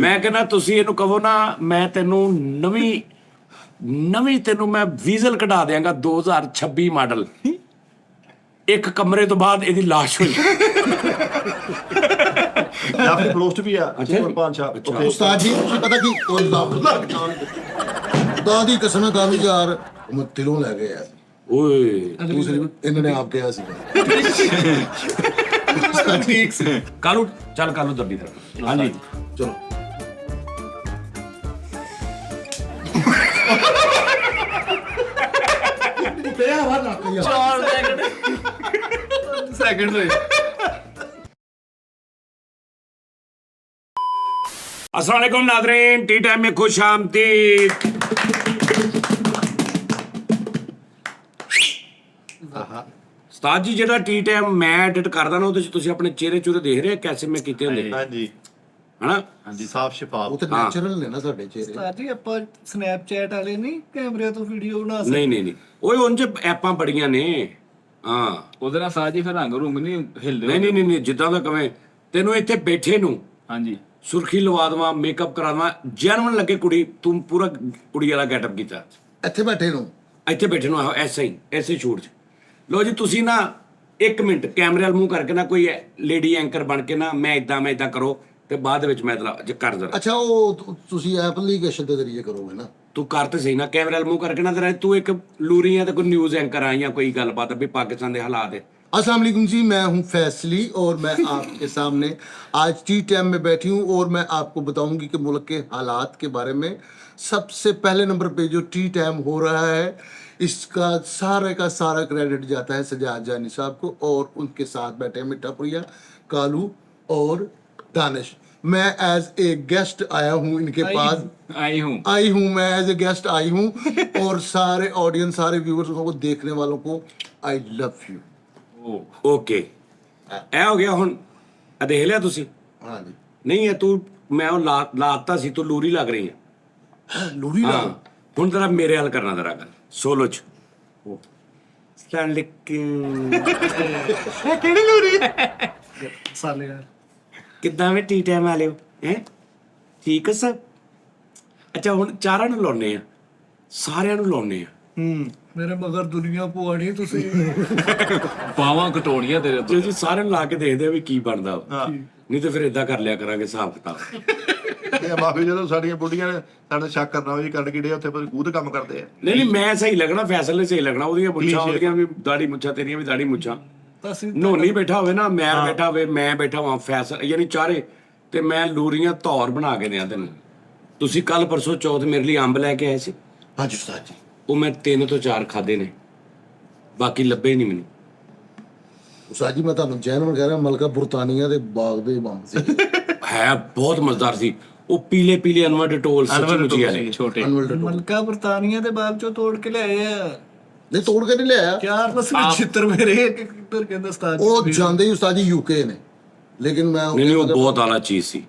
ਮੈਂ ਕਹਿੰਦਾ ਤੁਸੀਂ ਇਹਨੂੰ ਕਹੋ ਨਾ, ਮੈਂ ਤੈਨੂੰ ਨਵੀਂ ਤੈਨੂੰ ਮੈਂ ਵੀਜ਼ਲ ਕਢਾ ਦਿਆਂਗਾ 2026 ਮਾਡਲ। ਇੱਕ ਕਮਰੇ ਤੋਂ ਬਾਅਦ ਇਹਦੀ ਲਾਸ਼ ਹੋਈ। ਜਾਂ ਫਿਰ ਪਲੋਸਟ ਵੀ ਆ ਹੋਰ ਪੰਜ ਛਾ ਉੱਥੇ। ਉਸਤਾਦ ਜੀ ਤੁਸੀਂ ਪਤਾ ਕੀ ਖੁਦਾ ਦੀ ਕਸਮ ਹੈ ਕਾਫੀ ਯਾਰ ਮੈਂ ਦਿਲੋਂ ਲੈ ਗਏ ਯਾਰ। ਓਏ ਦੂਸਰੀ ਇਹਨਾਂ ਨੇ ਆਪ ਕਿਹਾ ਸੀ ਠੀਕ ਸੀ। ਕਾਲੂ ਚੱਲ ਕਾਲੂ ਦੱਬੀ ਤਰ੍ਹਾਂ। ਹਾਂਜੀ ਚਲੋ ਪਿਆ ਵਾ ਨਾ ਕੋਈ 4 ਸੈਕਿੰਡ ਹੋਏ। अस्सलाम वालेकुम नाज़रीन, टी टाइम में खुश आमदीद। उस्ताद जी ਜਿਹੜਾ ਟੀ ਟਾਈਮ ਮੈਂ ਐਡਿਟ ਕਰਦਾ ਨਾ ਉਹਦੇ ਚ ਤੁਸੀਂ ਆਪਣੇ ਚਿਹਰੇ ਚੁਹਰੇ ਦੇਖ ਰਹੇ ਕੈਸੇ ਮੈਂ ਕੀਤੇ ਹੁੰਦੇ ਹਾਂਜੀ ਹਨਾ। ਹਾਂਜੀ ਸਾਫ ਸ਼ਫਾਫ। ਉਹ ਤਾਂ ਨੈਚੁਰਲ ਨੇ ਨਾ ਸਾਡੇ ਚਿਹਰੇ। ਸਾਜੀ ਆਪਾਂ ਸਨੈਪਚੈਟ ਵਾਲੇ ਨਹੀਂ ਕੈਮਰੇ ਤੋਂ ਵੀਡੀਓ ਬਣਾ ਨਹੀਂ ਓਏ ਉਂਝ ਐਪਾਂ ਬੜੀਆਂ ਨੇ। ਹਾਂ ਉਹਦੇ ਨਾਲ ਸਾਜੀ ਫਿਰ ਰੰਗ ਰੁੰਗ ਨਹੀਂ ਹਿਲਦੇ। ਨਹੀਂ ਜਿੱਦਾਂ ਦਾ ਕਵੇਂ ਤੈਨੂੰ ਇੱਥੇ ਬੈਠੇ ਨੂੰ ਹਾਂਜੀ ਸੁਰਖੀ ਲਵਾ ਦੇਵਾਂ, ਮੇਕਅਪ ਕਰਾ ਦੇਵਾਂ, ਜੈਨੂਇਨ ਲੱਗੇ ਕੁੜੀ, ਤੂੰ ਪੂਰਾ ਕੁੜੀ ਵਾਲਾ ਗੈਟਅਪ ਕੀਤਾ। ਇੱਥੇ ਬੈਠੇ ਨੂੰ ਇੱਥੇ ਬੈਠੇ ਨੂੰ ਆਹੋ ਐਸੇ ਸ਼ੂਟ 'ਚ। ਲੋ ਜੀ ਤੁਸੀਂ ਨਾ 1 ਮਿੰਟ ਕੈਮਰੇ ਵੱਲ ਮੂੰਹ ਕਰਕੇ ਨਾ ਕੋਈ ਲੇਡੀ ਐਂਕਰ ਬਣ ਕੇ ਨਾ ਮੈਂ ਇਦਾਂ ਕਰੋ ਤੇ ਬਾਅਦ ਵਿੱਚ ਮੈਂ ਕਰ ਜ਼ਰਾ। ਅੱਛਾ ਉਹ ਤੁਸੀਂ ਐਪਲੀਕੇਸ਼ਨ ਦੇ ਜ਼ਰੀਏ ਕਰੋਗੇ ਨਾ। ਤੂੰ ਕਰ ਤੇ ਸਹੀ ਨਾ ਕੈਮਰੇ ਵੱਲ ਮੂੰਹ ਕਰਕੇ ਨਾ ਤੇਰਾ ਤੂੰ ਇੱਕ ਲੂਰੀ ਆ ਤੇ ਕੋਈ ਨਿਊਜ਼ ਐਂਕਰ ਆ ਜਾਂ ਕੋਈ ਗੱਲਬਾਤ ਵੀ ਪਾਕਿस्तान ਦੇ ਹਾਲਾत है। अस्सलाम वालेकुम जी, मैं हूं फैसली और मैं आपके सामने आज टी टाइम में बैठी हूं और मैं आपको बताऊंगी कि मुल्क के हालात के बारे में। सबसे पहले नंबर पे जो टी टाइम हो रहा है इसका का सारा क्रेडिट जाता है सजाद जानी साहब को और उनके साथ बैठे मिठा पुरिया, कालू और दानिश। मैं एज ए गेस्ट आया हूं इनके पास। आई हूं मैं एज ए गेस्ट आई हूं और सारे ऑडियंस सारे व्यूअर्स को देखने वालों को आई लव यू। ਓਕੇ ਇਹ ਹੋ ਗਿਆ। ਹੁਣ ਇਹ ਦੇਖ ਲਿਆ ਤੁਸੀਂ? हाँ जी ਨਹੀਂ ਇਹ ਤੂੰ ਮੈਂ ਉਹ ਲਾਤਾ ਸੀ, ਤੂੰ ਲੂਰੀ ਲੱਗ ਰਹੀ ਹੈ। लूरी ਹਾਂ ਹੁਣ ਤੇਰਾ ਮੇਰੇ ਹਾਲ ਕਰਨਾ ਤੇਰਾ ਗੱਲ ਸੋਲੋ ਚ। ਕਿਹੜੀ ਲੂਰੀ ਸਾਲੇ ਯਾਰ ਕਿੱਦਾਂ ਵੇ ਟੀ ਟਾਈਮ ਵਾਲਿਓ ਹੈ? ਠੀਕ ਹੈ ਸਭ? ਅੱਛਾ ਹੁਣ ਚਾਰਾਂ ਨੂੰ ਲਾਉਣੇ ਆ, ਸਾਰਿਆਂ ਨੂੰ ਲਾਉਣੇ ਆ। ਮੇਰੇ ਮਗਰ ਦੁਨੀਆ ਪੁਆਣੀ ਤੁਸੀਂ। ਬਾਵਾਂ ਕਟੋਣੀਆਂ ਤੇਰੇ ਤੋਂ। ਜੀ ਸਾਰਿਆਂ ਨੂੰ ਲਾ ਕੇ ਦੇਖਦੇ ਆ ਵੀ ਕੀ ਬਣਦਾ ਵਾ। ਨਹੀਂ ਤੇ ਫਿਰ ਇਦਾਂ ਕਰ ਲਿਆ ਕਰਾਂਗੇ ਹਿਸਾਬ ਕਿਤਾਬ। ਇਹ ਮਾਫੀ ਜਦੋਂ ਸਾਡੀਆਂ ਬੁੱਢੀਆਂ ਨੇ ਸਾਡੇ ਸ਼ੱਕ ਕਰਨਾ ਉਹ ਜੀ ਕਰਨ ਕਿਹੜੇ ਉੱਥੇ ਪਰ ਖੂਦ ਕੰਮ ਕਰਦੇ ਆ। ਨਹੀਂ ਮੈਂ ਸਹੀ ਲੱਗਣਾ, ਫੈਸਲੇ ਸਹੀ ਲੱਗਣਾ। ਉਹਦੀਆਂ ਮੁੱਛਾਂ ਉਹਦੀਆਂ ਵੀ ਦਾੜੀ ਮੁੱਛਾਂ, ਤੇਰੀਆਂ ਵੀ ਦਾੜੀ ਮੁੱਛਾਂ। ਅਸੀਂ ਨੋਨੀ ਬੈਠਾ ਹੋਵੇ ਨਾ, ਮੈਂ ਬੈਠਾ ਹੋਵੇ, ਮੈਂ ਬੈਠਾ ਹਾਂ ਫੈਸਲ ਯਾਨੀ ਚਾਰੇ ਤੇ ਮੈਂ ਲੂਰੀਆਂ ਧੌਰ ਬਣਾ ਕੇ ਦਿਆਂ ਤੈਨੂੰ। ਤੁਸੀਂ ਕੱਲ ਪਰਸੋਂ ਚੌਥ ਮੇਰੇ ਲਈ ਅੰਬ ਲੈ ਕੇ ਆਏ ਸੀ। हाँ जी उस्ताद जी। ਉਹ ਮੈਂ 3 ਤੋਂ 4 ਖਾਦੇ ਨੇ, ਬਾਕੀ ਲੱਭੇ ਨਹੀਂ ਮੈਨੂੰ। ਉਸਤਾਦ ਜੀ ਮੈਂ ਤੁਹਾਨੂੰ ਜੈਨੂਨ ਕਹਿ ਰਿਹਾ, ਮਲਕਾ ਬੁਰਤਾਨੀਆ ਦੇ ਬਾਗ ਦੇ ਬੰਬ ਸੀ। ਹੈ ਬਹੁਤ ਮਜ਼ੇਦਾਰ ਸੀ। ਉਹ ਪੀਲੇ ਅਨਵਰ ਡਟੋਲ ਸੱਚੀ ਮੁੱਚੀ ਵਾਲੇ ਛੋਟੇ ਮਲਕਾ ਬਰਤਾਨੀਆ ਦੇ ਬਾਗ ਚੋਂ ਤੋੜ ਕੇ ਲਿਆਏ ਆ। ਨਹੀਂ ਤੋੜ ਕੇ ਨਹੀਂ ਲਿਆਇਆ ਚਾਰ ਨਸਲੀ ਚਿੱਤਰ ਮੇਰੇ ਕਿੱਧਰ ਕਹਿੰਦਾ ਉਸਤਾਦ ਉਹ ਜਾਂਦੇ ਹੀ ਉਸਤਾਦ ਜੀ ਯੂਕੇ ਨੇ, ਲੇਕਿਨ ਮੈਂ ਨਹੀਂ ਉਹ ਬਹੁਤ ਆਲਾ ਚੀਜ਼ ਸੀ,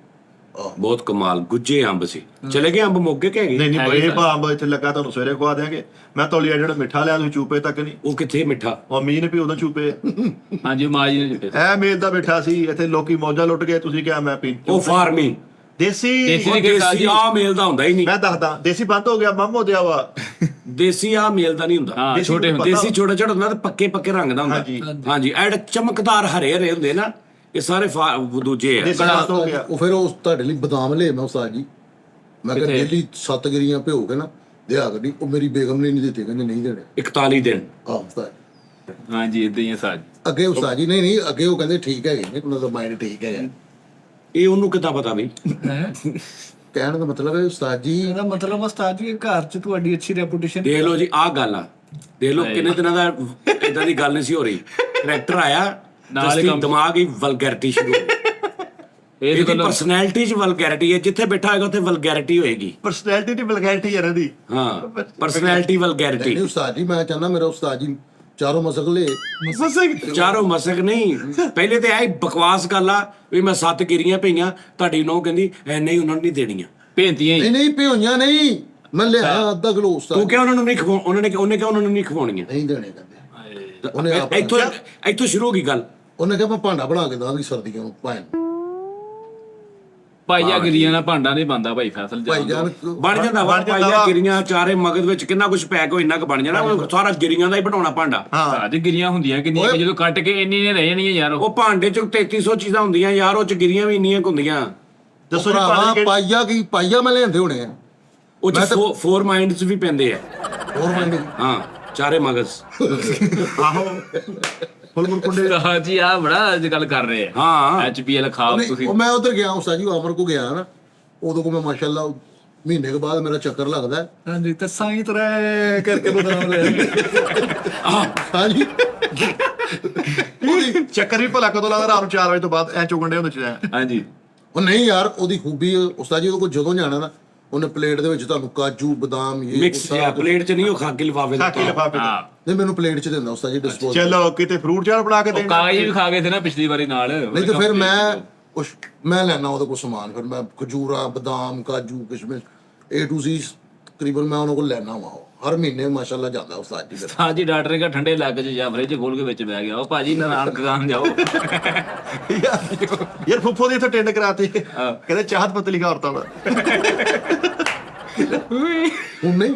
ਬਹੁਤ ਕਮਾਲ ਗੁੱਜੇ ਅੰਬ ਸੀ। ਚਲੇ ਗਏ ਅੰਬ ਮੋਗੇ ਕੇ ਹੈਗੇ? ਨਹੀਂ ਬੜੇ ਭਾਂਬ ਇੱਥੇ ਲੱਗਾ, ਤੁਹਾਨੂੰ ਸਵੇਰੇ ਖਵਾ ਦਿਆਂਗੇ। ਮੈਂ ਤੌਲੀਆ ਜਿਹੜਾ ਮਿੱਠਾ ਲਿਆ ਤੁਸੀਂ ਚੂਪੇ ਤੱਕ ਨਹੀਂ। ਉਹ ਕਿੱਥੇ ਮਿੱਠਾ? ਉਹ ਮੀਨ ਵੀ ਉਦੋਂ ਚੂਪੇ। ਹਾਂਜੀ ਮਾਜੀ ਨੇ ਚਿੱਟੇ ਇਹ ਮੇਲ ਦਾ ਮਿੱਠਾ ਸੀ, ਇੱਥੇ ਲੋਕੀ ਮੌਜਾਂ ਲੁੱਟ ਗਏ। ਤੁਸੀਂ ਕਿਹਾ ਮੈਂ ਪੀ ਉਹ ਫਾਰਮੀ ਦੇਸੀ ਦੇਸੀ ਆ ਮੇਲ ਦਾ ਹੁੰਦਾ ਹੀ ਨਹੀਂ। ਮੈਂ ਦੱਸਦਾ ਦੇਸੀ ਬੰਦ ਹੋ ਗਿਆ, ਮੰਮ ਹੋ ਗਿਆ ਵਾ। ਦੇਸੀ ਆ ਮੇਲ ਦਾ ਨਹੀਂ ਹੁੰਦਾ। ਹਾਂ ਛੋਟੇ ਹੁੰਦੇ ਦੇਸੀ ਛੋਟਾ ਹੁੰਦਾ ਤੇ ਪੱਕੇ ਰੰਗ ਦਾ ਹੁੰਦਾ। ਹਾਂਜੀ ਐਡ ਚਮਕਦਾਰ ਹਰੇ ਹੁੰਦੇ ਨਾ, ਇਹ ਸਾਰੇ ਦੂਜੇ ਆ। ਦੇਸੀ ਬੰਦ ਹੋ ਗਿਆ। ਉਹ ਫਿਰ ਉਹ ਤੁਹਾਡੇ ਲਈ ਬਦਾਮ ਲੈ ਮੈਂ ਉਸਤਾਦ ਜੀ। ਮੈਂ ਕਿਹਾ ਡੇਲੀ 7 ਗਿਰੀਆਂ ਭਿਓ ਕੇ ਨਾ ਦਿਆ ਕਰਨੀ। ਉਹ ਮੇਰੀ ਬੇਗਮ ਨੇ ਨਹੀਂ ਦਿੱਤੇ, ਕਹਿੰਦੇ ਨਹੀਂ ਦੇਣੇ। 41 ਦਿਨ ਆਹ ਉਸਤਾਦ ਹਾਂਜੀ ਇਦਾਂ ਹੀ ਆ ਸਾਜ। ਅੱਗੇ ਉਸਤਾਦ ਜੀ ਨਹੀਂ ਅੱਗੇ ਉਹ ਕਹਿੰਦੇ ਠੀਕ ਹੈਗੇ ਨੇ, ਉਹਨਾਂ ਦਾ ਮਾਈਂਡ ਠੀਕ ਹੈਗਾ। ਇਹ ਉਹਨੂੰ ਕਿੱਦਾਂ ਪਤਾ ਬਈ? ਕਹਿਣ ਦਾ ਮਤਲਬ ਹੈ ਉਸਤਾਦ ਜੀ ਇਹਦਾ ਮਤਲਬ ਉਸਤਾਦ ਜੀ ਘਰ 'ਚ ਤੁਹਾਡੀ ਅੱਛੀ ਰੈਪੂਟੇਸ਼ਨ। ਦੇਖ ਲਓ ਜੀ ਆਹ ਗੱਲ ਆ, ਦੇਖ ਲਓ ਕਿੰਨੇ ਦਿਨਾਂ ਦਾ ਇਦਾਂ ਦੀ ਗੱਲ ਨਹੀਂ ਸੀ ਹੋ ਰਹੀ। ਕਰੈਕਟਰ ਆਇਆ ਨਾਲ ਦਿਮਾਗ ਹੀ ਵਲਗੈਰਿਟੀ ਸ਼ੁਰੂ। ਇਹਦੀ ਪਰਸਨੈਲਿਟੀ 'ਚ ਵਲਗੈਰਿਟੀ ਹੈ, ਜਿੱਥੇ ਬੈਠਾ ਹੋਏਗਾ ਉੱਥੇ ਵਲਗੈਰਿਟੀ ਹੋਏਗੀ। ਪਰਸਨੈਲਿਟੀ ਦੀ ਵਲਗੈਰਿਟੀ ਹੈ ਇਹਦੀ। ਹਾਂ ਪਰਸਨੈਲਿਟੀ ਵਲਗੈਰਿਟੀ। ਨਹੀਂ ਉਸਤਾਦ ਜੀ ਮੈਂ ਚਾਹੁੰਦਾ ਮੇਰਾ ਉਸਤਾਦ ਜੀ ਚਾਰੋਂ ਮਸਕ ਲੈ। ਚਾਰੋਂ ਮਸਕ ਨਹੀਂ, ਪਹਿਲੇ ਤੇ ਆਈ ਬਕਵਾਸ ਗੱਲ ਆ ਵੀ ਮੈਂ 7 ਗਿਰੀਆਂ ਪਈਆਂ, ਤੁਹਾਡੀ ਨੌ ਕਹਿੰਦੀ ਨਹੀਂ ਉਹਨਾਂ ਨੂੰ ਨਹੀਂ ਦੇਣੀਆਂ ਭੇਂਤੀਆਂ ਹੀ ਨਹੀਂ ਭਿਓਈਆਂ ਨਹੀਂ, ਮੈਂ ਲਿਆ ਅੱਧਾ ਕਿਲੋ ਉਸਤਾਦ। ਤੂੰ ਕਿਹਾ ਉਹਨਾਂ ਨੂੰ ਨਹੀਂ ਖਵਾਉ, ਉਹਨੇ ਕਿਹਾ ਉਹਨਾਂ ਨੂੰ ਨਹੀਂ ਖਵਾਉਣੀਆਂ। ਨਹੀਂ ਦੇਣੇ ਕਹਿੰਦੇ ਉਹਨੇ। ਇੱਥੋਂ ਸ਼ੁਰੂ ਹੋ ਗਈ ਗੱਲ। ਉਹਨੇ ਕਿਹਾ ਮੈਂ ਭਾਂਡਾ ਬਣਾ ਕੇ ਦਾਂਗੀ ਸਰਦੀਆਂ ਨੂੰ ਭਾਂ ਪਾਈਆ ਗਿਰੀਆਂ ਨਾਲ ਭਾਂਡਾ ਨਹੀਂ ਬੰਦਾ ਭਾਈ ਫੈਸਲ ਭਾਈ ਜਾਨ ਬਣ ਜਾਂਦਾ ਵਾ ਪਾਈਆ ਗਿਰੀਆਂ ਚਾਰੇ ਮਗਦ ਵਿੱਚ ਕਿੰਨਾ ਕੁਝ ਪੈਕ ਹੋ ਇੰਨਾ ਕੁ ਬਣ ਜਾਣਾ ਉਹ ਸਾਰਾ ਗਿਰੀਆਂ ਦਾ ਹੀ ਬਣਾਉਣਾ ਭਾਂਡਾ। ਅੱਜ ਗਿਰੀਆਂ ਹੁੰਦੀਆਂ ਕਿੰਨੀਆਂ ਜਦੋਂ ਕੱਟ ਕੇ ਇੰਨੀ ਨੇ ਰਹਿ ਜਾਣੀਆਂ ਯਾਰ ਉਹ ਭਾਂਡੇ ਚ 3300 ਚੀਜ਼ਾਂ ਹੁੰਦੀਆਂ ਯਾਰ, ਉਹ ਚ ਗਿਰੀਆਂ ਵੀ ਇੰਨੀਆਂ ਕੁ ਹੁੰਦੀਆਂ। ਦੱਸੋ ਜੀ ਭਰਾਵਾ ਪਾਈਆ ਕੀ ਪਾਈਆ ਮੈਂ ਲਿਆਂਦੇ ਹੋਣੇ ਆ ਉਹ ਚ 4 ਮਾਈਂਡਸ ਵੀ ਪੈਂਦੇ ਆ। ਹੋਰ ਮੰਡੀ ਹਾਂ ਚਾਰੇ ਮਗਜ਼। ਆਹੋ ਫੁੱਲ ਕੁੰਡੇ ਹਾਂ ਜੀ ਆ ਬੜਾ ਅੱਜ ਗੱਲ ਕਰ ਰਹੇ ਆ। ਹਾਂ HPL ਖਾਬ ਤੁਸੀਂ ਉਹ ਮੈਂ ਉਧਰ ਗਿਆ ਉਸਤਾਦ ਜੀ ਅਮਰ ਕੋ ਗਿਆ ਨਾ, ਉਦੋਂ ਕੋ ਮੈਂ ਮਾਸ਼ਾਅੱਲਾ ਮਹੀਨੇ ਕੇ ਬਾਅਦ ਮੇਰਾ ਚੱਕਰ ਲੱਗਦਾ ਹੈ। ਹਾਂਜੀ ਤੇ ਸਾਈਂ ਤਰੇ ਕਰਕੇ ਬਦਨਾਮ ਲੈ ਹਾਂਜੀ ਚੱਕਰ ਵੀ ਭਲਾ ਕਦੋਂ ਲੱਗਦਾ? ਰਾਤ ਨੂੰ 4 ਵਜੇ ਤੋਂ ਬਾਅਦ ਐ ਚੁਗੰਡੇ ਹੁੰਦੇ ਚ ਹਾਂਜੀ ਉਹ ਨਹੀਂ ਯਾਰ, ਉਹਦੀ ਖੂਬੀ ਉਸਤਾਦ ਜੀ ਉਹਦੇ ਕੋਲ ਜਦੋਂ ਜਾਣਾ ਨਾ, ਉਹਨੇ ਪਲੇਟ ਦੇ ਵਿੱਚ ਤੁਹਾਨੂੰ ਕਾਜੂ ਬਦਾਮ ਇਹ ਮਿਕਸ ਜਿਹਾ ਪਲੇਟ ਚ ਨਹੀਂ, ਉਹ ਖਾਕੀ ਲਿਫਾਫੇ ਖਾ ਕੇ ਲਿਫਾਫੇ ਤੇ। ਨਹੀਂ ਮੈਨੂੰ ਪਲੇਟ 'ਚ ਦਿੰਦਾ ਉਸਤਾਦ ਜੀ ਡਿਸਪੋਜ਼। ਚਲੋ ਕਿਤੇ ਫਰੂਟ ਚਾਟ ਬਣਾ ਕੇ ਉਹ ਦੇਣਾ। ਕਾਗਜ਼ ਵੀ ਖਾ ਗਏ ਸੀ ਨਾ ਪਿਛਲੀ ਵਾਰੀ ਨਾਲ। ਨਹੀਂ ਤੇ ਫਿਰ ਮੈਂ ਲੈਣਾ ਉਹਦੇ ਕੋਲ ਸਮਾਨ, ਫਿਰ ਮੈਂ ਖਜੂਰਾ ਬਦਾਮ ਕਾਜੂ ਕਿਸ਼ਮਿਸ਼ A to Z ਤਕਰੀਬਨ ਮੈਂ ਉਹਨਾਂ ਕੋਲ ਲੈਣਾ ਵਾ। ਹਰ ਮਹੀਨੇ ਮਾਸ਼ਾਅੱਲਾ ਜਾਂਦਾ ਉਸਤਾਦ ਜੀ। ਹਾਂ ਜੀ ਡਾਕਟਰ ਨੇ ਕਿਹਾ ਠੰਡੇ ਇਲਾਕੇ 'ਚ ਜਾਂ ਫਰਿੱਜ ਖੋਲ ਕੇ ਵਿੱਚ ਬਹਿ ਗਿਆ ਉਹ ਭਾਜੀ ਨਾਰਾਇਣ ਕਗਾਨ ਜਾਓ। ਯਾਰ ਫੁੱਫੋ ਦੀ ਇੱਥੇ ਟੈਂਡ ਕਰਾਤੀ, ਕਹਿੰਦੇ ਚਾਹਤ ਪੱਤ ਲਿਖਾ ਔਰਤਾਂ ਦਾ। ਹੁਣ ਨਹੀਂ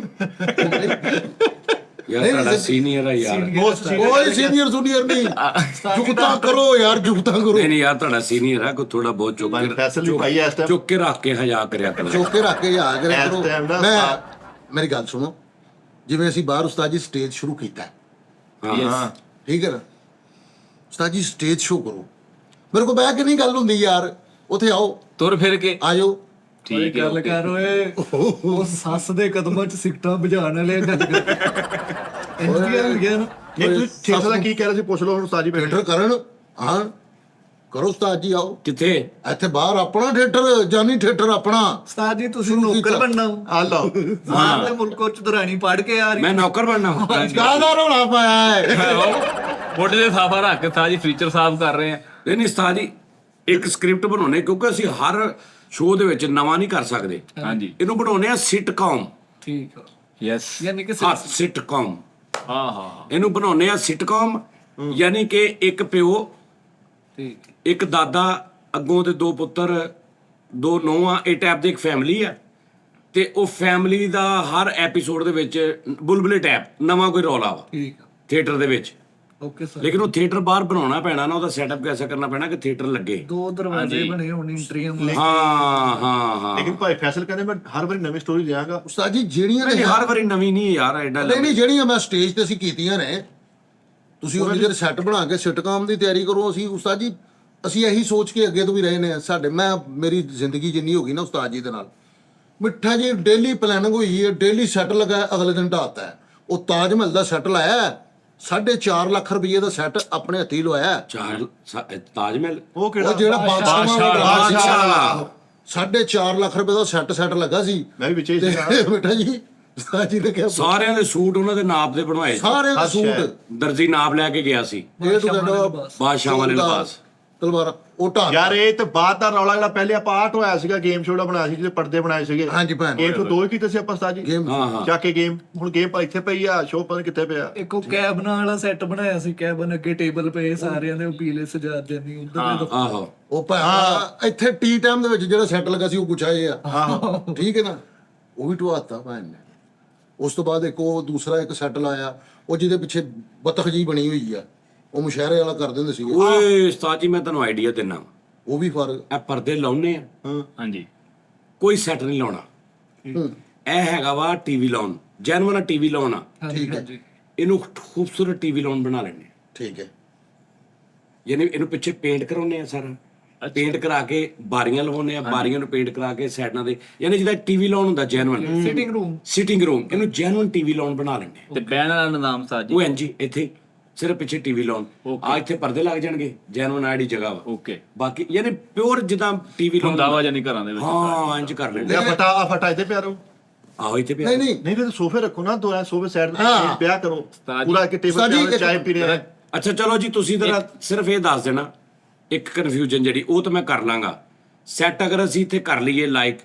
ਯਾਰ ਤੁਹਾਡਾ ਸੀਨੀਅਰ ਆ ਯਾਰ। ਕੋਈ ਸੀਨੀਅਰ ਜੂਨੀਅਰ ਨਹੀਂ, ਜੁਗਤਾ ਕਰੋ ਯਾਰ, ਜੁਗਤਾ ਕਰੋ। ਨਹੀਂ ਯਾਰ ਤੁਹਾਡਾ ਸੀਨੀਅਰ ਆ, ਕੋਈ ਥੋੜਾ ਬਹੁਤ ਫੈਸਲ ਵੀ ਪਾਈ ਐ ਇਸ ਟਾਈਮ। ਚੁੱਕ ਕੇ ਰੱਖ ਕੇ ਹਜਾ ਕਰਿਆ ਕਰੋ। ਚੁੱਕ ਕੇ ਰੱਖ ਕੇ ਜਾ ਕੇ ਇਸ ਕਰੋ। time ਨਾ ਮੈਂ ਮੇਰੀ ਗੱਲ ਸੁਣੋ, ਜਿਵੇਂ ਅਸੀਂ ਬਾਹਰ ਉਸਤਾਦ ਜੀ ਸਟੇਜ ਸ਼ੁਰੂ ਕੀਤਾ ਹੈ, ਹਾਂ ਠੀਕ ਹੈ ਨਾ, ਉਸਤਾਦ ਜੀ ਸਟੇਜ ਸ਼ੋ ਕਰੋ, ਮੇਰੇ ਕੋਲ ਬਹਿ ਕੇ ਨਹੀਂ ਗੱਲ ਹੁੰਦੀ ਯਾਰ, ਉੱਥੇ ਆਓ, ਤੁਰ ਫਿਰ ਕੇ ਆ ਜਾਓ। ਠੀਕ ਹੈ ਗੱਲ okay। ਕਰ ਓਏ ਉਹ ਸੱਸ ਦੇ ਕਦਮਾਂ 'ਚ ਸਿੱਕਟਾਂ ਵਜਾਉਣ ਵਾਲੇ ਗੱਲ ਕਰ ਇੰਡੀਆ ਹੋ ਗਿਆ ਨਾ। ਨਹੀਂ ਤੁਸੀਂ ਥੀਏਟਰ ਦਾ ਕੀ ਕਹਿ ਰਹੇ ਸੀ? ਪੁੱਛ ਲਓ ਹੁਣ ਉਸਤਾਦ ਜੀ ਬੈਠੇ। ਥੀਏਟਰ ਕਰਨ, ਹਾਂ ਕਰੋ ਉਸਤਾਦ ਜੀ, ਆਓ ਕਿੱਥੇ? ਇੱਥੇ ਬਾਹਰ ਆਪਣਾ ਥੀਏਟਰ, ਜਾਨੀ ਥੀਏਟਰ ਆਪਣਾ। ਉਸਤਾਦ ਜੀ ਤੁਸੀਂ ਸ਼ੁਰੂ ਨੌਕਰ ਕੀਤਾ। ਬਣਨਾ ਆ ਲਓ ਬਾਹਰ ਦੇ ਮੁਲਕੋਂ ਚ ਦਰਾਣੀ ਪੜ ਕੇ ਆ ਰਹੀ। ਮੈਂ ਨੌਕਰ ਬਣਨਾ। ਕਾਹਦਾ ਰੌਲਾ ਪਾਇਆ ਹੈ? ਮੋਢੇ ਤੇ ਸਾਫਾ ਰੱਖ ਕੇ ਸਾਜੀ ਫੀਚਰ ਸਾਫ ਕਰ ਰਹੇ ਆ। ਨਹੀਂ ਨਹੀਂ ਉਸਤਾਦ ਜੀ, ਇੱਕ ਸਕ੍ਰਿਪਟ ਬਣਾਉਣੇ, ਕਿਉਂਕਿ ਅਸੀਂ ਹਰ ਸ਼ੋਅ ਦੇ ਵਿੱਚ ਨਵਾਂ ਨਹੀਂ ਕਰ ਸਕਦੇ। ਹਾਂਜੀ ਇਹਨੂੰ ਬਣਾਉਣੇ ਆ ਸਿਟਕਾਮ। ਠੀਕ ਆ, ਯੈਸ ਯਾਨੀ ਕਿ ਹਾਂ ਸਿਟਕਾਮ, ਹਾਂ ਹਾਂ ਇਹਨੂੰ ਬਣਾਉਣੇ ਆ ਸਿਟਕਾਮ। ਯਾਨੀ ਕਿ ਇੱਕ ਪਿਓ, ਠੀਕ ਇੱਕ ਦਾਦਾ, ਅੱਗੋਂ ਤੇ 2 ਪੁੱਤਰ 2 ਨੂੰਹਾਂ, ਇਹ ਟਾਈਪ ਦੀ ਇੱਕ ਫੈਮਿਲੀ ਆ। ਤੇ ਉਹ ਫੈਮਿਲੀ ਦਾ ਹਰ ਐਪੀਸੋਡ ਦੇ ਵਿੱਚ ਬੁਲਬੁਲੇ ਟਾਈਪ ਨਵਾਂ ਕੋਈ ਰੌਲਾ ਵਾ ਠੀਕ ਥੀਏਟਰ ਦੇ ਵਿੱਚ। Okay sir. ਲੇਕਿਨ ਉਹ ਥੀਏਟਰ ਬਾਹਰ ਬਣਾਉਣਾ ਪੈਣਾ ਨਾ, ਉਹਦਾ ਸੈਟਅਪ ਕੈਸਾ ਕਰਨਾ ਪੈਣਾ ਕਿ ਥੀਏਟਰ ਲੱਗੇ। 2 ਦਰਵਾਜ਼ੇ ਬਣੇ ਹੋਣ ਇੰਟਰੀਅਮ। ਹਾਂ ਹਾਂ ਹਾਂ। ਲੇਕਿਨ ਭਾਈ ਫੈਸਲ ਕਹਿੰਦੇ ਮੈਂ ਹਰ ਵਾਰੀ ਨਵੀਂ ਸਟੋਰੀ ਦਿਆਂਗਾ। ਉਸਤਾਦ ਜੀ ਜਿਹੜੀਆਂ ਨਹੀਂ ਨੇ ਹਰ ਵਾਰੀ ਨਵੀਂ ਨਹੀਂ ਯਾਰ, ਐਡਾ ਨਹੀਂ ਨਹੀਂ ਜਿਹੜੀਆਂ ਮੈਂ ਸਟੇਜ ਤੇ ਅਸੀਂ ਕੀਤੀਆਂ ਨੇ, ਤੁਸੀਂ ਉਹਦੀ ਜਿਹੜੇ ਸੈੱਟ ਬਣਾ ਕੇ ਸਿਟਕਾਮ ਦੀ ਤਿਆਰੀ ਕਰੋ। ਅਸੀਂ ਉਸਤਾਦ ਜੀ ਅਸੀਂ ਇਹੀ ਸੋਚ ਕੇ ਅੱਗੇ ਤੋਂ ਵੀ ਰਹੇ ਨੇ। ਸਾਡੇ ਮੇਰੀ ਜ਼ਿੰਦਗੀ ਜਿੰਨੀ ਹੋ ਗਈ ਨਾ ਉਸਤਾਦ ਜੀ ਦੇ ਨਾਲ, ਮਿੱਠਾ ਜੀ ਡੇਲੀ ਪਲੈਨਿੰਗ ਹੋਈ ਹੈ, ਡੇਲੀ ਸੈੱਟ ਲਗਾ, ਅਗਲੇ ਦਿਨ ਢਾਤਾ ਹੈ। ਉਹ ਤਾਜ ਮਹਿਲ ਦਾ ਸੈੱਟ ਲਾਇਆ 4.5 ਲੱਖ ਰੁਪਏ ਦਾ ਸੈੱਟ ਆਪਣੇ ਹੱਥੀਂ ਲਵਾਇਆ। ਤਾਜ ਮਹਿਲ ਉਹ ਕਿਹੜਾ? ਉਹ ਜਿਹੜਾ ਬਾਦਸ਼ਾਹ 4.5 ਲੱਖ ਰੁਪਏ ਦਾ ਸੈੱਟ ਲੱਗਾ ਸੀ। ਮੈਂ ਵੀ ਵਿੱਚ ਹੀ ਸੀਗਾ। ਤੇ ਬੇਟਾ ਜੀ ਉਸਤਾਦ ਜੀ ਨੇ ਕਿਹਾ ਸਾਰਿਆਂ ਦੇ ਸੂਟ ਉਹਨਾਂ ਦੇ ਨਾਪ ਦੇ ਬਣਵਾਏ ਸੀ। ਸਾਰੇ ਦਾ ਸੂਟ ਦਰਜੀ ਨਾਪ ਲੈ ਕੇ ਗਿਆ ਸੀ। ਇਹ ਤੋਂ ਕਹਿੰਦਾ ਬਾਦਸ਼ਾਹ ਵਾਲੇ ਲਿਬਾਸ। ਤਲਵਾਰ ਉਹ ਢਾਹ ਯਾਰ ਇਹ ਤੇ ਬਾਅਦ ਦਾ ਰੌਲਾ ਜਿਹੜਾ ਪਹਿਲੇ ਆਪਾਂ ਆਰਟ ਹੋਇਆ ਸੀਗਾ, ਗੇਮ ਸ਼ੋਅ ਦਾ ਬਣਾਇਆ ਸੀ, ਜਿਹਦੇ ਪਰਦੇ ਬਣਾਏ ਸੀਗੇ। ਹਾਂਜੀ ਭੈਣ ਗੇਮ ਤੋਂ 2 ਹੀ ਕੀਤੇ ਸੀ ਆਪਾਂ ਉਸਤਾਦ ਜੀ। ਗੇਮ ਹਾਂ ਹਾਂ ਜਾ ਕੇ ਗੇਮ, ਹੁਣ ਗੇਮ ਪਰ ਇੱਥੇ ਪਈ ਆ, ਸ਼ੋਅ ਪਤਾ ਨੀ ਕਿੱਥੇ ਪਿਆ। ਇੱਕ ਉਹ ਕੈਬਨ ਵਾਲਾ ਸੈੱਟ ਬਣਾਇਆ ਸੀ, ਕੈਬਨ ਅੱਗੇ ਟੇਬਲ ਪਏ ਸਾਰਿਆਂ ਦੇ, ਉਹ ਪੀਲੇ ਸਜਾ ਜਾਂਦੀ ਉਧਰ ਦੇ। ਆਹੋ ਉਹ ਇੱਥੇ ਟੀ ਟਾਈਮ ਦੇ ਵਿੱਚ ਜਿਹੜਾ ਸੈੱਟ ਲੱਗਾ ਸੀ ਉਹ ਗੁਛਾਏ ਆ। ਠੀਕ ਹੈ ਨਾ, ਉਹ ਵੀ ਢਵਾਤਾ ਭੈਣ ਨੇ। ਉਸ ਤੋਂ ਬਾਅਦ ਇੱਕ ਉਹ ਦੂਸਰਾ ਇੱਕ ਸੈੱਟ ਲਾਇਆ, ਉਹ ਜਿਹਦੇ ਪਿੱਛੇ ਬਤਖ ਜੀ ਬਣੀ ਹੋਈ ਆ, ਉਹ ਮੁਸ਼ਹਿਰੇ ਵਾਲਾ ਕਰ ਦਿੰਦੇ ਸੀਗੇ। ਓਏ ਉਸਤਾਦ ਜੀ ਮੈਂ ਤੁਹਾਨੂੰ ਆਈਡੀਆ ਦਿੰਨਾ, ਉਹ ਵੀ ਫਰਕ। ਇਹ ਪਰਦੇ ਲਾਉਣੇ ਆ, ਹਾਂਜੀ ਕੋਈ ਸੈੱਟ ਨਹੀਂ ਲਾਉਣਾ। ਇਹ ਹੈਗਾ ਵਾ ਟੀਵੀ ਲਾਉਣ, ਜੈਨੂਅਨ ਟੀਵੀ ਲਾਉਣਾ। ਠੀਕ ਹੈ ਇਹਨੂੰ ਖੂਬਸੂਰਤ ਟੀਵੀ ਲਾਉਣ ਬਣਾ ਲੈਣੇ। ਠੀਕ ਹੈ। ਯਾਨੀ ਇਹਨੂੰ ਪਿੱਛੇ ਪੇਂਟ ਕਰਾਉਣੇ ਆ ਸਾਰਾ, ਪੇਂਟ ਕਰਾ ਕੇ ਬਾਰੀਆਂ ਲਵਾਉਣੇ ਆ, ਬਾਰੀਆਂ ਨੂੰ ਪੇਂਟ ਕਰਾ ਕੇ ਸਾਈਡਾਂ ਦੇ, ਯਾਨੀ ਜਿਹਦਾ ਟੀਵੀ ਲਾਉਣ ਹੁੰਦਾ ਜੈਨੂਅਨ ਸਿਟਿੰਗ ਰੂਮ, ਇਹਨੂੰ ਜੈਨੂਅਨ ਟੀਵੀ ਲਾਉਣ ਬਣਾ ਲੈਣੇ। ਤੇ ਬੈਨ ਵਾਲਾ ਨਿਜ਼ਾਮ ਸਾਜੀ ਉਹ ਇੰਜੀ ਇੱਥੇ ਸਿਰਫ ਪਿੱਛੇ ਟੀਵੀ ਲਾਉਣ, ਆ ਇੱਥੇ ਪਰਦੇ ਲੱਗ ਜਾਣਗੇ, ਜੈਨੂਅਨ ਆਈਡੀ ਜਗ੍ਹਾ ਵਾ। ਓਕੇ ਬਾਕੀ ਯਾਨੀ ਪਿਓਰ ਜਿੱਦਾਂ ਟੀਵੀ ਲਾਉਣ ਹੁੰਦਾ ਵਾ ਜਾਨੀ ਘਰਾਂ ਦੇ ਵਿੱਚ। ਹਾਂ ਇੰਜ ਕਰ ਲੈਣੇ। ਆ ਫਟਾ ਇੱਥੇ ਪਿਆ ਰਹੋ। ਆਹੋ ਇੱਥੇ ਪਿਆ। ਨਹੀਂ ਨਹੀਂ ਨਹੀਂ ਫਿਰ ਸੋਫੇ ਰੱਖੋ ਨਾ, 2 ਸੋਫੇ ਸਾਈਡ ਤੇ ਪਿਆ ਕਰੋ, ਉਸਤਾਦ ਪੂਰਾ ਇੱਕ ਟੇਬਲ ਤੇ ਚਾਹ ਪੀ ਰਹੇ। ਅੱਛਾ ਚਲੋ ਜੀ, ਤੁਸੀਂ ਤਾਂ ਸਿਰਫ ਇਹ ਦੱਸ ਦੇਣਾ, ਇੱਕ ਕਨਫਿਊਜ਼ਨ ਜਿਹੜੀ ਉਹ ਤਾਂ ਮੈਂ ਕਰ ਲਾਂਗਾ। ਸੈੱਟ ਅਗਰ ਅਸੀਂ ਇੱਥੇ ਕਰ ਲਈਏ, ਲਾਈਕ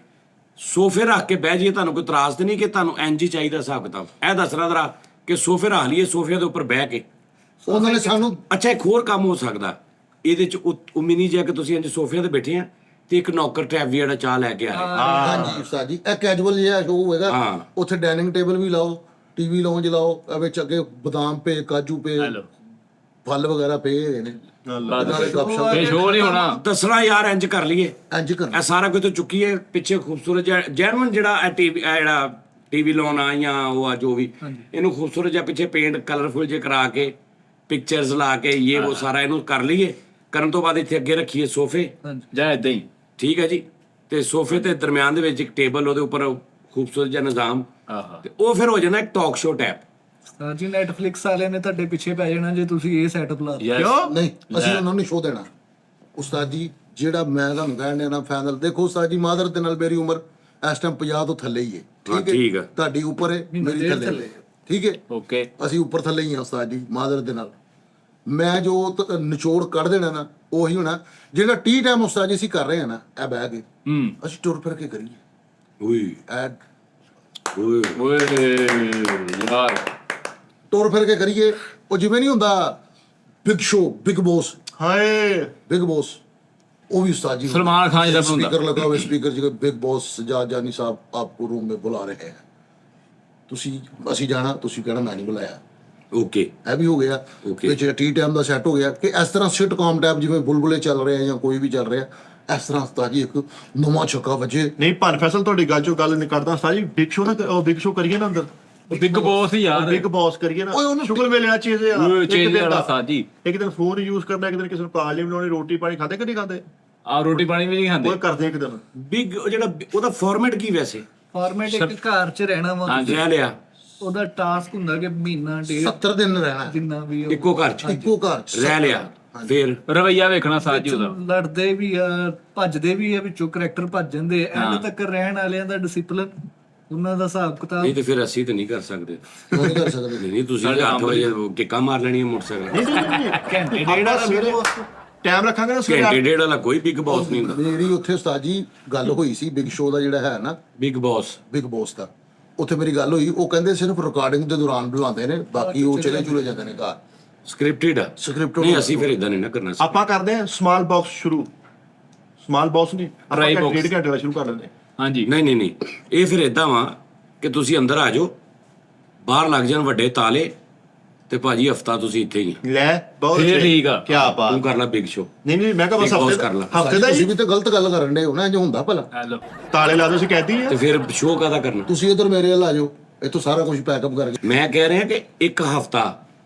ਸੋਫੇ ਰੱਖ ਕੇ ਬਹਿ ਜਾਈਏ, ਤੁਹਾਨੂੰ ਕੋਈ ਇਤਰਾਜ਼ ਤੇ ਨਹੀਂ ਕਿ ਤੁਹਾਨੂੰ ਇੰਜ ਹੀ ਚਾਹੀਦਾ ਹਿਸਾਬ ਕਿਤਾਬ? ਇਹ ਦੱਸਣਾ ਜ਼ਰਾ ਕਿ ਸੋਫੇ ਰੱਖ ਲਈਏ, ਸੋਫਿਆਂ ਦੇ ਉੱਪਰ ਬਹਿ ਕੇ। ਉਹਨਾਂ ਨੇ ਸਾਨੂੰ ਅੱਛਾ ਇੱਕ ਹੋਰ ਕੰਮ ਹੋ ਸਕਦਾ ਇਹਦੇ ਚ, ਉਹ ਮਿਨੀ ਜਿਹਾ ਕਿ ਤੁਸੀਂ ਇੰਜ ਸੋਫਿਆਂ ਤੇ ਬੈਠੇ ਆ ਤੇ ਇੱਕ ਨੌਕਰ ਟੈਬੀ ਜਿਹੜਾ ਚਾਹ ਲੈ ਕੇ ਆ ਰਿਹਾ। ਹਾਂਜੀ ਉਸਤਾਦ ਜੀ, ਇਹ ਕੈਜੂਅਲ ਜਿਹਾ ਸ਼ੋਅ ਹੋਏਗਾ। ਹਾਂ। ਉੱਥੇ ਡਾਈਨਿੰਗ ਟੇਬਲ ਵੀ ਲਾਓ, ਟੀਵੀ ਲਾਉਂਜ ਲਾਓ, ਇਹ ਵਿੱਚ ਅੱਗੇ ਬਦਾਮ ਪਏ, ਕਾਜੂ ਪਏ, ਹੈਲੋ ਫਲ ਵਗੈਰਾ ਪਏ ਹੋਏ ਨੇ। ਨਾਲੇ ਗੱਪਸ਼ਪ ਇਹ ਸ਼ੋਅ ਨਹੀਂ ਹੋਣਾ। ਦੱਸਣਾ ਯਾਰ ਇੰਜ ਕਰ ਲਈਏ, ਇੰਜ ਕਰਨਾ। ਇਹ ਸਾਰਾ ਕੁਝ ਤੋਂ ਚੁੱਕੀਏ ਪਿੱਛੇ ਖੂਬਸੂਰਤ ਜਿਹਾ ਜੈਨੂਨ ਜਿਹੜਾ ਟੀਵੀ ਲਾਉਣਾ ਜਾਂ ਉਹ ਆ ਜੋ ਵੀ, ਇਹਨੂੰ ਖੂਬਸੂਰਤ ਜਿਹਾ ਪਿੱਛੇ ਪੇਂਟ ਕਲਰਫੁਲ ਜੇ ਕਰਾ ਕੇ ਪਿਕਚਰਸ ਲਾ ਕੇ ਉਹ ਸਾਰਾ ਇਹਨੂੰ ਕਰ ਲਈਏ। ਕਰਨ ਤੋਂ ਬਾਅਦ ਇੱਥੇ ਅੱਗੇ ਰੱਖੀਏ ਸੋਫੇ, ਜਾਂ ਏਦਾਂ ਹੀ। ਠੀਕ ਹੈ ਜੀ। ਤੇ ਸੋਫੇ ਤੇ ਦਰਮਿਆਨ ਦੇ ਵਿੱਚ ਇੱਕ ਟੇਬਲ, ਉਹਦੇ ਉੱਪਰ ਖੂਬਸੂਰਤ ਜਿਹਾ ਨਿਜ਼ਾਮ, ਤੇ ਉਹ ਫਿਰ ਹੋ ਜਾਣਾ ਇੱਕ ਟਾਕ ਸ਼ੋ ਟੈਪ। ਸਰ ਜੀ ਨੈਟਫਲਿਕਸ ਵਾਲਿਆਂ ਨੇ ਤੁਹਾਡੇ ਪਿੱਛੇ ਪੈ ਜਾਣਾ ਜੇ ਤੁਸੀਂ ਇਹ ਸੈਟਅਪ ਲਾ ਲਓ। Yes. ਨਹੀਂ, ਅਸੀਂ ਉਹਨਾਂ ਨੂੰ ਸ਼ੋਅ ਦੇਣਾ ਉਸਤਾਦ ਜੀ। ਜਿਹੜਾ ਮੈਂ ਤੁਹਾਨੂੰ ਕਹਿਣ ਡਿਆ ਨਾ ਫਾਈਨਲ, ਦੇਖੋ ਉਸਤਾਦ ਜੀ, ਮਾਦਰ ਦੇ ਨਾਲ ਮੇਰੀ ਉਮਰ ਇਸ ਟਾਈਮ 50 ਤੋਂ ਥੱਲੇ ਹੀ ਹੈ। ਠੀਕ ਹੈ। ਤੁਹਾਡੀ ਉੱਪਰ ਹੈ, ਮੇਰੀ ਥੱਲੇ ਹੈ। ਠੀਕ ਹੈ, ਓਕੇ ਅਸੀਂ ਉੱਪਰ ਥੱਲੇ ਹੀ ਹਾਂ ਉਸਤਾਦ ਜੀ ਮਾਦਰ ਦੇ ਨਾਲ। ਮੈਂ ਜੋ ਨਿਚੋੜ ਕੱਢ ਦੇਣਾ ਨਾ ਉਹੀ ਹੋਣਾ। ਜਿਹੜਾ ਟੀ ਟਾਈਮ ਉਸਤਾਦ ਜੀ ਅਸੀਂ ਕਰ ਰਹੇ ਹਾਂ ਨਾ, ਇਹ ਬਹਿ ਕੇ ਅਸੀਂ ਟੁਰ ਫਿਰ ਕੇ ਕਰੀਏ। ਓਏ ਐਡ ਓਏ ਓਏ ਯਾਰ ਟੁਰ ਫਿਰ ਕੇ ਕਰੀਏ। ਉਹ ਜਿਵੇਂ ਨਹੀਂ ਹੁੰਦਾ ਬਿਗ ਸ਼ੋ, ਬਿਗ ਬੌਸ, ਹਾਏ ਬਿਗ ਬੌਸ, ਉਹ भी उस्ताद जी सलमान खान जब होता। स्पीकर लगा हुआ, स्पीकर जी बिग बॉस सजाद जानी साहब आपको रूम में बुला रहे हैं, ਤੁਸੀਂ ਅਸੀਂ ਜਾਣਾ, ਤੁਸੀਂ ਕਹਿਣਾ ਮੈਂ ਨਹੀਂ ਬੁਲਾਇਆ। ਓਕੇ ਇਹ ਵੀ ਹੋ ਗਿਆ। ਵਿੱਚ ਟੀ ਟਾਈਮ ਦਾ ਸੈੱਟ ਹੋ ਗਿਆ ਕਿ ਇਸ ਤਰ੍ਹਾਂ ਸਿਟਕਾਮ ਟਾਈਪ ਜਿਵੇਂ ਬੁਲਬੁਲੇ ਚੱਲ ਰਹੇ ਆ ਜਾਂ ਕੋਈ ਵੀ ਚੱਲ ਰਿਹਾ, ਇਸ ਤਰ੍ਹਾਂ ਉਸਤਾਦ ਜੀ ਇੱਕ ਨਵਾਂ ਛੱਕਾ ਵੱਜੇ। ਨਹੀਂ ਭਨ ਫੈਸਲ ਤੁਹਾਡੀ ਗੱਲ ਚੋਂ ਗੱਲ ਨਿਕਲਦਾ ਉਸਤਾਦ ਜੀ। ਬਿਗ ਸ਼ੋ ਨਾ, ਉਹ ਬਿਗ ਸ਼ੋ ਕਰੀਏ ਨਾ ਅੰਦਰ, ਬਿਗ ਬੌਸ ਹੀ ਯਾਰ। ਬਿਗ ਬੌਸ ਕਰੀਏ ਨਾ। ਓਏ ਉਹਨੂੰ ਸ਼ੁਗਲ ਵੇ ਲੈਣਾ ਚਾਹੀਦਾ ਓਏ ਯਾਰ। ਚੇਂਜ ਵਾਲਾ ਸਾਜੀ। ਇੱਕ ਦਿਨ ਫੋਨ ਯੂਜ਼ ਕਰਨਾ, ਇੱਕ ਦਿਨ ਕਿਸੇ ਨੂੰ ਕਾਲ ਨਹੀਂ ਬਣਾਉਣੀ, ਰੋਟੀ ਪਾਣੀ ਖਾਂਦੇ ਕਿ ਨਹੀਂ ਖਾਂਦੇ, ਆ ਰੋਟੀ ਪਾਣੀ ਵੀ ਨਹੀਂ ਖਾਂਦੇ। ਉਹ ਕਰਦੇ ਇੱਕ ਦਿਨ। ਬਿਗ ਜਿਹੜਾ ਉਹਦਾ ਫਾਰਮੈਟ ਕੀ ਵੈਸੇ ਫਾਰਮੈਟ ਇੱਕ ਘਰ 'ਚ ਰਹਿਣਾ ਵਾ। ਰਹਿ ਲਿਆ ਉਹਦਾ ਟਾਸਕ ਹੁੰਦਾ ਕਿ ਮਹੀਨਾ ਡੇਢ 70 ਦਿਨ ਰਹਿਣਾ ਜਿੰਨਾ ਵੀ ਉਹ ਇੱਕੋ ਘਰ 'ਚ ਇੱਕੋ ਘਰ 'ਚ ਰਹਿ ਲਿਆ, ਫਿਰ ਰਵਈਆ ਵੇਖਣਾ ਸਾਜੀ ਉਹਦਾ। ਲੜਦੇ ਵੀ ਆ, ਭੱਜਦੇ ਵੀ ਆ, ਵਿੱਚੋਂ ਕਰੈਕਟਰ ਭੱਜ ਜਾਂਦੇ ਆ। ਐਂਡ ਤੱਕ ਰਹਿਣ ਵਾਲਿਆਂ ਦਾ ਡਿਸਪਲਿਨ, ਉਹਨਾਂ ਦਾ ਹਿਸਾਬ ਕਿਤਾਬ। ਨਹੀਂ ਤੇ ਫਿਰ ਅਸੀਂ ਤਾਂ ਨਹੀਂ ਕਰ ਸਕਦੇ। ਉਹ ਨਹੀਂ ਕਰ ਸਕਦੇ। ਨਹੀਂ ਤੁਸੀਂ 8 ਵਜੇ ਕਿੱਕਾਂ ਮਾਰ ਲੈਣੀ ਹੈ ਮੋਟਰਸਾਈਕਲ। ਘੰਟੇ ਡੇਢ ਵਾਲਾ ਸਵੇਰੇ ਟਾਈਮ ਰੱਖਾਂਗੇ ਨਾ ਸਵੇਰੇ ਘੰਟੇ ਡੇਢ ਵਾਲਾ ਕੋਈ ਬਿਗ ਬੌਸ ਨਹੀਂ ਹੁੰਦਾ। ਮੇਰੀ ਉੱਥੇ ਉਸਤਾਦ ਜੀ ਗੱਲ ਹੋਈ ਸੀ ਬਿਗ ਸ਼ੋ ਦਾ ਜਿਹੜਾ ਹੈ ਨਾ, ਬਿਗ ਬੌਸ ਬਿਗ ਬੌਸ ਦਾ, ਉੱਥੇ ਮੇਰੀ ਗੱਲ ਹੋਈ। ਉਹ ਕਹਿੰਦੇ ਸਿਰਫ ਰਿਕਾਰਡਿੰਗ ਦੇ ਦੌਰਾਨ ਬੁਲਾਉਂਦੇ ਨੇ, ਬਾਕੀ ਉਹ ਚਲੇ ਚੁਲੇ ਜਾਂਦੇ ਨੇ ਘਰ। ਸਕ੍ਰਿਪਟਡ ਆ। Scripted ਨਹੀਂ ਅਸੀਂ ਫਿਰ ਇਦਾਂ ਨਹੀਂ ਨਾ ਕਰਨਾ। ਆਪਾਂ ਕਰਦੇ ਆ ਸਮਾਲ ਬਾਕਸ ਸ਼ੁਰੂ। ਸਮਾਲ ਬਾਕਸ ਨਹੀਂ, ਆਪਾਂ Dry box। ਡੇਢ ਘੰਟੇ ਵਾਲਾ ਸ਼ੁਰੂ ਕਰ ਲੈਂਦੇ। ਹਾਂਜੀ ਨਹੀਂ ਇਹ ਫਿਰ ਇਦਾਂ ਵਾ ਕਿ ਤੁਸੀਂ ਅੰਦਰ ਆ ਜਾਓ, ਬਾਹਰ ਲੱਗ ਜਾਣ ਵੱਡੇ ਤਾਲੇ, ਤੇ ਭਾਜੀ ਹਫਤਾ ਤੁਸੀਂ ਇੱਥੇ ਹੀ ਆ। ਲੈ ਬਹੁਤ ਫੇਰ ਠੀਕ ਆ। ਕੀ ਬਾਤ। ਤੂੰ ਕਰ ਲੈ ਬਿਗ ਸ਼ੋ। ਨਹੀਂ ਮੈਂ ਕਿਹਾ ਬਸ Big Boss ਹਫਤੇ ਕਰ ਲਾ। ਹਫਤੇ ਦਾ ਤੁਸੀਂ ਹੀ ਵੀ ਤਾਂ ਗਲਤ ਗੱਲ ਕਰਨ ਦੇ ਹੋ ਨਾ, ਇੰਜ ਹੁੰਦਾ ਭਲਾ। ਹੈਲੋ ਤਾਲੇ ਲਾ ਦੋ, ਅਸੀਂ ਕਹਿਤੀ ਤੇ ਆ। ਫਿਰ ਸ਼ੋ ਕਾਹਦਾ ਕਰਨਾ? ਤੁਸੀਂ ਇਧਰ ਮੇਰੇ ਵੱਲ ਆ ਜਾਓ, ਇੱਥੋਂ ਸਾਰਾ ਕੁਝ ਪੈਕਅਪ ਕਰਕੇ। ਮੈਂ ਕਹਿ ਰਿਹਾ ਕਿ ਇੱਕ ਹਫਤਾ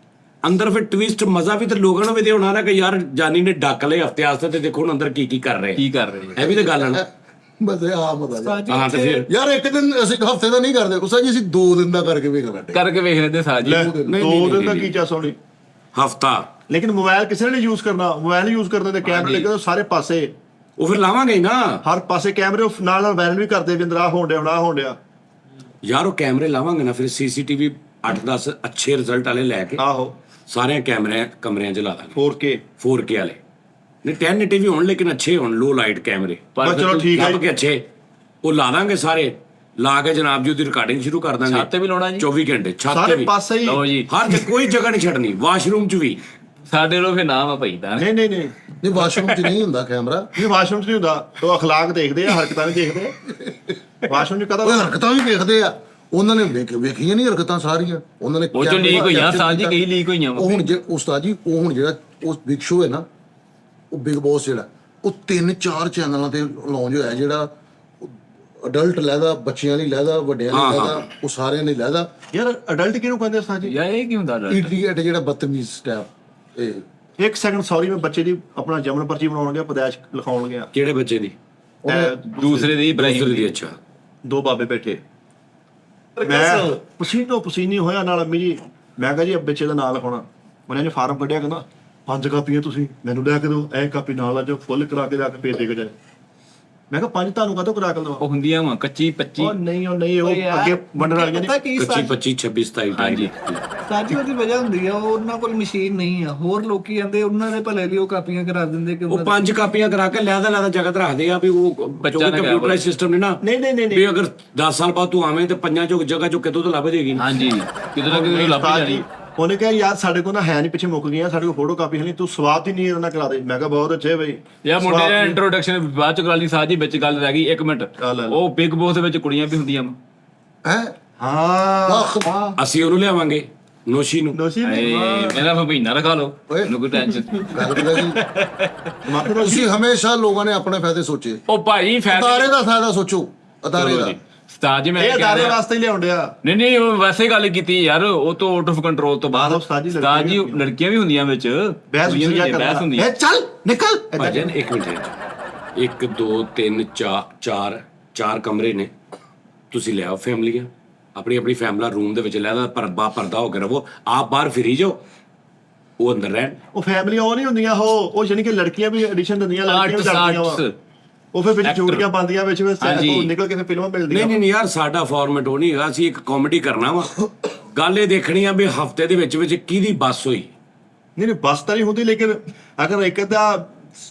ਅੰਦਰ ਫਿਰ ਟਵਿਸਟ ਮਜ਼ਾ ਵੀ ਤੇ ਲੋਕਾਂ ਨੂੰ ਵੀ ਤੇ ਹੋਣਾ ਨਾ ਕਿ ਯਾਰ ਜਾਨੀ ਨੇ ਡੱਕ ਲਏ ਹਫਤੇ ਵਾਸਤੇ, ਤੇ ਦੇਖੋ ਹੁਣ ਅੰਦਰ ਕੀ ਕਰ ਰਹੇ ਕੀ ਕਰ ਰਹੇ ਇਹ ਵੀ ਤਾਂ ਗੱਲ ਹੈ ਨਾ। ਬਸ ਆ ਮਜ਼ਾ ਜੀ। ਹਾਂ ਤੇ ਫਿਰ ਯਾਰ ਇੱਕ ਦਿਨ ਅਸੀਂ ਇੱਕ ਹਫਤੇ ਦਾ ਨਹੀਂ ਕਰਦੇ ਉਸਤਾਦ ਜੀ, ਅਸੀਂ 2 ਦਿਨ ਦਾ ਕਰਕੇ ਵੇਖ ਲੈਂਦੇ। ਕਰਕੇ ਵੇਖ ਲੈਂਦੇ ਸਾਜੀ। ਲੈ 2 ਦਿਨ ਦਾ ਕੀ ਚਾ ਸੋਣੀ। ਹਫਤਾ ਲੇਕਿਨ ਮੋਬਾਈਲ ਕਿਸੇ ਨੇ ਨਹੀਂ ਯੂਜ਼ ਕਰਨਾ। ਮੋਬਾਈਲ ਯੂਜ਼ ਕਰਦੇ ਤੇ ਕੈਮਰੇ ਲੱਗੇ ਸਾਰੇ ਪਾਸੇ, ਉਹ ਫਿਰ ਲਾਵਾਂਗੇ ਹੀ ਨਾ ਹਰ ਪਾਸੇ ਕੈਮਰੇ। ਉਹ ਨਾਲ ਵਾਇਰਲ ਵੀ ਕਰਦੇ ਵੀ ਅੰਦਰ ਆ ਹੋਣ ਡਿਆ, ਹੁਣ ਆ ਹੋਣ ਡਿਆ। ਯਾਰ। ਉਹ ਕੈਮਰੇ ਲਾਵਾਂਗੇ ਨਾ, ਫਿਰ ਸੀਸੀਟੀਵੀ 8-10 ਅੱਛੇ ਰਿਜ਼ਲਟ ਵਾਲੇ ਲੈ ਕੇ ਆਹੋ ਸਾਰੇ ਕਮਰਿਆਂ 'ਚ ਲਾ ਦਾਂਗੇ 4K। 4K ਵਾਲੇ ਨਹੀਂ 1080 ਵੀ ਹੋਣ, ਲੇਕਿਨ ਅੱਛੇ ਹੋਣ, ਲੋ ਲਾਈਟ ਕੈਮਰੇ। ਪਰ ਬਸ ਚਲੋ ਠੀਕ ਹੈ ਲੱਭ ਕੇ ਅੱਛੇ ਉਹ ਲਾ ਦਾਂਗੇ ਸਾਰੇ, ਲਾ ਕੇ ਜਨਾਬ ਜੀ ਉਹਦੀ ਰਿਕਾਰਡਿੰਗ ਸ਼ੁਰੂ ਕਰ ਦਾਂਗੇ। ਛੱਤ ਤੇ ਵੀ ਲਾਉਣਾ ਜੀ? 24 ਘੰਟੇ ਛੱਤ ਤੇ ਸਾਰੇ ਵੀ, ਪਾਸੇ ਹੀ। ਲਓ ਜੀ ਹਰ ਤੇ ਕੋਈ ਜਗ੍ਹਾ ਨਹੀਂ ਛੱਡਣੀ, ਵਾਸ਼ਰੂਮ 'ਚ ਵੀ। ਸਾਡੇ ਲੋ ਫੇ ਨਾਮ ਆ ਭਾਈ ਦਾ। ਨਹੀਂ ਨਹੀਂ ਵਾਸ਼ਰੂਮ 'ਚ ਨਹੀਂ ਹੁੰਦਾ ਕੈਮਰਾ। ਇਹ ਵਾਸ਼ਰੂਮ 'ਚ ਨਹੀਂ ਹੁੰਦਾ। ਉਹ ਅਖਲਾਕ ਦੇਖਦੇ ਆ, ਹਰਕਤਾਂ ਨਹੀਂ ਦੇਖਦੇ। ਵਾਸ਼ਰੂਮ 'ਚ ਉਹ ਕਹਦਾ ਹਰਕਤਾਂ ਵੀ ਵੇਖਦੇ ਆ, ਉਹਨਾਂ ਨੇ ਵੇਖੀਆਂ ਨਹੀਂ ਹਰਕਤਾਂ ਸਾਰੀਆਂ, ਉਹਨਾਂ ਨੇ ਉਹ ਚੋਂ ਲੀਕ ਹੋਈਆਂ ਸਾਜੀ, ਕਈ ਲੀਕ ਹੋਈਆਂ ਵਾ। ਉਹ ਹੁਣ ਜੇ ਉਸਤਾਦ ਜੀ, ਉਹ ਹੁਣ ਜਿਹੜਾ ਉਹ ਬਿਗ ਸ਼ੋ ਹੈ ਨਾ, ਉਹ ਬਿਗ ਬੌਸ ਜਿਹੜਾ, ਉਹ 3-4 ਚੈਨਲਾਂ ਤੇ ਲਾਂਚ ਹੋਇਆ। ਜਿਹੜਾ ਅਡਲਟ ਲੈਦਾ, ਬੱਚਿਆਂ ਲਈ ਲੈਦਾ, ਵੱਡਿਆਂ ਲਈ ਲੈਦਾ, ਉਹ ਸਾਰਿਆਂ ਲਈ ਲੈਦਾ। ਯਾਰ ਅਡਲਟ ਕਿਹਨੂੰ ਕਹਿੰਦੇ ਸਾਜੀ? ਯਾਰ ਇਹ ਕੀ ਹੁੰਦਾ ਡਰ? ਇਡੀਅਟ ਜਿਹੜਾ ਬਦਤਮੀਜ਼ ਸਟੈਪ। ਇਹ ਇੱਕ ਸੈਕਿੰਡ ਸੌਰੀ, ਮੈਂ ਬੱਚੇ ਦੀ ਆਪਣਾ ਜਨਮ ਪਰਚੀ ਬਣਾਉਣ ਗਿਆ, ਪਦਾਇਸ਼ ਲਿਖਾਉਣ ਗਿਆ। ਕਿਹੜੇ ਬੱਚੇ ਦੀ? ਦੂਸਰੇ ਦੀ ਇਬਰਾਹੀਮ ਦੂਸਰੇ ਦੀ। ਦੀ। ਅੱਛਾ 2 ਬਾਬੇ ਬੈਠੇ, ਮੈਂ ਪਸੀਨੋ ਪਸੀਨੀ ਹੋਇਆ ਨਾਲ। ਅੰਮੀ ਜੀ ਮੈਂ ਕਿਹਾ ਜੀ ਬੱਚੇ ਦਾ ਨਾਂ ਲਿਖਾਉਣਾ। ਉਹਨੇ ਨੇ ਫਾਰਮ ਕੱਢਿਆ, ਕਹਿੰਦਾ 5 ਕਾਪੀਆਂ ਤੁਸੀਂ ਮੈਨੂੰ ਲੈ ਕੇ ਦਿਓ, ਇਹ ਕਾਪੀ ਨਾਲ ਆ ਜੋ ਫੁੱਲ ਕਰਾ ਕੇ ਜਾ ਕੇ ਭੇਜ ਦੇ ਕੇ ਜਾਏ। ਮੈਂ ਕਿਹਾ 5 ਤੁਹਾਨੂੰ ਕਾਹਤੋਂ ਕਰਾ ਕੇ ਦਵਾ? ਉਹ ਹੁੰਦੀਆਂ ਵਾ ਕੱਚੀ 25। ਉਹ ਨਹੀਂ ਉਹ ਅੱਗੇ ਵੰਡਣ ਵਾਲੀਆਂ ਪਤਾ ਨੇ। ਕੀ 25 26 26 27 ਹਾਂਜੀ ਸਾਜੀ ਉਹਦੀ ਵਜ੍ਹਾ ਹੁੰਦੀ ਆ, ਉਹ ਉਹਨਾਂ ਕੋਲ ਮਸ਼ੀਨ ਨਹੀਂ ਆ। ਹੋਰ ਲੋਕੀ ਆਂਦੇ ਉਹਨਾਂ ਦੇ ਭਲੇ ਲਈ ਉਹ ਕਾਪੀਆਂ ਕਰਾ ਦਿੰਦੇ ਕਿ ਉਹ 5 ਕਾਪੀਆਂ ਕਰਾ ਕੇ ਲੈਦਾ ਜਗ੍ਹਾ ਤੇ ਰੱਖਦੇ ਆ ਵੀ ਉਹ ਬੱਚਾ ਨਾ ਕੰਪਿਊਟਰਾਈਜ਼ ਸਿਸਟਮ ਨੇ ਨਾ। ਨਹੀਂ ਵੀ ਅਗਰ 10 ਸਾਲ ਬਾਅਦ ਤੂੰ ਆਵੇਂ ਤੇ ਪੰਜਾਂ ਚੋਂ ਜਗ੍ਹਾ ਚੋਂ ਕਿਤੋਂ ਤੋਂ ਲੱਭ ਜਾਏਗੀ। ਹਾਂਜੀ ਕਿਤੇ ਨਾ ਕਿਤੇ ਲੱਭ ਉਸਤਾਦ ਜਾਣੀ। ਜੀ, ਉਹਨੇ ਕਿਹਾ ਯਾਰ ਸਾਡੇ ਕੋਲ ਨਾ ਹੈ ਨਹੀਂ, ਪਿੱਛੇ ਮੁੱਕ ਗਈਆਂ, ਸਾਡੇ ਕੋਲ ਫੋਟੋ ਕਾਪੀ ਹੈ ਨਹੀਂ, ਤੂੰ ਸਵਾਦ ਹੀ ਨਹੀਂ ਉਹਨਾਂ ਕਰਾ ਦੇ। ਮੈਂ ਕਿਹਾ ਬਹੁਤ ਅੱਛੇ ਬਈ ਯਾ ਮੁੰਡੇ ਦਾ ਇੰਟਰੋਡਕਸ਼ਨ ਬਾਅਦ ਚ ਕਰਾ ਲਈ, ਸਾਜੀ ਵਿੱਚ ਗੱਲ ਰਹਿ ਗਈ 1 ਮਿੰਟ। ਉਹ ਬਿਗ ਬੌਸ ਦੇ ਵਿੱਚ ਕੁੜੀਆਂ ਵੀ ਹੁੰਦੀਆਂ ਹੈ ਹਾਂ ਅਸੀਂ ਉਹਨੂੰ ਲਿਆਵਾਂਗੇ, ਨੋਸ਼ੀ ਨੂੰ। ਮੇਰਾ ਮਹੀਨਾ ਰਖਾ ਲਓ, ਮੈਨੂੰ ਕੋਈ ਟੈਨਸ਼ਨ। ਤੁਸੀਂ ਹਮੇਸ਼ਾ ਲੋਕਾਂ ਨੇ ਆਪਣੇ ਫਾਇਦੇ ਸੋਚੇ। ਉਹ ਭਾਈ ਅਦਾਰੇ ਦਾ ਫਾਇਦਾ ਸੋਚੋ, ਅਦਾਰੇ ਦਾ। ਉਸਤਾਦ ਜੀ ਮੈਂ ਇਹ ਅਦਾਰੇ ਵਾਸਤੇ ਹੀ ਲਿਆਉਣ ਡਿਆ। ਨਹੀਂ ਉਹ ਵੈਸੇ ਗੱਲ ਕੀਤੀ ਯਾਰ, ਉਹ ਤੋਂ ਆਊਟ ਆਫ ਕੰਟਰੋਲ ਤੋਂ ਬਾਅਦ ਉਸਤਾਦ ਜੀ ਲੜਕੀਆਂ ਵੀ ਹੁੰਦੀਆਂ ਵਿੱਚ, ਬਹਿਸ ਹੁੰਦੀ ਹੈ। ਚੱਲ ਨਿਕਲ ਭਾਜਨ 1 ਮਿੰਟ, 1 2 3 4 4 ਕਮਰੇ ਨੇ, ਤੁਸੀਂ ਲਿਆਓ ਫੈਮਲੀਆਂ, ਆਪਣੀ ਆਪਣੀ ਫੈਮਲਾ ਰੂਮ ਦੇ ਵਿੱਚ ਲੈ ਦਾ, ਪਰਦਾ ਹੋ ਕੇ ਰਵੋ, ਆਪ ਬਾਹਰ ਫਿਰੀ ਜਾਓ, ਉਹ ਅੰਦਰ ਰਹਿਣ। ਉਹ ਫੈਮਲੀਆਂ ਉਹ ਨਹੀਂ ਹੁੰਦੀਆਂ, ਉਹ ਜਾਨੀ ਕਿ ਲੜਕੀਆਂ ਵੀ ਐਡੀਸ਼ਨ ਦਿੰਦੀਆਂ, ਲੜਕੀਆਂ ਵੀ ਲੜਦੀਆਂ ਵਾ, ਉਹ ਫਿਰ ਵਿੱਚ ਚੂੜੀਆਂ ਪਾਉਂਦੀਆਂ, ਵਿੱਚ ਨਿਕਲ ਕੇ ਫਿਰ ਫਿਲਮਾਂ ਮਿਲਦੀਆਂ। ਨਹੀਂ ਯਾਰ, ਸਾਡਾ ਫਾਰਮੈਟ ਉਹ ਨਹੀਂ ਹੈਗਾ, ਅਸੀਂ ਇੱਕ ਕਾਮੇਡੀ ਕਰਨਾ ਵਾ। ਗੱਲ ਇਹ ਦੇਖਣੀ ਆ ਵੀ ਹਫਤੇ ਦੇ ਵਿੱਚ ਕਿਹਦੀ ਬੱਸ ਹੋਈ। ਨਹੀਂ ਬੱਸ ਤਾਂ ਨਹੀਂ ਹੁੰਦੀ, ਲੇਕਿਨ ਅਗਰ ਇੱਕ ਅੱਧਾ